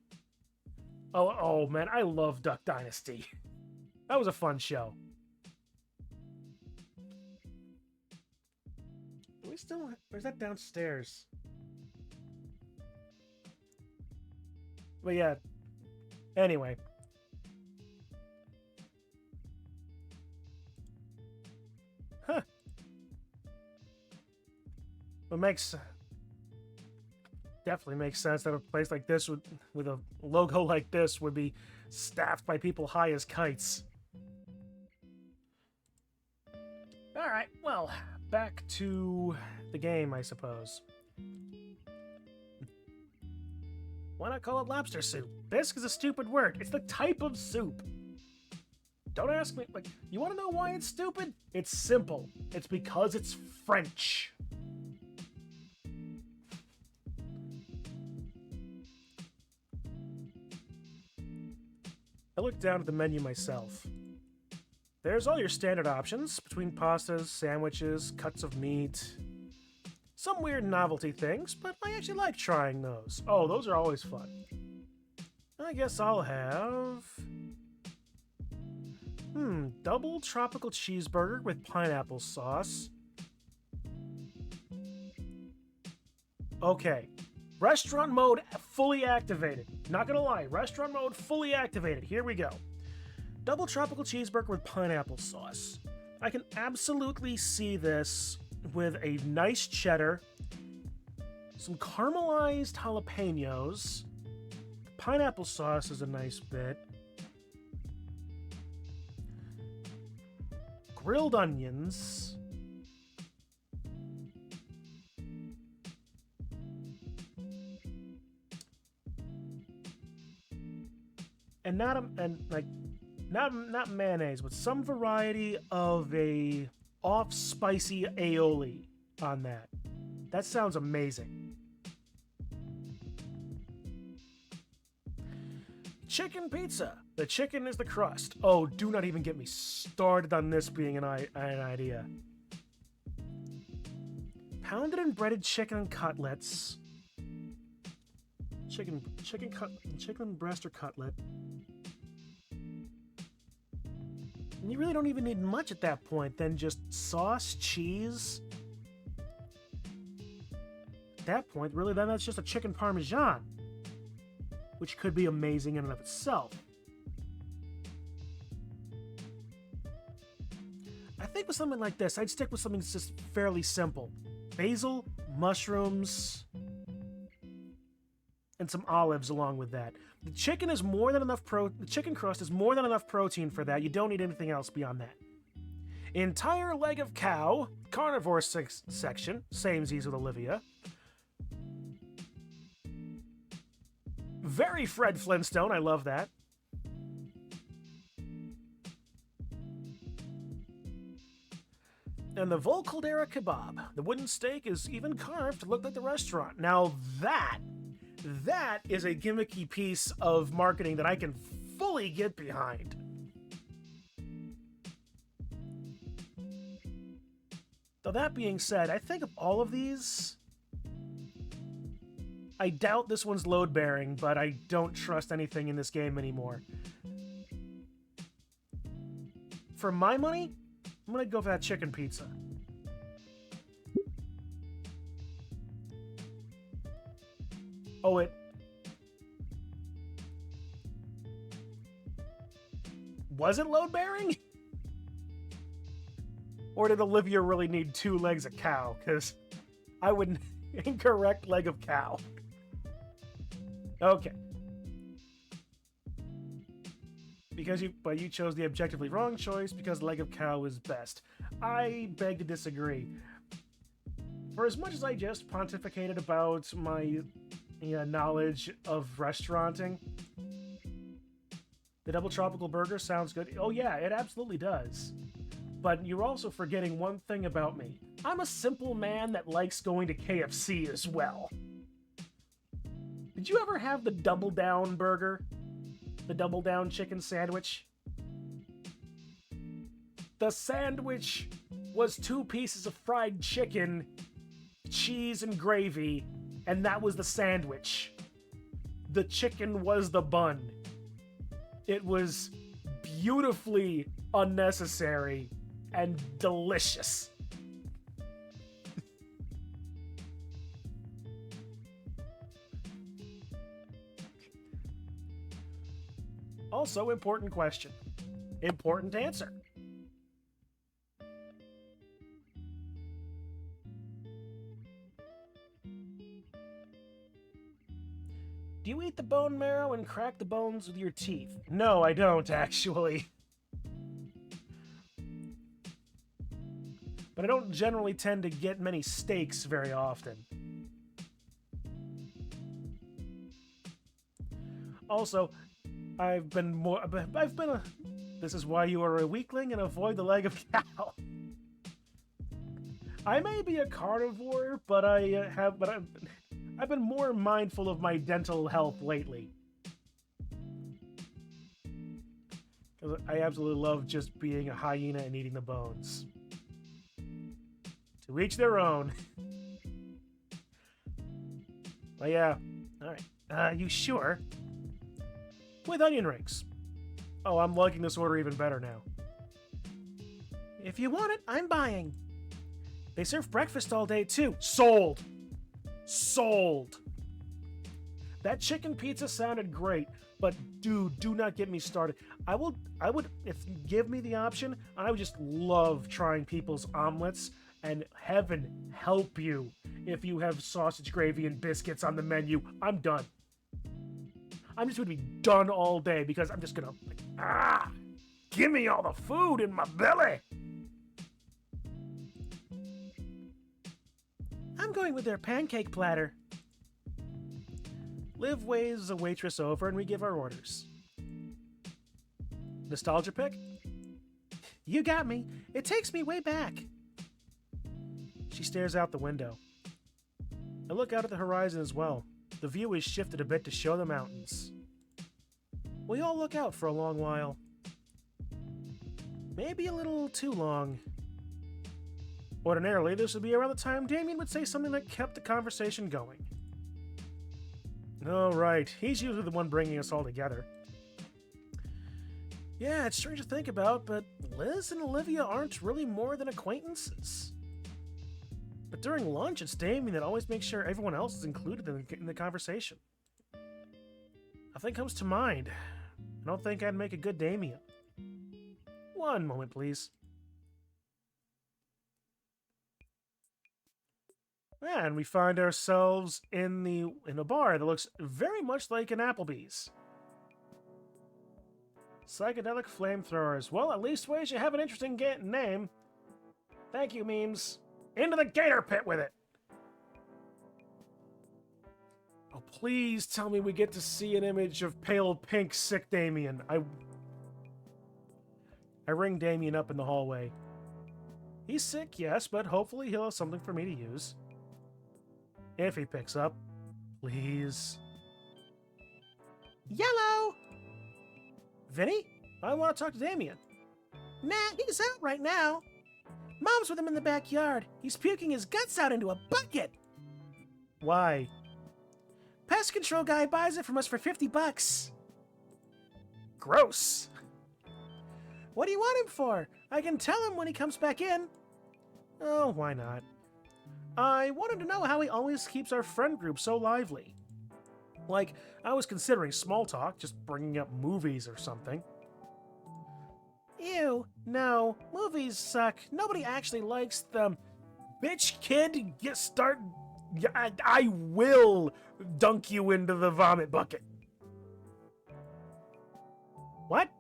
Oh man, I love Duck Dynasty. That was a fun show. Are we still? Or is that downstairs? But yeah. Anyway. Huh. It definitely makes sense that a place like this with a logo like this would be staffed by people high as kites. Alright, well, back to the game, I suppose. Why not call it lobster soup? Bisque is a stupid word. It's the type of soup. Don't ask me, like, you want to know why it's stupid? It's simple. It's because it's French. I looked down at the menu myself. There's all your standard options between pastas, sandwiches, cuts of meat. Some weird novelty things, but I actually like trying those. Oh, those are always fun. I guess I'll have... double tropical cheeseburger with pineapple sauce. Okay. Restaurant mode fully activated. Not gonna lie, restaurant mode fully activated. Here we go. Double tropical cheeseburger with pineapple sauce. I can absolutely see this with a nice cheddar, some caramelized jalapenos. Pineapple sauce is a nice bit. Grilled onions. And not mayonnaise, but some variety of a off spicy aioli on that. That sounds amazing. Chicken pizza. The chicken is the crust. Oh, do not even get me started on this being an idea. Pounded and breaded chicken cutlets. Chicken breast or cutlet. And you really don't even need much at that point. Then just sauce, cheese. At that point, really, then that's just a chicken parmesan, which could be amazing in and of itself. I think with something like this, I'd stick with something that's just fairly simple. Basil, mushrooms, and some olives along with that. The chicken is more than enough the chicken crust is more than enough protein for that. You don't need anything else beyond that. Entire leg of cow, carnivore section, samesies with Olivia. Very Fred Flintstone, I love that. And the Vol Caldera kebab. The wooden steak is even carved to look like the restaurant. Now that is a gimmicky piece of marketing that I can fully get behind. Though that being said, I think of all of these, I doubt this one's load-bearing, but I don't trust anything in this game anymore. For my money, I'm gonna go for that chicken pizza. Oh, was it load-bearing? Or did Olivia really need 2 legs of cow? Because I would incorrect leg of cow. Okay. But you chose the objectively wrong choice because leg of cow is best. I beg to disagree. For as much as I just pontificated about my knowledge of restauranting, the double tropical burger sounds good. Oh yeah, it absolutely does. But you're also forgetting one thing about me. I'm a simple man that likes going to KFC as well. Did you ever have the Double Down burger? The Double Down chicken sandwich? The sandwich was 2 pieces of fried chicken, cheese and gravy, and that was the sandwich. The chicken was the bun. It was beautifully unnecessary and delicious. Also, important question. Important answer. Do you eat the bone marrow and crack the bones with your teeth? No, I don't, actually. But I don't generally tend to get many steaks very often. Also, this is why you are a weakling and avoid the leg of cow. I may be a carnivore, but I've been more mindful of my dental health lately. Because I absolutely love just being a hyena and eating the bones. To each their own. But yeah, alright. You sure? With onion rings. Oh, I'm liking this order even better now. If you want it, I'm buying. They serve breakfast all day too. Sold! Sold. That chicken pizza sounded great, but dude, do not get me started. I would, if you give me the option, I would just love trying people's omelets, and heaven help you if you have sausage gravy and biscuits on the menu. I'm done. I'm just going to be done all day because I'm just going to, give me all the food in my belly. I'm going with their pancake platter. Liv waves a waitress over and we give our orders. Nostalgia pick? You got me. It takes me way back. She stares out the window. I look out at the horizon as well. The view is shifted a bit to show the mountains. We all look out for a long while. Maybe a little too long. Ordinarily, this would be around the time Damien would say something that kept the conversation going. Oh, right. He's usually the one bringing us all together. Yeah, it's strange to think about, but Liz and Olivia aren't really more than acquaintances. But during lunch, it's Damien that always makes sure everyone else is included in the conversation. Nothing comes to mind. I don't think I'd make a good Damien. One moment, please. And we find ourselves in a bar that looks very much like an Applebee's. Psychedelic flamethrowers. Well, at least ways you have an interesting name. Thank you, memes. Into the gator pit with it. Oh, please tell me we get to see an image of pale pink sick Damien. I ring Damien up in the hallway. He's sick, yes, but hopefully he'll have something for me to use. If he picks up. Please. Yellow! Vinny? I want to talk to Damien. Nah, he's out right now. Mom's with him in the backyard. He's puking his guts out into a bucket. Why? Pest control guy buys it from us for $50. Gross. What do you want him for? I can tell him when he comes back in. Oh, why not? I wanted to know how he always keeps our friend group so lively. Like, I was considering small talk, just bringing up movies or something. Ew, no, movies suck. Nobody actually likes them. Bitch, kid, I will dunk you into the vomit bucket. What?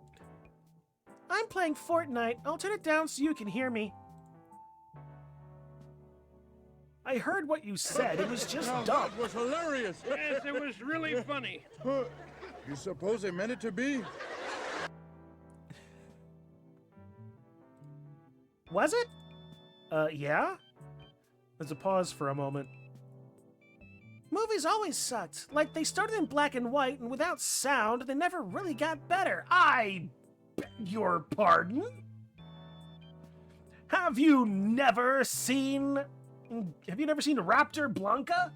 I'm playing Fortnite. I'll turn it down so you can hear me. I heard what you said. It was just dumb. That was hilarious. Yes, it was really funny. You suppose they meant it to be? Was it? Yeah? There's a pause for a moment. Movies always sucked. Like, they started in black and white, and without sound, they never really got better. I beg your pardon? Have you never seen Raptor Blanca?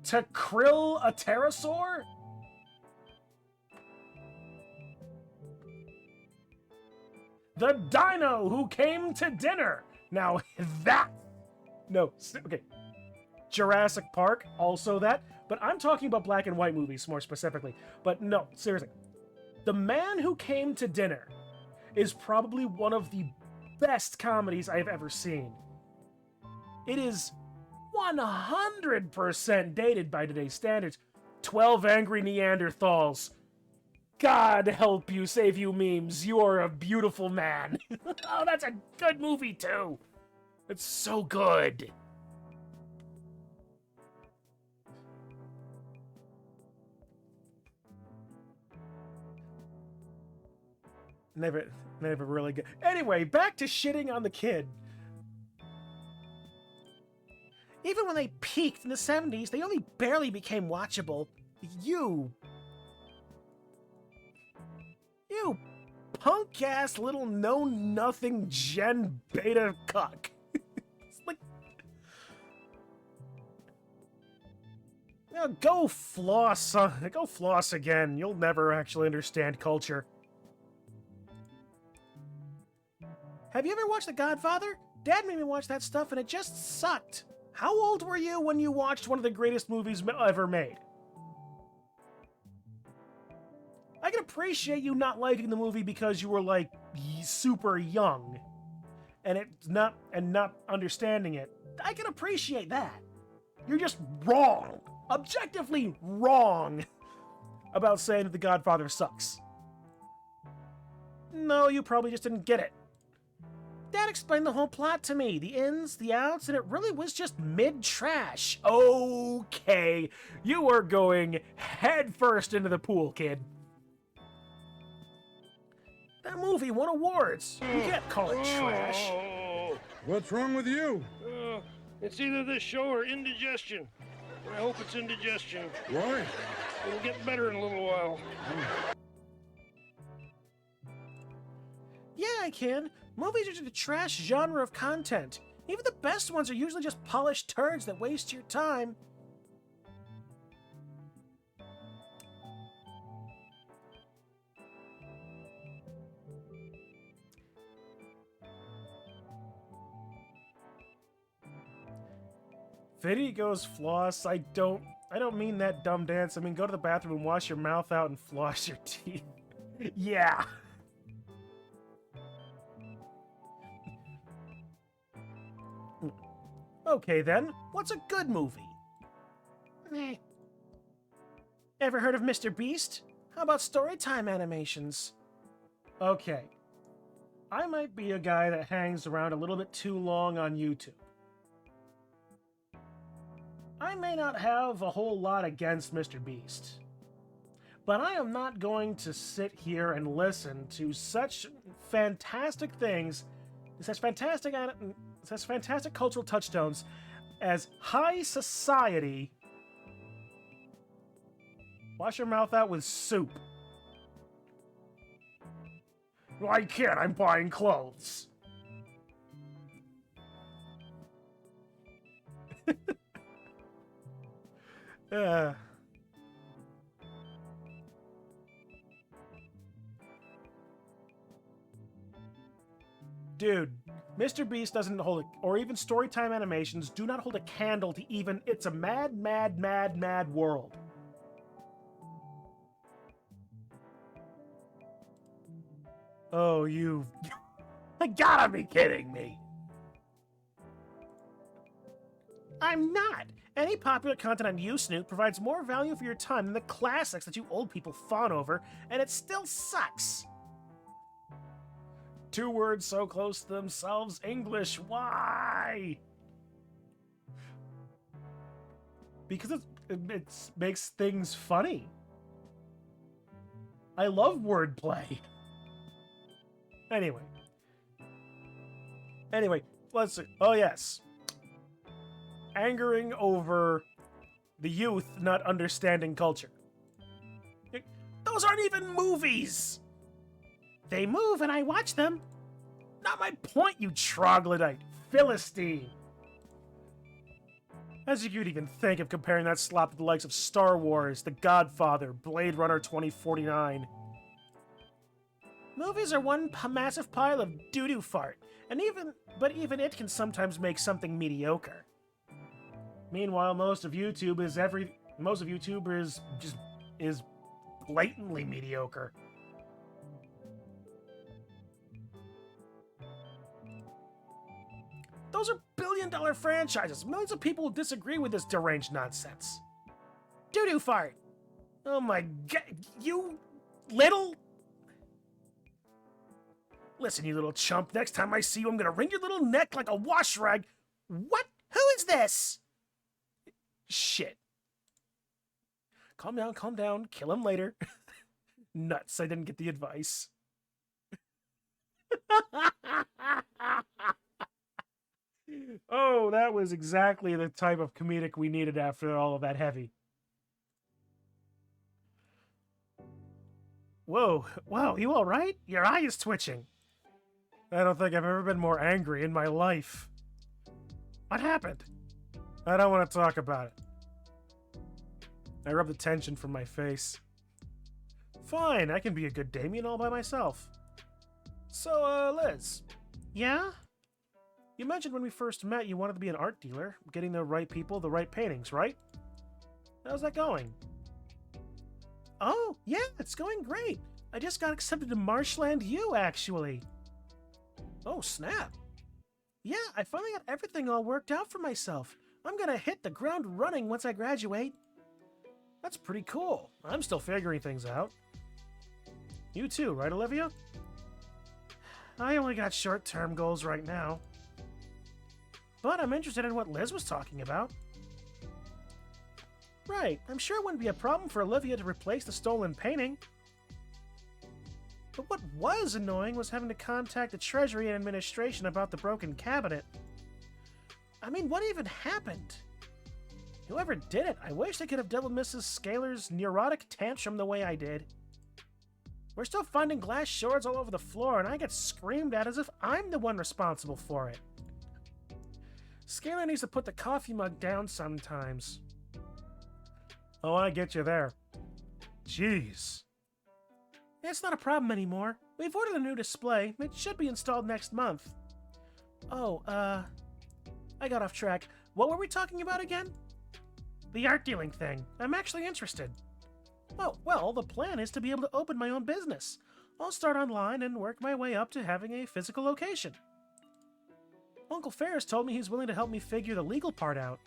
To krill a pterosaur? The dino who came to dinner. Now okay. Jurassic Park, also that. But I'm talking about black and white movies more specifically. But no, seriously. The Man Who Came to Dinner is probably one of the best comedies I've ever seen. It is 100% dated by today's standards. 12 Angry Neanderthals. God help you, save you memes. You are a beautiful man. Oh, that's a good movie, too. It's so good. Never really good. Anyway, back to shitting on the kid. Even when they peaked in the 70s, they only barely became watchable. You punk-ass little know-nothing Gen Beta cuck. It's like... Go floss. Go floss again. You'll never actually understand culture. Have you ever watched The Godfather? Dad made me watch that stuff and it just sucked. How old were you when you watched one of the greatest movies ever made? I can appreciate you not liking the movie because you were like super young and not understanding it. I can appreciate that. You're just wrong. Objectively wrong about saying that The Godfather sucks. No, you probably just didn't get it. Dad explained the whole plot to me, the ins, the outs, and it really was just mid-trash. Okay, you are going head first into the pool, kid. That movie won awards. You can't call it trash. What's wrong with you? It's either this show or indigestion. I hope it's indigestion. Why? It'll get better in a little while. Yeah, I can. Movies are just a trash genre of content. Even the best ones are usually just polished turds that waste your time. Videos floss. I don't mean that dumb dance. I mean go to the bathroom and wash your mouth out and floss your teeth. Yeah. Okay then, what's a good movie? Meh. Ever heard of Mr. Beast? How about Storytime animations? Okay. I might be a guy that hangs around a little bit too long on YouTube. I may not have a whole lot against Mr. Beast, but I am not going to sit here and listen to such fantastic things, such fantastic cultural touchstones as High Society. Wash your mouth out with soup. Why can't I'm buying clothes? Dude, Mr. Beast doesn't hold or even Storytime animations do not hold a candle to even It's a Mad, Mad, Mad, Mad World. Oh, you gotta be kidding me. I'm not. Any popular content on Snoop provides more value for your time than the classics that you old people fawn over, and it still sucks. Two words so close to themselves, English. Why? Because it makes things funny. I love wordplay. Anyway, let's see. Oh, yes. Angering over the youth not understanding culture. Those aren't even movies! They move and I watch them. Not my point, you troglodyte. Philistine. As you could even think of comparing that slop to the likes of Star Wars, The Godfather, Blade Runner 2049. Movies are one massive pile of doo-doo fart, and even it can sometimes make something mediocre. Meanwhile, most of YouTube is blatantly mediocre. Those are billion-dollar franchises. Millions of people will disagree with this deranged nonsense. Doo-doo fart. Oh my god, you little... Listen, you little chump, next time I see you, I'm gonna wring your little neck like a wash rag. What? Who is this? Shit. Calm down, kill him later. Nuts, I didn't get the advice. Oh, that was exactly the type of comedic we needed after all of that heavy. Whoa, wow, you alright? Your eye is twitching. I don't think I've ever been more angry in my life. What happened? I don't want to talk about it. I rub the tension from my face. Fine, I can be a good Damien all by myself. So, Liz, Yeah? You mentioned when we first met you wanted to be an art dealer, getting the right people, the right paintings, right? How's that going? Oh, yeah, it's going great. I just got accepted to Marshland U, actually. Oh, snap. Yeah, I finally got everything all worked out for myself. I'm gonna hit the ground running once I graduate. That's pretty cool. I'm still figuring things out. You too, right, Olivia? I only got short-term goals right now. But I'm interested in what Liz was talking about. Right, I'm sure it wouldn't be a problem for Olivia to replace the stolen painting. But what was annoying was having to contact the Treasury and Administration about the broken cabinet. I mean, what even happened? Whoever did it, I wish they could have dealt with Mrs. Scaler's neurotic tantrum the way I did. We're still finding glass shards all over the floor, and I get screamed at as if I'm the one responsible for it. Scaler needs to put the coffee mug down sometimes. Oh, I get you there. Jeez. It's not a problem anymore. We've ordered a new display. It should be installed next month. Oh, I got off track. What were we talking about again? The art dealing thing. I'm actually interested. Oh, well, the plan is to be able to open my own business. I'll start online and work my way up to having a physical location. Uncle Ferris told me he's willing to help me figure the legal part out.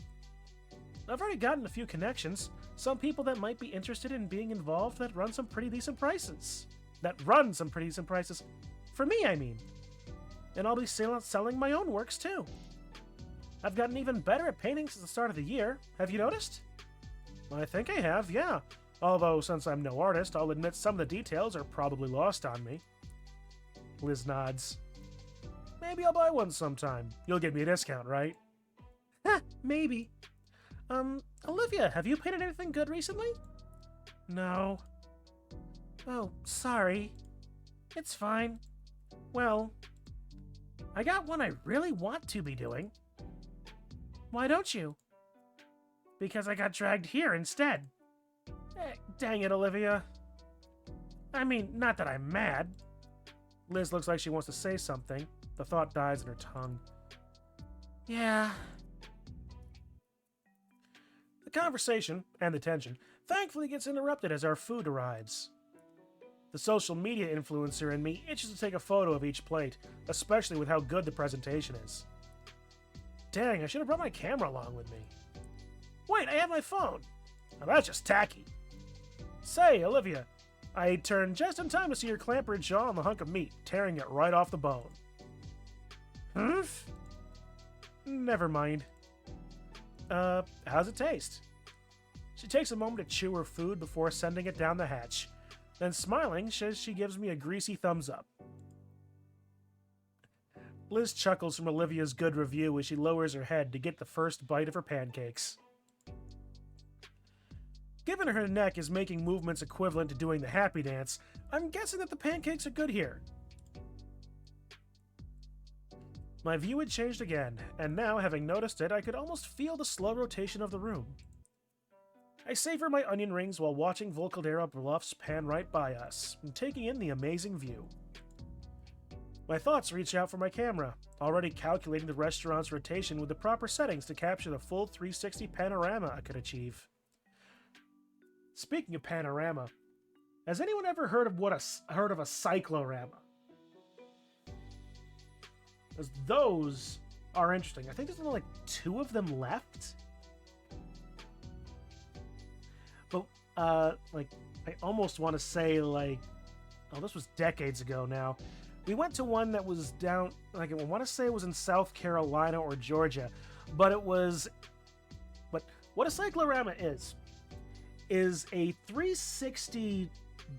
I've already gotten a few connections. Some people that might be interested in being involved that run some pretty decent prices. For me, I mean. And I'll be selling my own works, too. I've gotten even better at painting since the start of the year. Have you noticed? I think I have, yeah. Although, since I'm no artist, I'll admit some of the details are probably lost on me. Liz nods. Maybe I'll buy one sometime. You'll give me a discount, right? Heh, maybe. Olivia, have you painted anything good recently? No. Oh, sorry. It's fine. Well, I got one I really want to be doing. Why don't you? Because I got dragged here instead. Dang it, Olivia. I mean, not that I'm mad. Liz looks like she wants to say something. The thought dies in her tongue. Yeah. The conversation, and the tension, thankfully gets interrupted as our food arrives. The social media influencer in me itches to take a photo of each plate, especially with how good the presentation is. Dang, I should have brought my camera along with me. Wait, I have my phone. Now that's just tacky. Say, Olivia, I turned just in time to see your clampered jaw on the hunk of meat, tearing it right off the bone. Humph? Never mind. How's it taste? She takes a moment to chew her food before sending it down the hatch. Then, smiling, says she gives me a greasy thumbs up. Liz chuckles from Olivia's good review as she lowers her head to get the first bite of her pancakes. Given her neck is making movements equivalent to doing the happy dance, I'm guessing that the pancakes are good here. My view had changed again, and now, having noticed it, I could almost feel the slow rotation of the room. I savor my onion rings while watching Volcaldera bluffs pan right by us, and taking in the amazing view. My thoughts reach out for my camera, already calculating the restaurant's rotation with the proper settings to capture the full 360 panorama I could achieve. Speaking of panorama, has anyone ever heard of a cyclorama? Because those are interesting. I think there's only like 2 of them left. But I almost want to say this was decades ago now. We went to one that was down, I want to say it was in South Carolina or Georgia, but what a cyclorama is a 360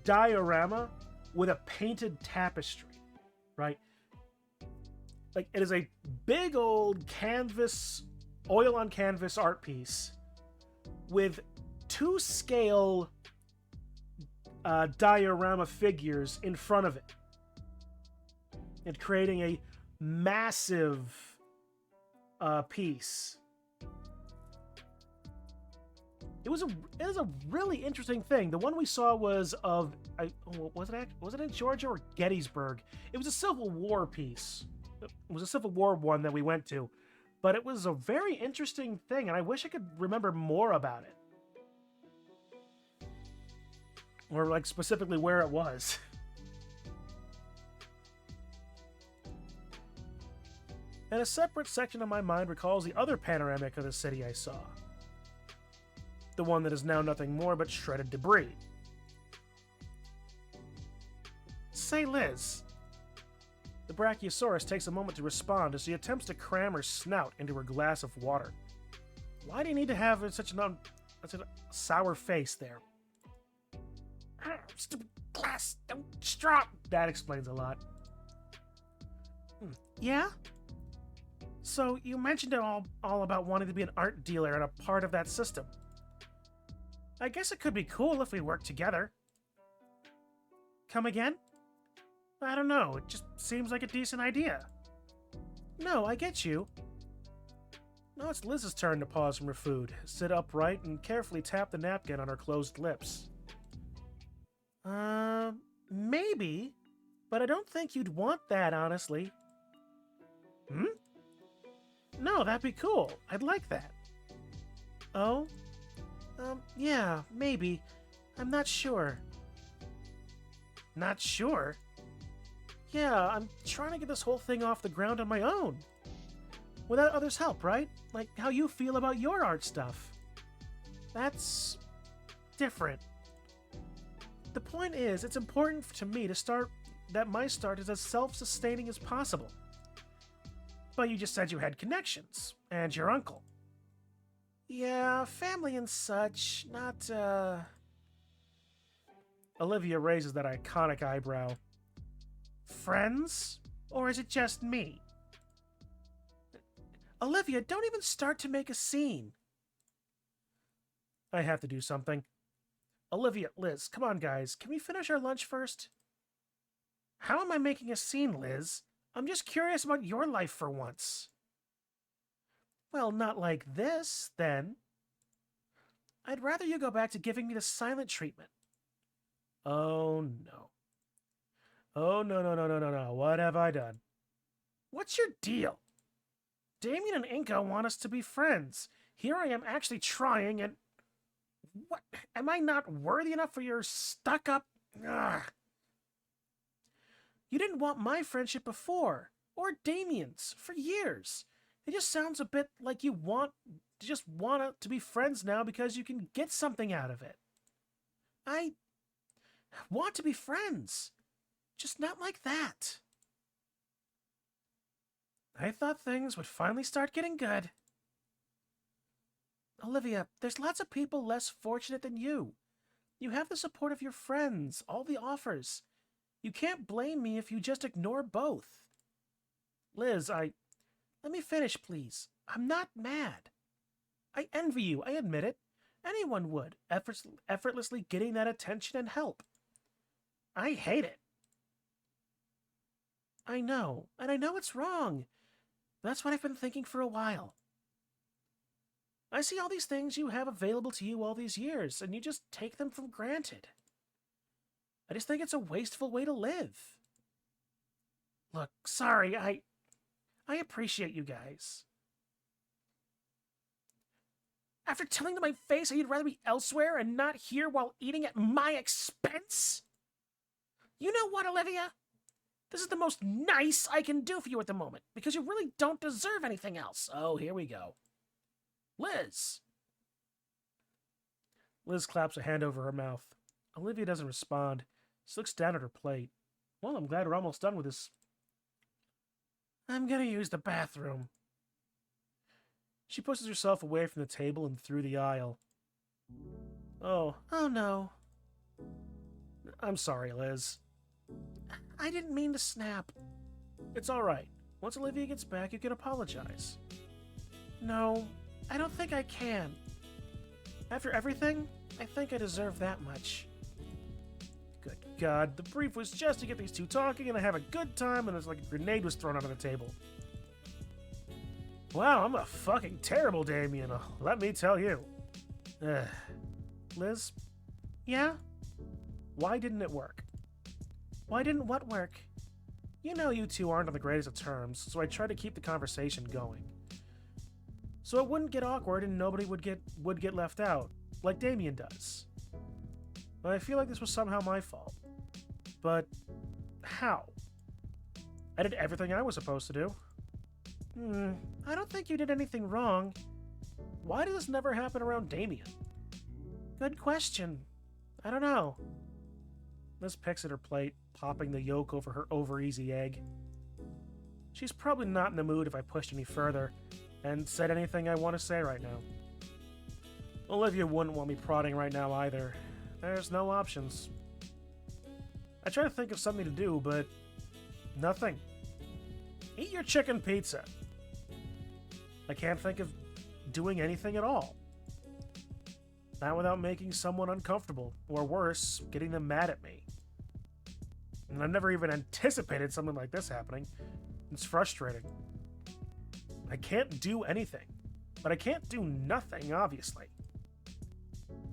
diorama with a painted tapestry, right? Like, it is a big old canvas, oil on canvas art piece with 2-scale diorama figures in front of it, and creating a massive piece. It was a really interesting thing. The one we saw was was it in Georgia or Gettysburg? It was a Civil War piece. It was a Civil War one that we went to, but it was a very interesting thing, and I wish I could remember more about it. Or, like, specifically where it was. And a separate section of my mind recalls the other panoramic of the city I saw. The one that is now nothing more but shredded debris. Say, Liz. The Brachiosaurus takes a moment to respond as she attempts to cram her snout into her glass of water. Why do you need to have such a sour face there? Stupid glass, don't straw. That explains a lot. Yeah? So you mentioned it all about wanting to be an art dealer and a part of that system. I guess it could be cool if we worked together. Come again? I don't know, it just seems like a decent idea. No, I get you. Now it's Liz's turn to pause from her food, sit upright, and carefully tap the napkin on her closed lips. Maybe, but I don't think you'd want that, honestly. No, that'd be cool. I'd like that. Oh? Yeah, maybe. I'm not sure. Not sure? Yeah, I'm trying to get this whole thing off the ground on my own. Without others' help, right? Like how you feel about your art stuff. That's different. The point is, it's important to me that my start is as self-sustaining as possible. But you just said you had connections, and your uncle. Yeah, family and such, not, Olivia raises that iconic eyebrow. Friends? Or is it just me? Olivia, don't even start to make a scene. I have to do something. Olivia, Liz, come on, guys. Can we finish our lunch first? How am I making a scene, Liz? I'm just curious about your life for once. Well, not like this, then. I'd rather you go back to giving me the silent treatment. Oh, no. Oh, no. What have I done? What's your deal? Damien and Inca want us to be friends. Here I am actually trying and... What? Am I not worthy enough for your stuck-up... Ugh. You didn't want my friendship before, or Damien's, for years. It just sounds a bit like you want to be friends now because you can get something out of it. I want to be friends, just not like that. I thought things would finally start getting good. Olivia, there's lots of people less fortunate than you. You have the support of your friends, all the offers. You can't blame me if you just ignore both. Liz, let me finish, please. I'm not mad. I envy you, I admit it. Anyone would, effortlessly getting that attention and help. I hate it. I know, and I know it's wrong. That's what I've been thinking for a while. I see all these things you have available to you all these years, and you just take them for granted. I just think it's a wasteful way to live. Look, sorry, I appreciate you guys. After telling to my face how you'd rather be elsewhere and not here while eating at my expense? You know what, Olivia? This is the most nice I can do for you at the moment, because you really don't deserve anything else. Oh, here we go. Liz! Liz claps a hand over her mouth. Olivia doesn't respond. She looks down at her plate. Well, I'm glad we're almost done with this. I'm gonna use the bathroom. She pushes herself away from the table and through the aisle. Oh no. I'm sorry, Liz. I didn't mean to snap. It's all right. Once Olivia gets back, you can apologize. No, I don't think I can. After everything, I think I deserve that much. Good God, the brief was just to get these two talking and I have a good time, and it's like a grenade was thrown onto the table. Wow, I'm a fucking terrible Damien, let me tell you. Liz? Yeah? Why didn't it work? Why didn't what work? You know you two aren't on the greatest of terms, so I tried to keep the conversation going. So it wouldn't get awkward and nobody would get left out, like Damien does. But I feel like this was somehow my fault. But how? I did everything I was supposed to do. I don't think you did anything wrong. Why does this never happen around Damien? Good question. I don't know. Liz picks at her plate, popping the yolk over her over-easy egg. She's probably not in the mood if I pushed any further, and said anything I want to say right now. Olivia wouldn't want me prodding right now either. There's no options. I try to think of something to do, but nothing. Eat your chicken pizza. I can't think of doing anything at all. Not without making someone uncomfortable, or worse, getting them mad at me. And I've never even anticipated something like this happening. It's frustrating. I can't do anything. But I can't do nothing, obviously.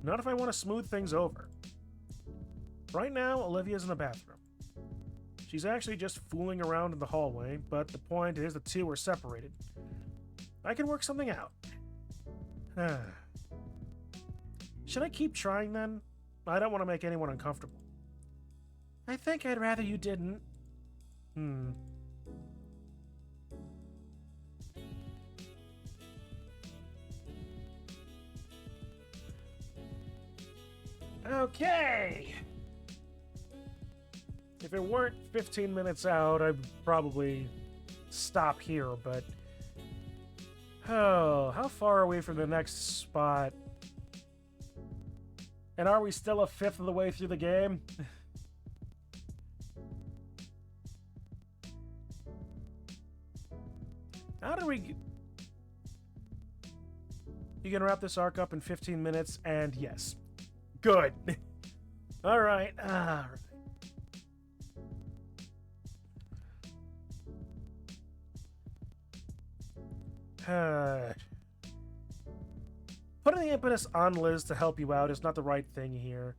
Not if I want to smooth things over. Right now, Olivia's in the bathroom. She's actually just fooling around in the hallway, but the point is the two are separated. I can work something out. Should I keep trying then? I don't want to make anyone uncomfortable. I think I'd rather you didn't. Okay! If it weren't 15 minutes out, I'd probably stop here, but... Oh, how far are we from the next spot? And are we still a fifth of the way through the game? How do we... You can wrap this arc up in 15 minutes, and yes. Good. Alright. Putting the impetus on Liz to help you out is not the right thing here.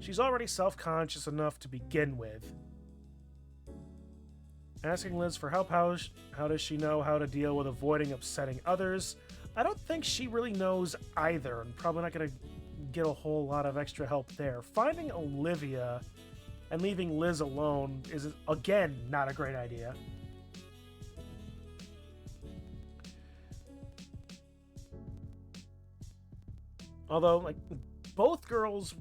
She's already self-conscious enough to begin with. Asking Liz for help, how does she know how to deal with avoiding upsetting others? I don't think she really knows either, and probably not going to get a whole lot of extra help there. Finding Olivia and leaving Liz alone is, again, not a great idea. Although, like, both girls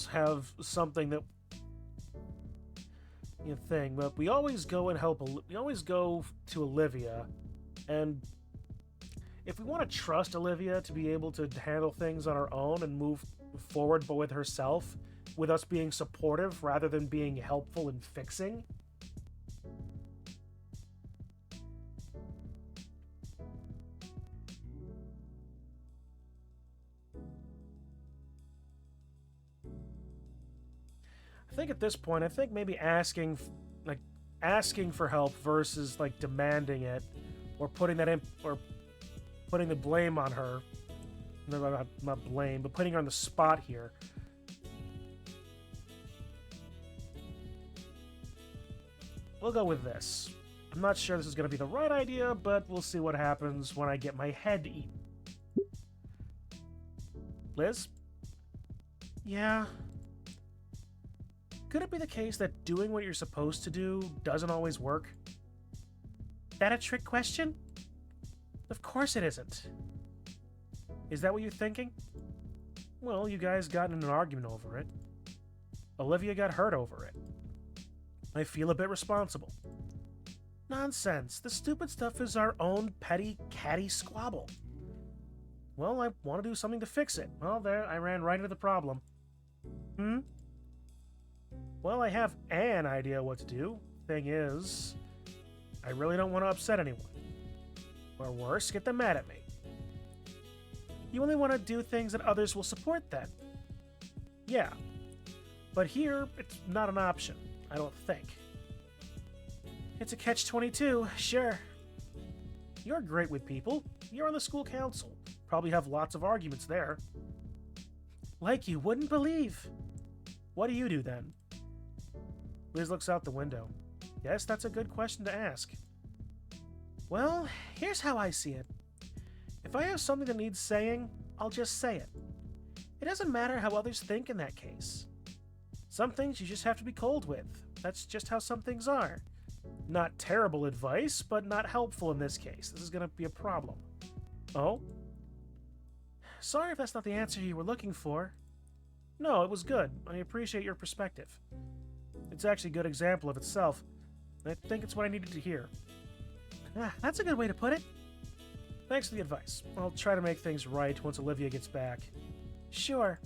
have something that thing, but we always go and help. We always go to Olivia, and if we want to trust Olivia to be able to handle things on her own and move forward, but with herself, with us being supportive rather than being helpful and fixing. I think at this point, maybe asking for help versus like demanding it, or putting the blame on her. No, not blame, but putting her on the spot here. We'll go with this. I'm not sure this is going to be the right idea, but we'll see what happens when I get my head eaten. Liz? Yeah? Could it be the case that doing what you're supposed to do doesn't always work? That a trick question? Of course it isn't. Is that what you're thinking? Well, you guys got in an argument over it. Olivia got hurt over it. I feel a bit responsible. Nonsense. The stupid stuff is our own petty, catty squabble. Well, I want to do something to fix it. Well, there, I ran right into the problem. Well, I have an idea what to do. Thing is, I really don't want to upset anyone. Or worse, get them mad at me. You only want to do things that others will support then. Yeah. But here, it's not an option, I don't think. It's a catch-22, sure. You're great with people. You're on the school council. Probably have lots of arguments there. Like you wouldn't believe. What do you do then? Liz looks out the window. Yes, that's a good question to ask. Well, here's how I see it. If I have something that needs saying, I'll just say it. It doesn't matter how others think in that case. Some things you just have to be cold with. That's just how some things are. Not terrible advice, but not helpful in this case. This is going to be a problem. Oh? Sorry if that's not the answer you were looking for. No, it was good. I appreciate your perspective. It's actually a good example of itself. I think it's what I needed to hear. That's a good way to put it. Thanks for the advice. I'll try to make things right once Olivia gets back. Sure.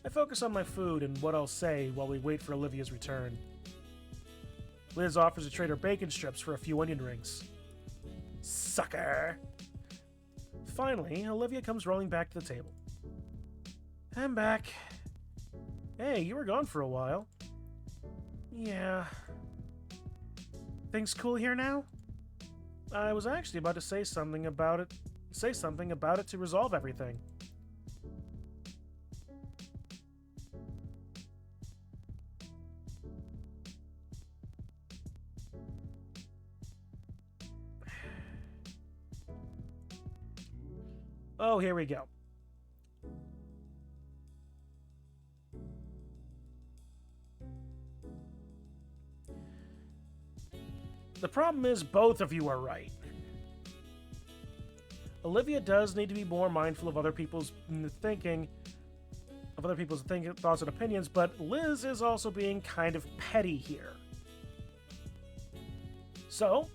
I focus on my food and what I'll say while we wait for Olivia's return. Liz offers to trade her bacon strips for a few onion rings. Sucker! Finally, Olivia comes rolling back to the table. I'm back. Hey, you were gone for a while. Yeah. Things cool here now? I was actually about to say something about it to resolve everything. Oh, here we go. The problem is both of you are right. Olivia does need to be more mindful of other people's thinking, thoughts and opinions, but Liz is also being kind of petty here. So,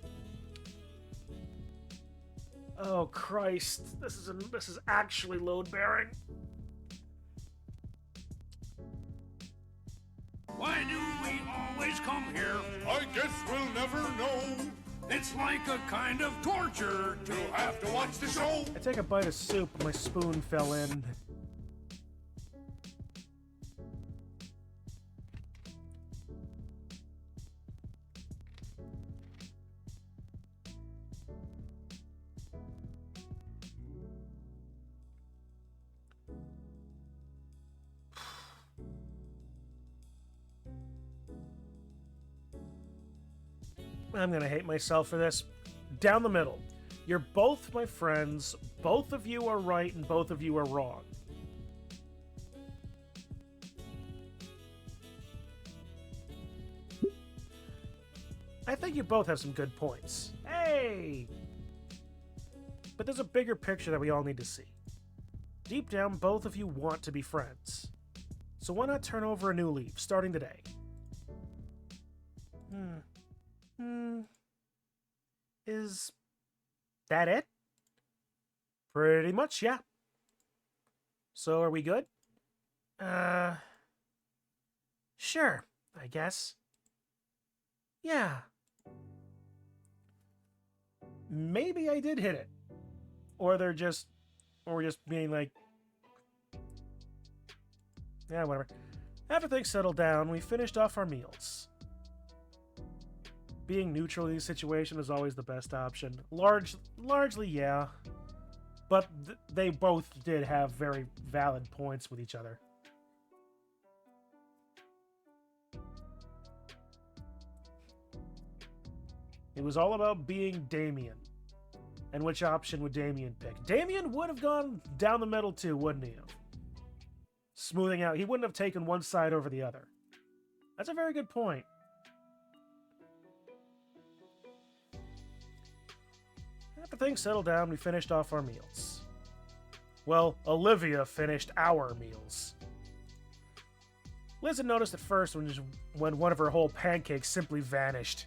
oh Christ, this is actually load bearing. Why do we always come here? I guess we'll never know. It's like a kind of torture to have to watch the show. I take a bite of soup, my spoon fell in. I'm gonna hate myself for this. Down the middle. You're both my friends. Both of you are right and both of you are wrong. I think you both have some good points. Hey! But there's a bigger picture that we all need to see. Deep down, both of you want to be friends. So why not turn over a new leaf, starting today? Is that it? Pretty much, yeah. So are we good? Sure, I guess. Yeah. Maybe I did hit it. Or we're just being like, yeah, whatever. After things settled down, we finished off our meals. Being neutral in these situations is always the best option. Largely, yeah. But they both did have very valid points with each other. It was all about being Damien. And which option would Damien pick? Damien would have gone down the middle too, wouldn't he have? Smoothing out. He wouldn't have taken one side over the other. That's a very good point. After things settled down, we finished off our meals. Well, Olivia finished our meals. Liz had noticed at first when one of her whole pancakes simply vanished.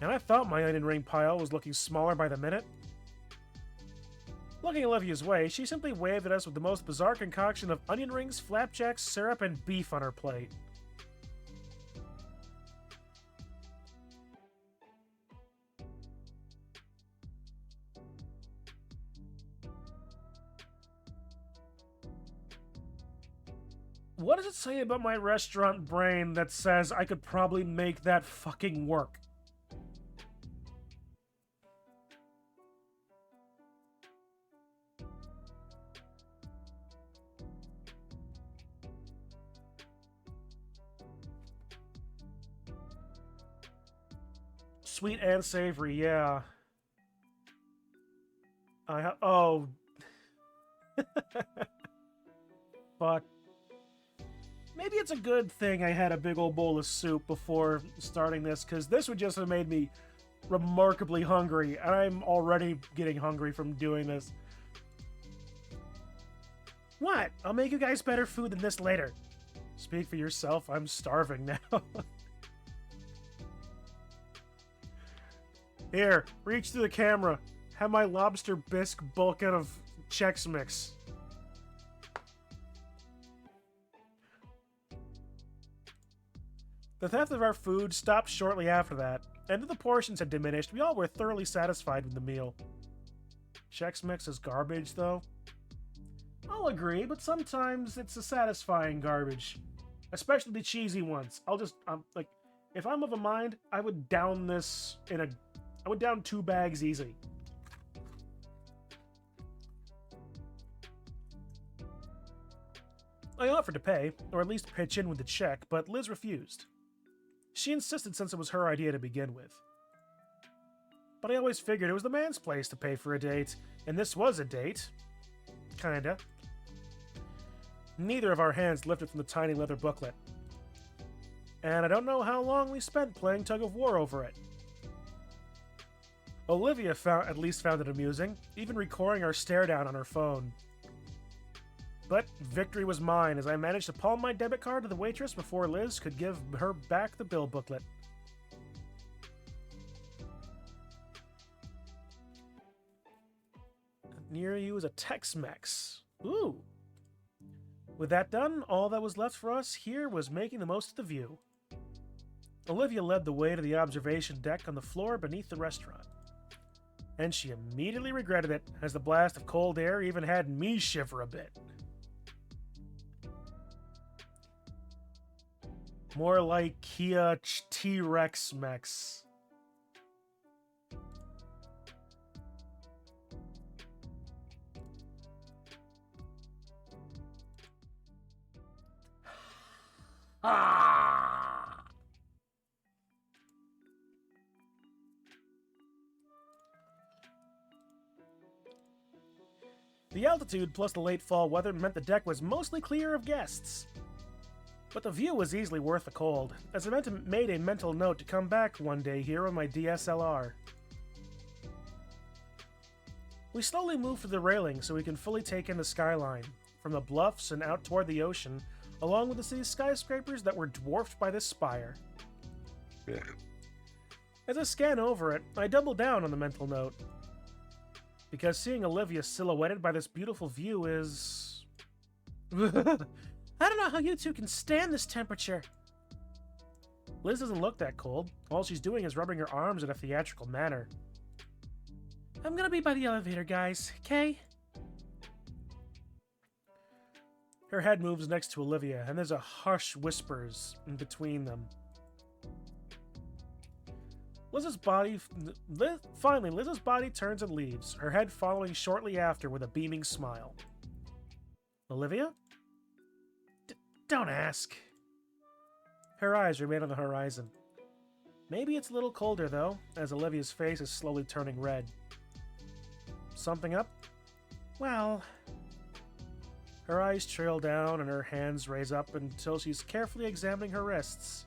And I thought my onion ring pile was looking smaller by the minute. Looking Olivia's way, she simply waved at us with the most bizarre concoction of onion rings, flapjacks, syrup, and beef on her plate. What does it say about my restaurant brain that says I could probably make that fucking work? Sweet and savory, yeah. Oh. Fuck. Maybe it's a good thing I had a big old bowl of soup before starting this, because this would just have made me remarkably hungry, and I'm already getting hungry from doing this. What? I'll make you guys better food than this later. Speak for yourself, I'm starving now. Here, reach through the camera. Have my lobster bisque bulk out of Chex Mix. The theft of our food stopped shortly after that, and though the portions had diminished, we all were thoroughly satisfied with the meal. Chex Mix is garbage, though. I'll agree, but sometimes it's a satisfying garbage. Especially the cheesy ones. Like, if I'm of a mind, I would down this I would down 2 bags easy. I offered to pay, or at least pitch in with the check, but Liz refused. She insisted since it was her idea to begin with. But I always figured it was the man's place to pay for a date, and this was a date. Kinda. Neither of our hands lifted from the tiny leather booklet. And I don't know how long we spent playing tug-of-war over it. Olivia at least found it amusing, even recording our stare-down on her phone. But victory was mine as I managed to palm my debit card to the waitress before Liz could give her back the bill booklet. Near you is a Tex-Mex. Ooh. With that done, all that was left for us here was making the most of the view. Olivia led the way to the observation deck on the floor beneath the restaurant. And she immediately regretted it, as the blast of cold air even had me shiver a bit. More like Kia T-Rex Mex. Ah! The altitude plus the late fall weather meant the deck was mostly clear of guests. But the view was easily worth the cold, as I made a mental note to come back one day here on my DSLR. We slowly moved to the railing so we can fully take in the skyline, from the bluffs and out toward the ocean, along with the city's skyscrapers that were dwarfed by this spire. As I scan over it, I double down on the mental note, because seeing Olivia silhouetted by this beautiful view is... I don't know how you two can stand this temperature. Liz doesn't look that cold. All she's doing is rubbing her arms in a theatrical manner. I'm gonna be by the elevator, guys, okay? Her head moves next to Olivia, and there's a hush whispers in between them. Finally, Liz's body turns and leaves, her head following shortly after with a beaming smile. Olivia? Don't ask. Her eyes remain on the horizon. Maybe it's a little colder, though, as Olivia's face is slowly turning red. Something up? Well... Her eyes trail down and her hands raise up until she's carefully examining her wrists.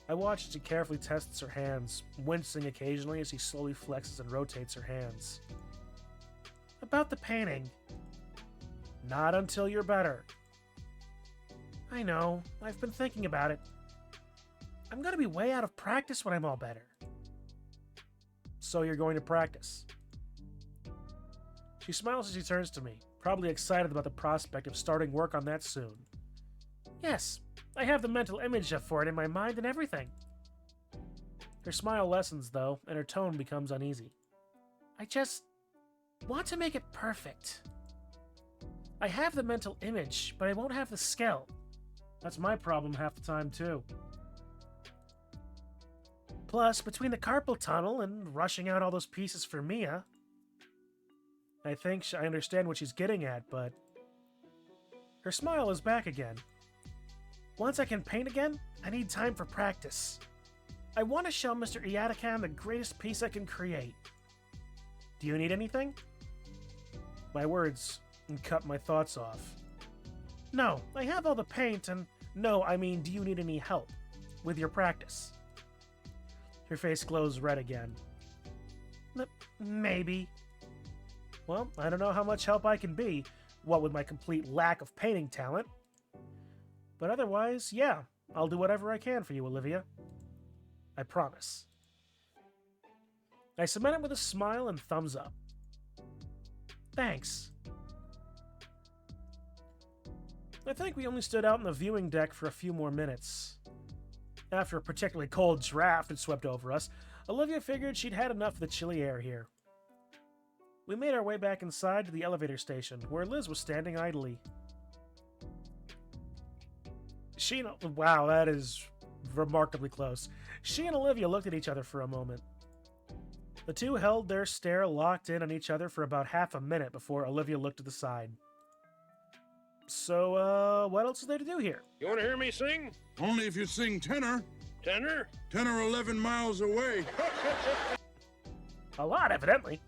I watch as she carefully tests her hands, wincing occasionally as she slowly flexes and rotates her hands. About the painting. Not until you're better. I know, I've been thinking about it. I'm gonna be way out of practice when I'm all better. So you're going to practice. She smiles as she turns to me, probably excited about the prospect of starting work on that soon. Yes, I have the mental image for it in my mind and everything. Her smile lessens, though, and her tone becomes uneasy. I just want to make it perfect. I have the mental image, but I won't have the skill. That's my problem half the time, too. Plus, between the carpal tunnel and rushing out all those pieces for Mia, I think I understand what she's getting at, but... Her smile is back again. Once I can paint again, I need time for practice. I want to show Mr. Iatakan the greatest piece I can create. Do you need anything? My words cut my thoughts off. No, I have all the paint, and no, I mean, do you need any help with your practice? Her face glows red again. Maybe. Well, I don't know how much help I can be, what with my complete lack of painting talent. But otherwise, yeah, I'll do whatever I can for you, Olivia. I promise. I submit it with a smile and thumbs up. Thanks. I think we only stood out on the viewing deck for a few more minutes. After a particularly cold draft had swept over us, Olivia figured she'd had enough of the chilly air here. We made our way back inside to the elevator station, where Liz was standing idly. Wow, that is remarkably close. She and Olivia looked at each other for a moment. The two held their stare locked in on each other for about half a minute before Olivia looked to the side. So, what else is there to do here? You want to hear me sing? Only if you sing tenor. Tenor? 10 or 11 miles away. A lot, evidently.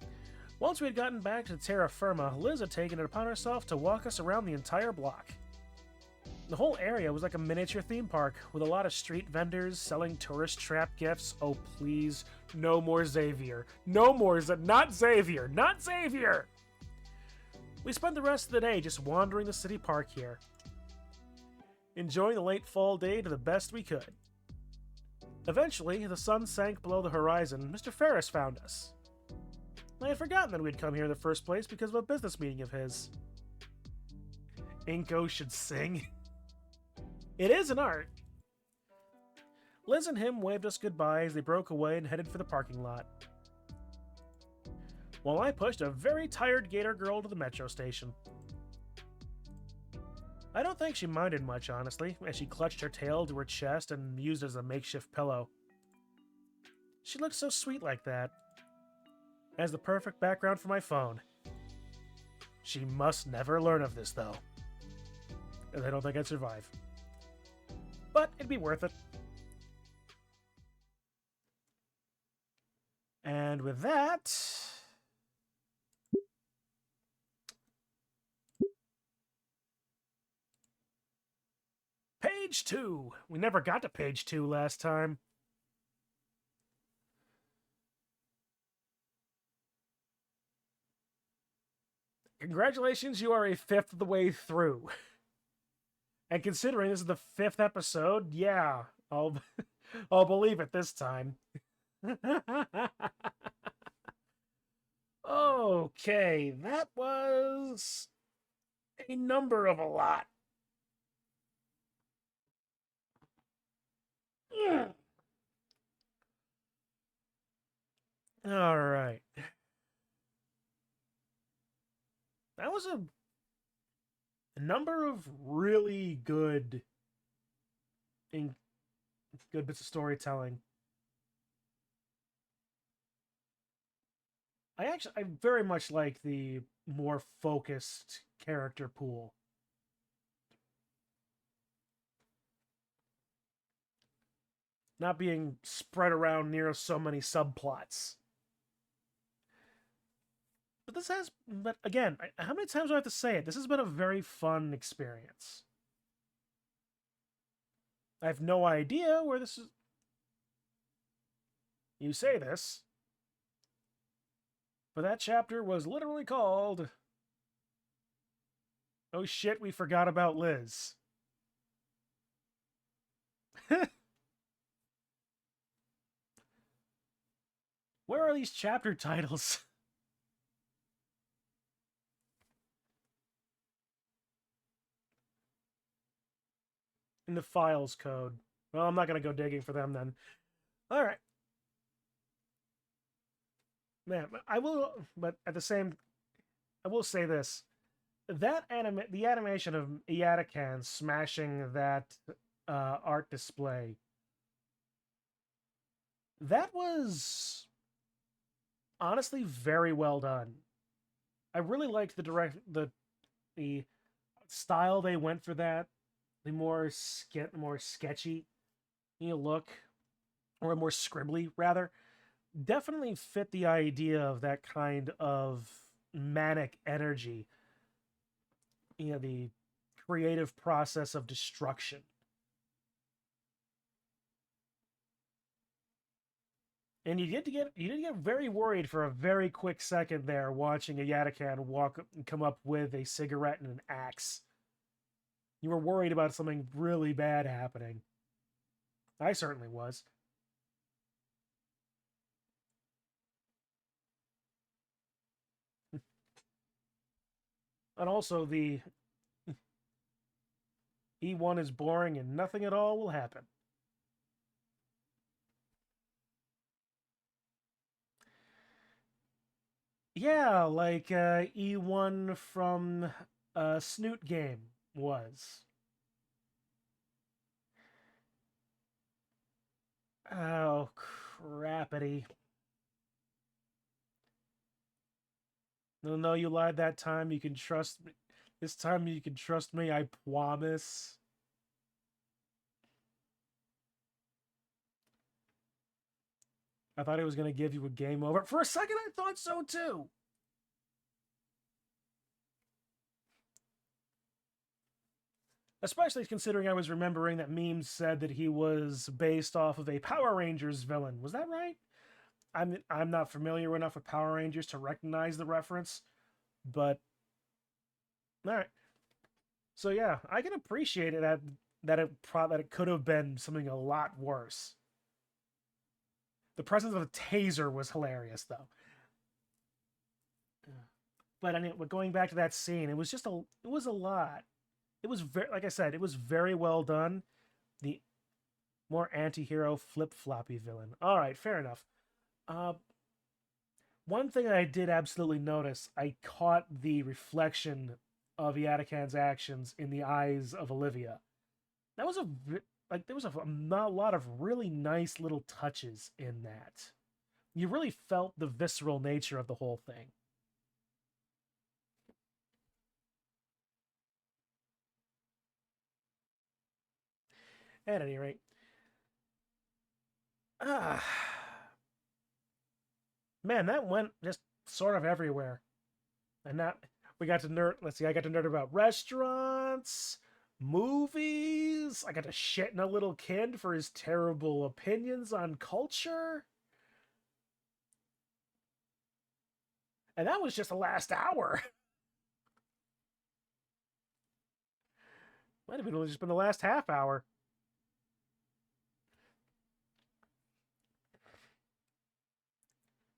Once we had gotten back to terra firma, Liz had taken it upon herself to walk us around the entire block. The whole area was like a miniature theme park, with a lot of street vendors selling tourist trap gifts. Oh, please, no more Xavier. No more not Xavier! Not Xavier! We spent the rest of the day just wandering the city park here, enjoying the late fall day to the best we could. Eventually, the sun sank below the horizon. Mr. Ferris found us. I had forgotten that we'd come here in the first place because of a business meeting of his. Inko should sing. It is an art. Liz and him waved us goodbye as they broke away and headed for the parking lot, while I pushed a very tired gator girl to the metro station. I don't think she minded much, honestly, as she clutched her tail to her chest and used it as a makeshift pillow. She looked so sweet like that. As the perfect background for my phone. She must never learn of this, though. And I don't think I'd survive. But it'd be worth it. And with that... Page 2! We never got to page 2 last time. Congratulations, you are a fifth of the way through. And considering this is the 5th episode, yeah, I'll believe it this time. Okay, that was a number of a lot. All right. That was a number of really good bits of storytelling. I very much like the more focused character pool. Not being spread around near so many subplots. But again, how many times do I have to say it? This has been a very fun experience. I have no idea where this is. You say this, but that chapter was literally called, "Oh shit, we forgot about Liz." Where are these chapter titles? In the files code. Well, I'm not going to go digging for them then. All right. Man, I will say this. The animation of Iatakan smashing that art display, that was honestly very well done. I really liked the style they went for that. The more sketchy look. or more scribbly rather, definitely fit the idea of that kind of manic energy. You know, the creative process of destruction. And you did get very worried for a very quick second there, watching a Yatakan come up with a cigarette and an axe. You were worried about something really bad happening. I certainly was. And also, the E1 is boring and nothing at all will happen. Yeah, like E1 from Snoot Game was. Oh, crappity. No, you lied that time. You can trust me. This time you can trust me, I promise. I thought it was going to give you a game over. For a second, I thought so too. Especially considering I was remembering that memes said that he was based off of a Power Rangers villain. Was that right? I'm not familiar enough with Power Rangers to recognize the reference, but all right. So yeah, I can appreciate it that it could have been something a lot worse. The presence of a taser was hilarious, though. But I mean, going back to that scene, it was a lot. It was very, like I said, it was very well done. The more anti-hero flip-floppy villain. All right, fair enough. One thing I did absolutely notice, I caught the reflection of Yatakan's actions in the eyes of Olivia. That was there was a lot of really nice little touches in that. You really felt the visceral nature of the whole thing. At any rate, ah, man, that went just sort of everywhere. And that we got to nerd. Let's see, I got to nerd about restaurants, movies. I got to shit in a little kid for his terrible opinions on culture. And that was just the last hour. Might have only just been the last half hour.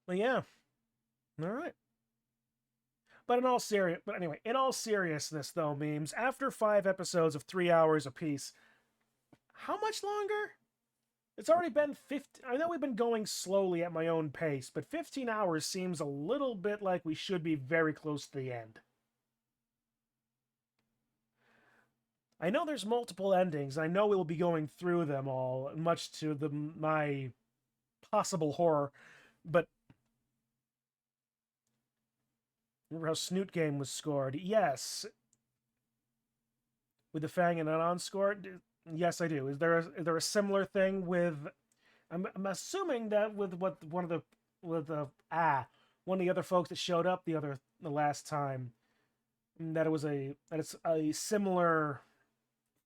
But yeah. All right. But in all seriousness, though, memes, after 5 episodes of 3 hours apiece, how much longer? It's already been 15. I know we've been going slowly at my own pace, but 15 hours seems a little bit like we should be very close to the end. I know there's multiple endings. I know we'll be going through them all, much to my possible horror, but remember how Snoot Game was scored? Yes. With the Fang and Anon score? Yes, I do. Is there a similar thing with? I'm assuming that with one of the other folks that showed up the last time, that it's a similar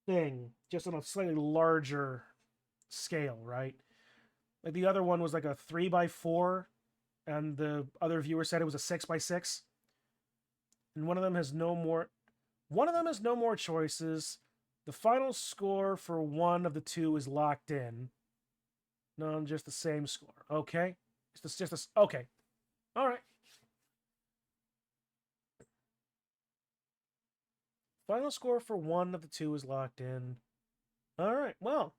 thing, just on a slightly larger scale, right? Like the other one was like a 3x4, and the other viewer said it was a 6x6. And one of them has no more choices. The final score for one of the two is locked in. No, just the same score. Okay? It's just this. Okay. All right. Final score for one of the two is locked in. All right. Well.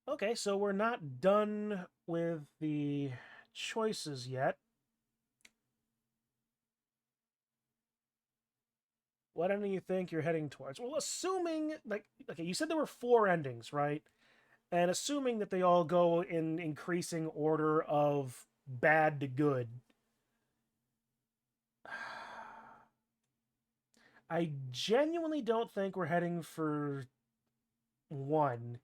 Okay, so we're not done with the choices yet. What ending do you think you're heading towards? Well, assuming, okay, you said there were 4 endings, right? And assuming that they all go in increasing order of bad to good, I genuinely don't think we're heading for 1.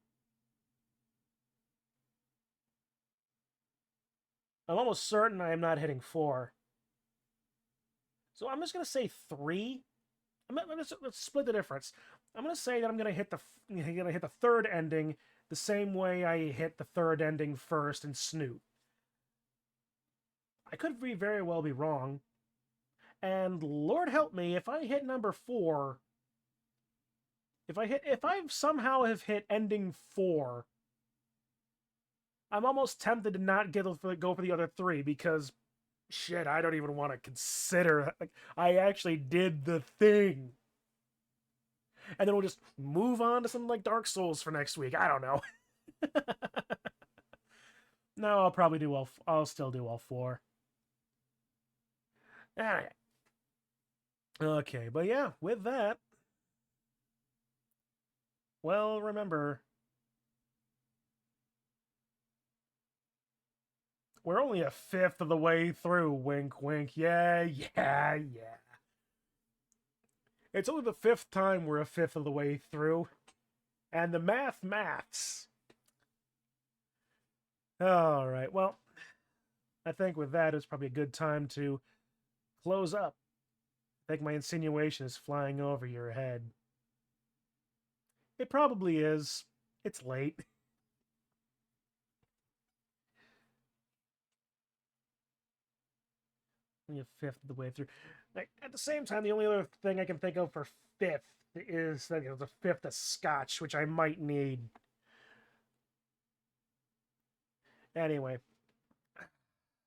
I'm almost certain I am not hitting 4. So I'm just going to say 3. Let's split the difference. I'm going to say that I'm going to hit the third ending the same way I hit the third ending first in Snoot. I could very well be wrong. And Lord help me, if I hit number 4, if I somehow have hit ending 4, I'm almost tempted to not go for the other 3 because, shit, I don't even want to consider. Like, I actually did the thing. And then we'll just move on to something like Dark Souls for next week. I don't know. No, I'll still do all 4. Alright. Okay, but yeah, with that, well, remember, we're only a 5th of the way through, wink, wink, yeah. It's only the 5th time we're a 5th of the way through, and the maths. Alright, well, I think with that, it's probably a good time to close up. I think my insinuation is flying over your head. It probably is. It's late. Only a 5th of the way through. Like, at the same time, the only other thing I can think of for 5th is that the 5th of scotch, which I might need. Anyway.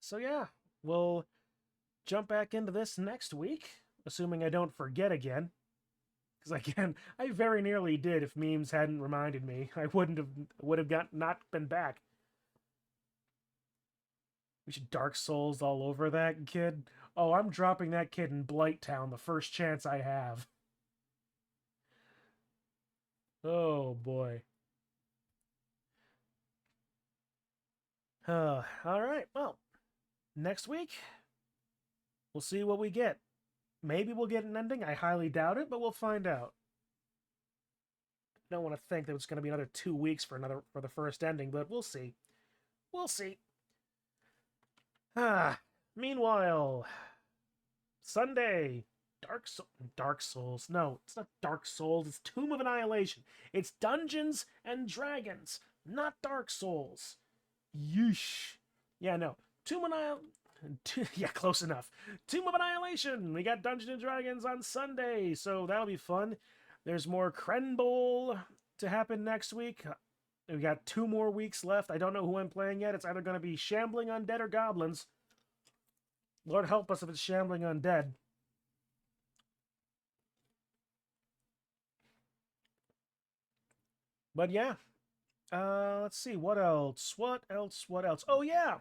So yeah, we'll jump back into this next week, assuming I don't forget again. Because again, I very nearly did if memes hadn't reminded me. I would have not been back. We should Dark Souls all over that kid. Oh, I'm dropping that kid in Blighttown the first chance I have. Oh boy. Alright, well, next week, we'll see what we get. Maybe we'll get an ending. I highly doubt it, but we'll find out. I don't want to think that it's going to be another 2 weeks for the first ending, but we'll see. We'll see. Meanwhile, Sunday, Dark Souls. No, it's not Dark Souls. It's Tomb of Annihilation. It's Dungeons and Dragons, not Dark Souls. Yeesh. Yeah, no. Yeah, close enough. Tomb of Annihilation. We got Dungeons and Dragons on Sunday, so that'll be fun. There's more Krenbol to happen next week. We got 2 more weeks left. I don't know who I'm playing yet. It's either going to be Shambling Undead or Goblins. Lord help us if it's Shambling Undead. But yeah. Let's see. What else? What else? Oh, yeah.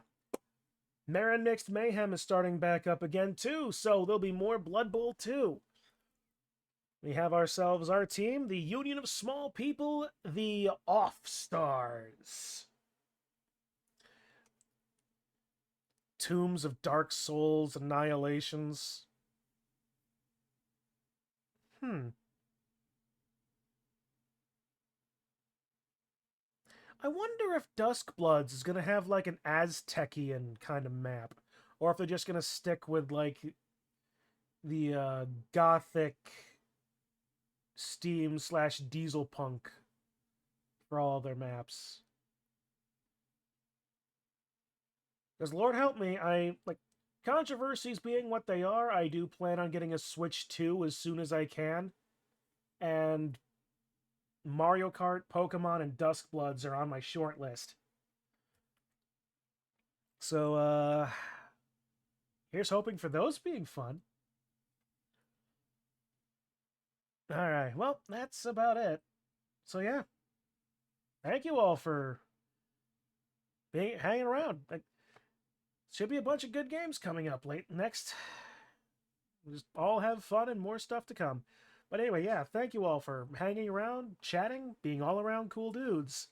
Marin Mixed Mayhem is starting back up again, too. So there'll be more Blood Bowl 2. We have ourselves our team, the Union of Small People, the Offstars. Tombs of Dark Souls, Annihilations. I wonder if Duskbloods is going to have, like, an Aztecian kind of map. Or if they're just going to stick with, like, the Gothic Steam / Diesel Punk for all their maps. Because Lord help me, controversies being what they are, I do plan on getting a Switch 2 as soon as I can. And Mario Kart, Pokemon, and Duskbloods are on my short list. So, here's hoping for those being fun. Alright, well, that's about it. So, yeah. Thank you all for hanging around. Should be a bunch of good games coming up next. Just all have fun and more stuff to come. But anyway, yeah, thank you all for hanging around, chatting, being all around cool dudes.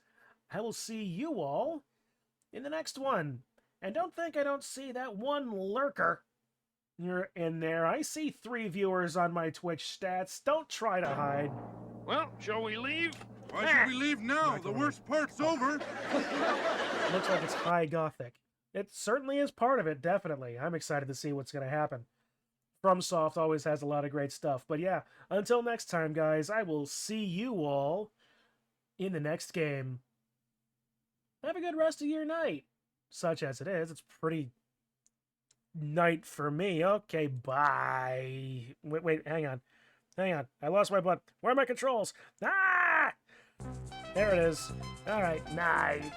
I will see you all in the next one. And don't think I don't see that one lurker. You're in there. I see 3 viewers on my Twitch stats. Don't try to hide. Well, shall we leave? Why should we leave now? The worst part's over. Looks like it's high Gothic. It certainly is part of it, definitely. I'm excited to see what's going to happen. FromSoft always has a lot of great stuff. But yeah, until next time, guys, I will see you all in the next game. Have a good rest of your night. Such as it is. It's pretty night for me. Okay, bye. Wait, hang on. Hang on. I lost my button. Where are my controls? Ah! There it is. All right, night.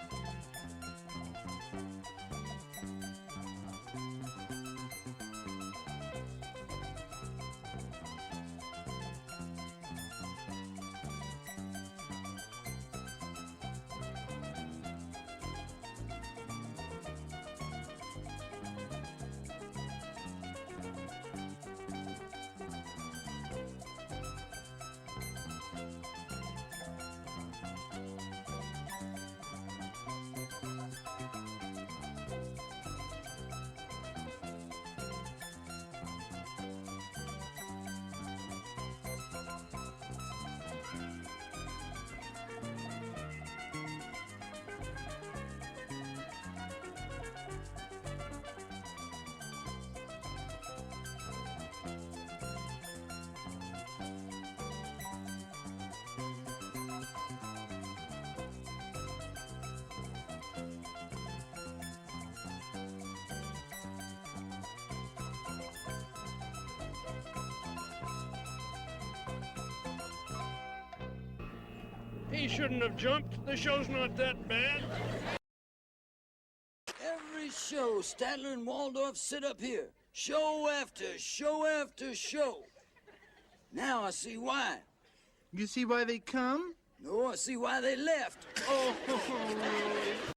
He shouldn't have jumped. The show's not that bad. Every show, Statler and Waldorf sit up here. Show after show after show. Now I see why. You see why they come? No, I see why they left. Oh.